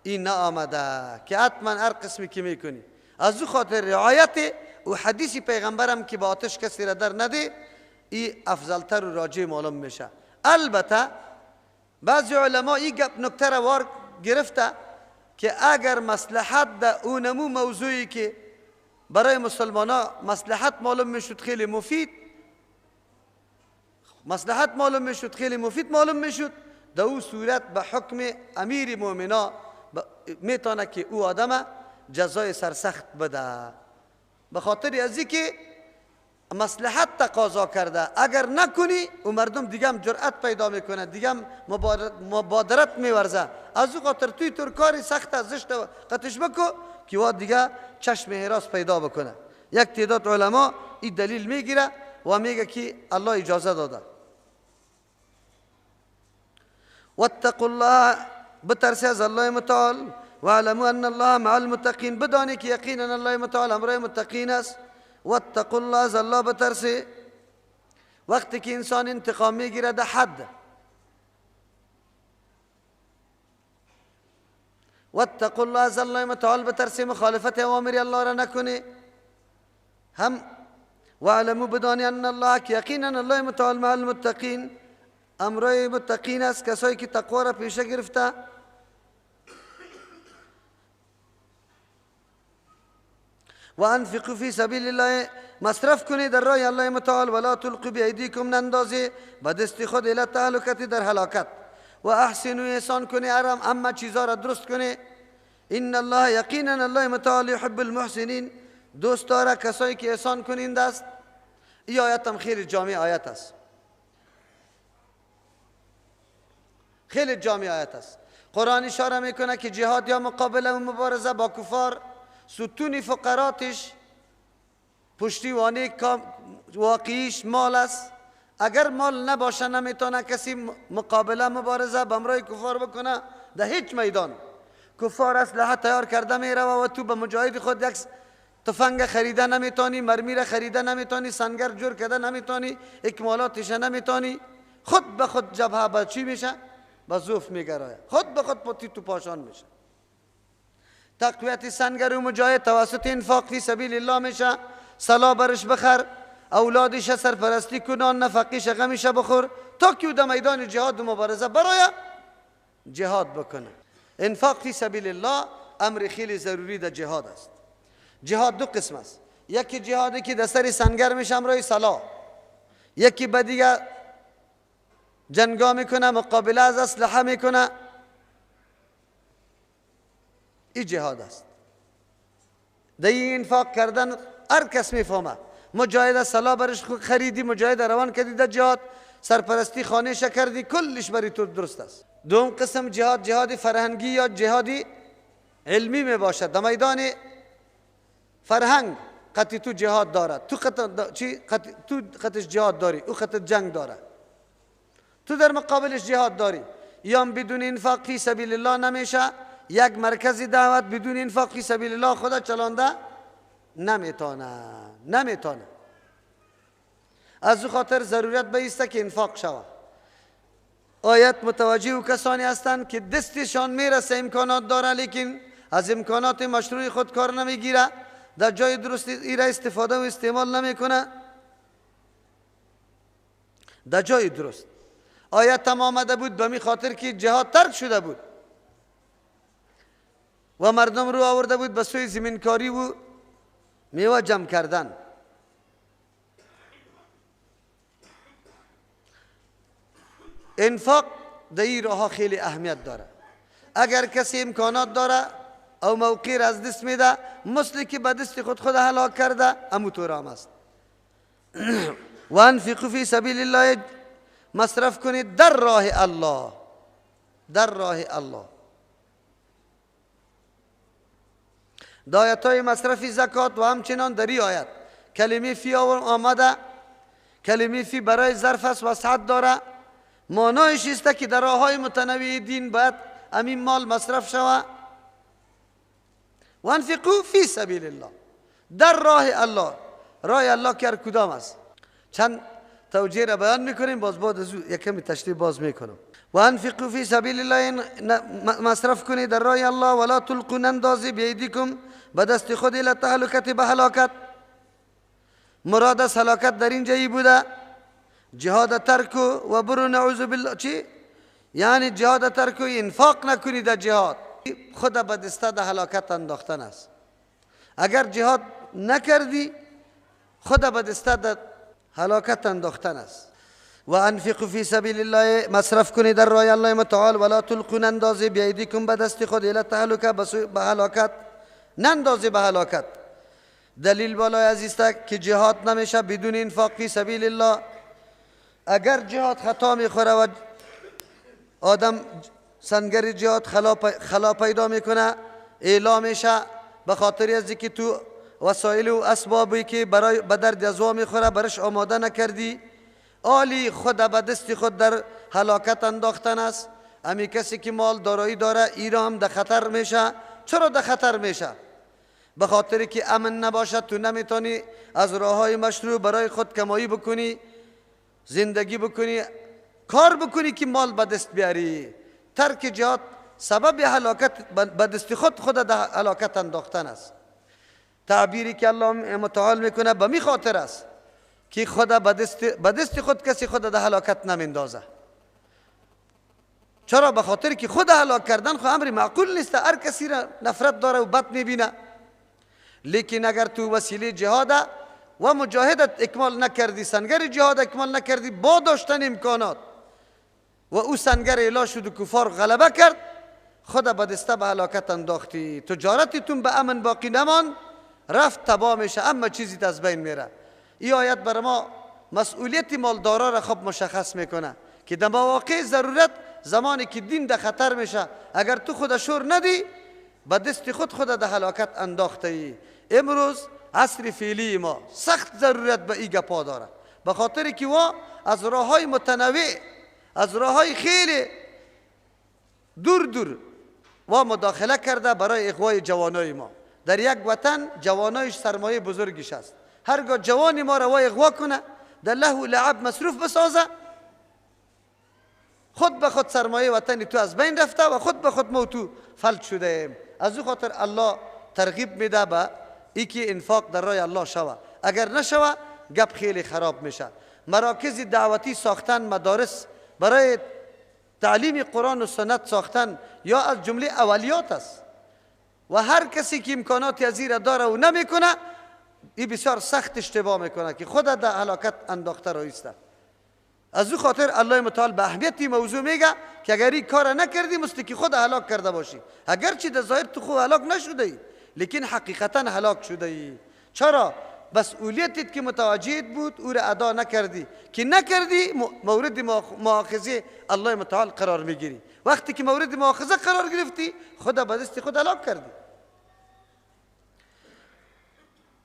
Speaker 4: این آمده که حتما هر قسمی که می کنی. از او خاطر رعایت و حدیث پیغمبرم که با آتش کسی را در نده، این افضلتر و راجع معلوم میشه. البته بعضی علما این نکته را وار گرفته که اگر مصلحت در اونمو موضوعی که برای مسلمانا مصلحت معلوم میشد خیلی مفید، مصلحت معلوم میشد خیلی مفید معلوم میشد، در او صورت به حکم امیر مؤمنا میتونه که او آدم جزای سرسخت بده، به خاطر از اینکه مصلحت تقاضا کرده. اگر نکنی و مردم دیگه هم جرأت پیدا میکنه، دیگه هم مبادرت میورزه. از او خاطر توی طور کاری سخت زشت قطعش بکو که وا دیگه چشم حراس پیدا بکنه. یک تعداد علما این دلیل میگیره و میگه که الله اجازه داده. واتقوا الله، بترسی از الله متعال، و علموا ان الله مع المتقین، بدانی که یقینا الله متعال امرای متقین است. واتقوا الله، از الله بترسی. وقتی که انسان انتقام میگیره ده حد، واتقوا الله، از الله متعال بترسی، مخالفت اوامر الله را نکنی. هم وعلموا، بدانی ان الله، که یقینا الله متعال مع المتقین امرای متقین است، کسایی که تقوا را پیشه گرفته. و انفقوا فی سبیل الله، مصرف کنید در راه الله متعال. ولا تلقوا بایدیکم، نندازی به دست خود الی التهلکه، در هلاکت. و احسنوا، احسان کنی، اما چیزا را درست کنی. ان الله، یقینا الله متعال یحب المحسنین، دوست داره کسایی که احسان کننده است. این آیت هم خیلی جامع آیت است، خیلی جامع آیت است. قرآن اشاره میکنه که جهاد یا مقابله و مبارزه با کفار ستون فقراتش، پشتیبانی واقعیش مال است. اگر مال نباشه نمیتونه کسی مقابله مبارزه با امرای کفار بکنه. در هیچ میدان کفار اسلحه تیار کرده میره و تو به مجاهد خود یک تفنگ خریده نمیتونی، مرمی را خریده نمیتونی، سنگر جور کرده نمیتونی، اکمالاتش نمیتونی. خود به خود جبهه با چی میشه؟ با زوف میگرایه، خود به خود پتی تو پاشان میشه. تقویت سنگر و مجاهد توسط انفاق فی سبیل الله میشه. سلا برش بخر، اولادش سرپرستی کنان، نفقیش غمیش بخور، تا که در میدان جهاد و مبارزه برای جهاد بکنه. انفاق فی سبیل الله امر خیلی ضروری در جهاد است. جهاد دو قسم است، یکی جهادی که در سر سنگر میشه امرای سلا، یکی به دیگه جنگا میکنه، مقابله از اسلحه میکنه. این جهاد است. در این انفاق کردن هر کس میفهمه. مجاهد سلا برش خریدی، مجاهد روان کردی در جهاد، سرپرستی خانهش کردی، کلش بری تو درست است. دوم قسم جهاد، جهاد فرهنگی یا جهادی علمی می باشد. در میدان فرهنگ قطعی تو جهاد دارد، تو قطعش جهاد داری، او قطع جنگ دارد، تو در مقابلش جهاد داری. یا بدون انفاق فی سبیل الله نمیشه. یک مرکزی دعوت بدون انفاق فی سبیل الله خدا چلانده نمیتونه. از او خاطر ضرورت بایسته که انفاق شود. آیت متوجه و کسانی هستند که دستشان میرسه، امکانات داره، لیکن از امکانات مشروع خود کار نمیگیره، در جای درست ایره استفاده و استعمال نمیکنه. در جای درست آیت هم آمده بود به می خاطر که جهاد ترک شده بود و مردم رو آورده بود به سوی زمینکاری و میوه جمع کردن. انفاق در این راه خیلی اهمیت داره. اگر کسی امکانات داره او موقع را از دست میده، مثل که به دست خود هلاک کرده، امو طورام است. و انفقوا فی سبیل الله، مصرف کنید در راه الله، در راه الله. در آیت‌های مصرف زکات و همچنان در این آیت کلمه فی آمده، کلمه فی برای ظرف است، وسعت داره، معنایش است که در راه‌های متنوع دین باید همین مال مصرف شود. و انفقوا فی سبیل الله، در راه الله. راه الله که کدام است؟ چند توجیه را بیان میکنیم، باز بعد از یک کمی تشریح باز میکنم. و انفقوا فی سبیل الله، مصرف کنید در راه الله، ولا تلقوا، نندازید بیدیکم، به دست خود، الی التهلکة، به هلاکت. مراد از هلاکت در اینجا ای بوده جهاد ترک و برو نعوذ بالله. چی؟ یعنی جهاد ترک و انفاق نکنید در جهاد، خود به دست در هلاکت انداختن است. اگر جهاد نکردی خود به دست در هلاکت انداختن است. و انفقوا فی سبیل الله، مصرف کنید در راه الله متعال، ولا تلقوا، نندازید بیدیکم، به دست خود، الی التهلکة، به هلاکت، نندازید به هلاکت. دلیل بالای عزیز است که جهاد نمیشه بدون انفاق فی سبیل الله. اگر جهاد خطا میخوره و آدم سنگر جهاد خلا پیدا میکنه، اعلام میشه به خاطر از که تو وسایل و اسبابی که برای به درد ازوا میخوره برش آماده نکردی، آلی خود به دست خود در هلاکت انداختن است. امی کسی که مال دارایی داره ایرام در خطر میشه. چرا در خطر میشه؟ به خاطر که امن نباشد، تو نمیتونی از راههای مشروع برای خود کمایی بکنی، زندگی بکنی، کار بکنی که مال به دست بیاری. ترک جهاد سبب هلاکت به دست خود در هلاکت انداختن است. تعبیری که الله متعال میکنه به می خاطر است که خود به دست خود کسی خود در هلاکت نمیندازه. چرا؟ به خاطر که خود هلاک کردن خود امر معقول نیست. هر کسی را نفرت داره و بد میبینه. لیکن اگر تو وسیله جهاد و مجاهدت اکمال نکردی، سنگر جهاد اکمال نکردی، با داشتن امکانات و او سنگر اعلا شد و کفار غلبه کرد، خود به دسته به هلاکت انداختی. تجارتتون به امن باقی نمان، رفت تباه میشه، اما چیزی از بین میره. این آیت بر ما مسئولیت مالدارا را خوب مشخص میکنه که در مواقع ضرورت، زمانی که دین در خطر میشه، اگر تو خود شور ندی به دست خود در هلاکت انداخته ای. امروز عصر فعلی ما سخت ضرورت به این گپا داره، به خاطر که وا از راههای متنوع، از راههای خیلی دور و مداخله کرده برای اغوای جوانای ما. در یک وطن جوانایش سرمایه بزرگیش است. هرگاه جوانی ما را اغوا کنه، در له و لعب مصروف بسازه، خود به خود سرمایه وطنی تو از بین رفته و خود به خود ما تو فلج شده ایم. از او خاطر الله ترغیب میده به ای که انفاق در راه الله شوه. اگر نشوه گپ خیلی خراب میشه. مراکز دعوتی ساختن، مدارس برای تعلیم قرآن و سنت ساختن یا از جمله اولیات است و هر کسی که امکاناتی از این داره و نمیکنه، این بسیار سخت اشتباه میکنه که خود در هلاکت انداخته رایسته. از او خاطر الله متعال به اهمیت موضوع میگه که اگر این کار نکردی مستی که خود هلاک کرده باشی. اگرچه در ظاهر تو خود هلاک نشده ای، لیکن حقیقتا هلاک شده ای. چرا؟ مسئولیتت که متوجه بود او را ادا نکردی، که نکردی مورد مؤاخذه الله متعال قرار میگیری. وقتی که مورد مؤاخذه قرار گرفتی خود به دست خود هلاک کردی.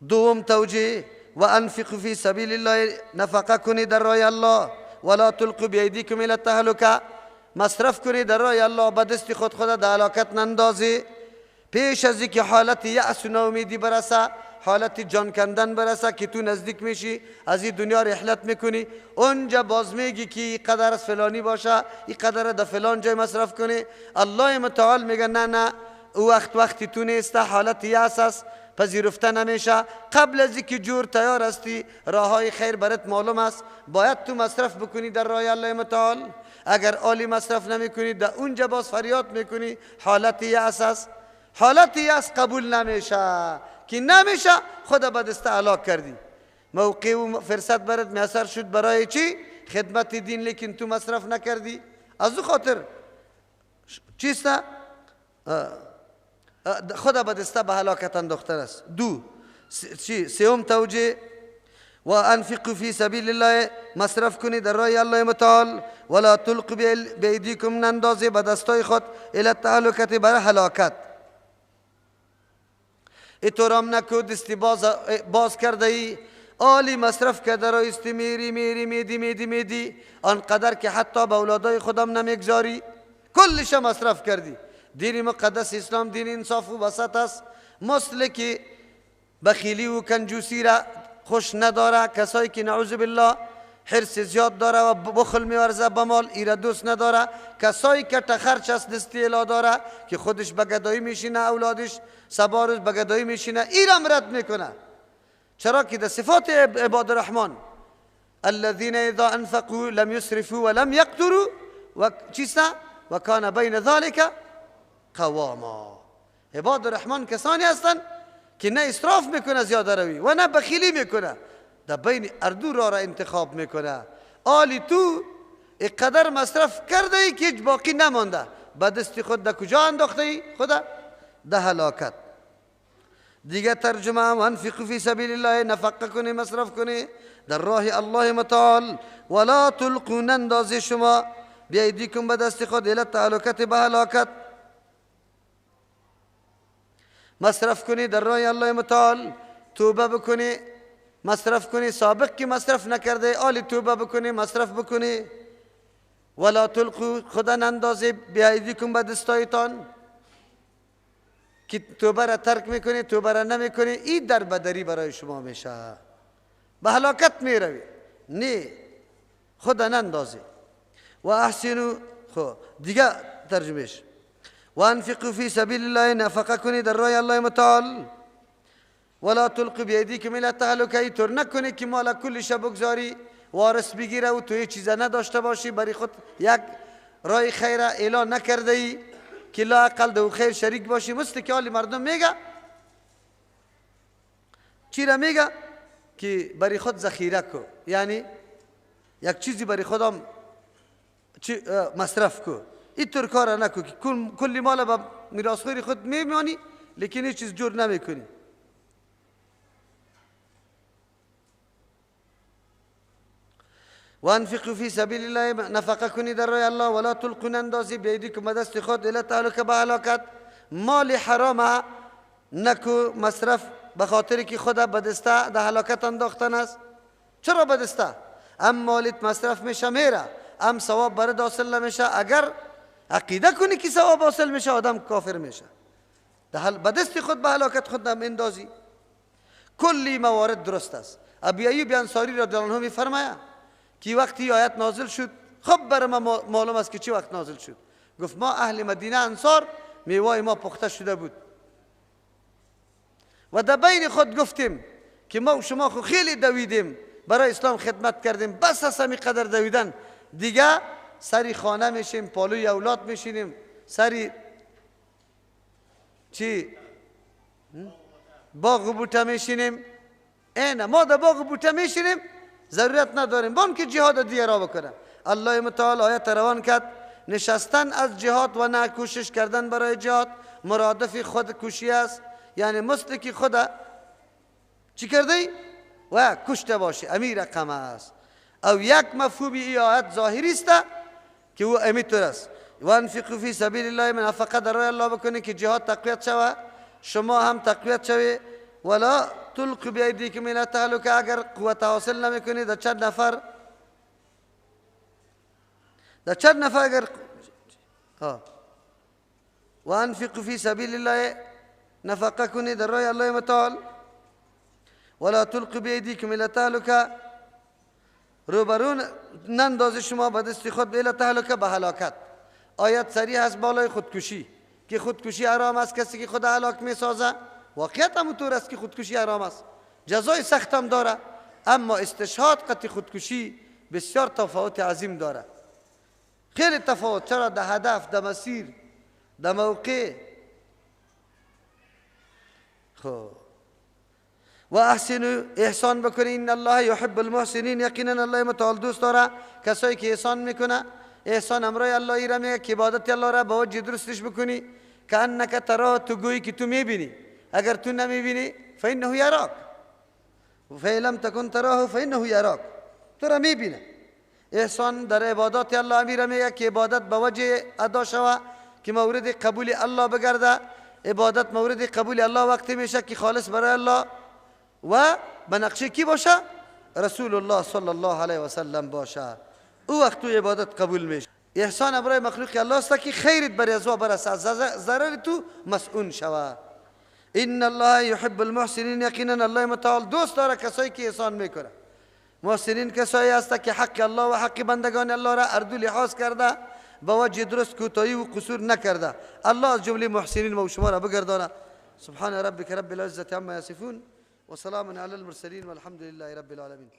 Speaker 4: دوم توجیه، و انفقوا فی سبیل الله، نفقه کنید در راه الله، ولا تلقوا بیدیکم الی التهلکة، مصرف کنید در راه الله، به دست خود در هلاکت نندازی. پیش از اینکه حالت یأس و ناامیدی برسه، حالت جان کندن برسه که تو نزدیک میشی از این دنیا رحلت میکنی، اونجا باز میگی که این قدر از فلانی باشه، این قدر در فلان جای مصرف کنی. الله متعال میگه نه، او وقتی تو نیسته، حالت یأس است، پذیرفته نمیشه. قبل از اینکه جور تیار هستی، راههای خیر برات معلوم است، باید تو مصرف بکنی در راه الله متعال. اگر عالی مصرف نمیکنی، در اونجا باز فریاد میکنی، حالت یأس است. حالت یأس قبول نمیشه، که نمیشه خود به دست هلاک کردی. موقع و فرصت برات میسر شد برای چی؟ خدمت دین، لیکن تو مصرف نکردی. از او خاطر چیست؟ خود به دسته به هلاکت انداختن است. سوم توجیه و انفقوا فی سبیل الله، مصرف کنید در راه الله متعال، ولا تلقوا بایدیکم، نندازید به دستای خود الی التهلکه، برای هلاکت. اینطورم نکو دستی باز کرده ای، آلی مصرف کرده را استی میدی آنقدر که حتی به اولادای خودم نمیگذاری، کلش مصرف کردی. دین مقدس اسلام دین انصاف و وسط است، مثل که بخیلی و کنجوسی را خوش نداره، کسایی که نعوذ بالله حرص زیاد داره و بخل میورزه به مال، ایره دوست نداره. کسایی که تخرچ است دستی الا داره که خودش بگدایی میشینه، اولادش سبارش بگدایی میشینه، ایرم رد میکنه. چرا که در صفات عباد الرحمن الذين اذا انفقوا لم يسرفوا ولم يقتروا و چیسته و کان بین ذلك قواما. عباد الرحمن کسانی هستند که نه اسراف میکنه زیاده روی و نه بخیلی میکنه، در بین اردو را انتخاب میکنه. آلی تو اقدر مصرف کرده ای که باقی نمانده، به دست خود در کجا انداخته ای؟ خدا در هلاکت. دیگه ترجمه وانفقوا فی سبیل الله، نفقه کنی، مصرف کنی در راه الله متعال. ولا تلقوا، نندازی شما بیایدیکم به دست خود الی التهلکه، به هلاکت. مصرف کنی در راه الله متعال، توبه بکنی، مصرف کنی. سابق که مصرف نکرده آلی توبه بکنی، مصرف بکنی. ولا تلقوا، خدا نندازی بیایدیکم به دستایتان، که توبه را ترک میکنی، توبه را نمیکنی، این در بدری برای شما میشه، به هلاکت میروی. نه، خدا نندازی. و احسنو، خب دیگه ترجمهش و انفقوا فی سبیل الله، نفقه کنی در راه الله متعال. ولا تلقوا بیایدیکم الی التهلکه، اینطور نکنی که مال کلش بگذاری وارث بگیره و توی چیزا نداشته باشی، برای خود یک راه خیر اعلان نکرده ای که لا اقل دو خیر شریک باشی. مثل که حالی مردم میگه، چی را میگه؟ که برای خود ذخیره کو، یعنی یک چیزی برای خودم مصرف کو. اینطور کار نکو که کلی مال به میراثخوار خود میمانی لیکن هیچ چیز جور نمیکنی. و انفقوا فی سبیل الله، نفقه کنی در راه الله. ولا تلقوا، نندازی بیایدیکم به دست خود الی التهلکه، به هلاکت. مال حرام نکو مصرف به خاطر که خدا به دسته در هلاکت انداختن است. چرا به دسته؟ ام مالت مصرف میشه میره، ام ثواب برد حاصل نمیشه. اگر عقیده کنی که ثواب حاصل میشه، آدم کافر میشه. به دست خود به هلاکت خود اندازی. کلی موارد درست است. ابی ایوب انصاری رضی الله عنه میفرماید که وقتی آیت نازل شد، خب برای ما معلوم است که چه وقت نازل شد. گفت ما اهل مدینه انصار میوه ما پخته شده بود و در بین خود گفتیم که ما و شما خو خیلی دویدیم برای اسلام خدمت کردیم، بس از همی قدر دویدن دیگه سری خانه میشیم، پالوی اولاد میشینیم، سری چی باغ و بوته میشینیم. اینه ما در باغ و بوته میشینیم، ضرورت نداریم بان که جهاد دیگه را بکنه. الله متعال آیت روان کرد نشستن از جهاد و نه کوشش کردن برای جهاد مرادف خود کوشی است. یعنی مثل که خدا چی کرده و کشته باشه، امیر رقم است. او یک مفهومی ای آیت ظاهری است که او امیتور است. و انفقوا فی سبیل الله، من فقط در راه الله بکنه که جهاد تقویت شوه، شما هم تقویت شوی. ولا تلقوا بیایدیکم الی التهلکه، اگر قوت حاصل نمیکنی در چند نفر اگر و انفقوا فی سبیل الله، نفقه کنی در راه الله متعال. ولا تلقوا بیایدیکم الی التهلکه، روبرون نندازی شما به دست خود الی التهلکه، به هلاکت. آیت صریح است بالای خودکشی که خودکشی حرام است. کسی که خود هلاک می سازه، واقعیت هم طور است که خودکشی حرام است، جزای سخت هم داره، اما استشهاد قتل خودکشی بسیار تفاوت عظیم داره، خیلی تفاوت. چرا؟ در هدف، در مسیر، در موقع. خب و احسنوا، احسان بکنین، ان الله یحب المحسنین، یقینا الله متعال دوست داره کسایی که احسان میکنه. احسان امرای الله ای را میگه که عبادت الله را با وجه درستش بکنی، کأنک تراه، تو گویی که تو میبینی، اگر تو نمیبینی فإنه یراک و فإن لم تکن تراه فإنه یراک، تو را میبینه. احسان در عبادات الله امیر میگه که عبادت به وجه ادا شوه که مورد قبول الله بگرده. عبادت مورد قبول الله وقتی میشه که خالص برای الله و به نقشه کی باشه؟ رسول الله صلی الله علیه و سلم باشه، او وقت تو عبادت قبول میشه. احسان برای مخلوق الله است که خیرت بر از او برسه، ضرر تو مسئول شوه. ان الله يحب المحسنین، یقینا الله متعال دوست داره کسایی که احسان میکنه. محسنین کسایی هست که حق الله و حق بندگان الله را اردو لحاظ کرده، با وجه درست کوتاهی و قصور نکرده. الله از جمله محسنین و شما را بگردانه. سبحان ربک رب العزة عما یصفون و سلام علی المرسلین والحمد لله رب العالمین.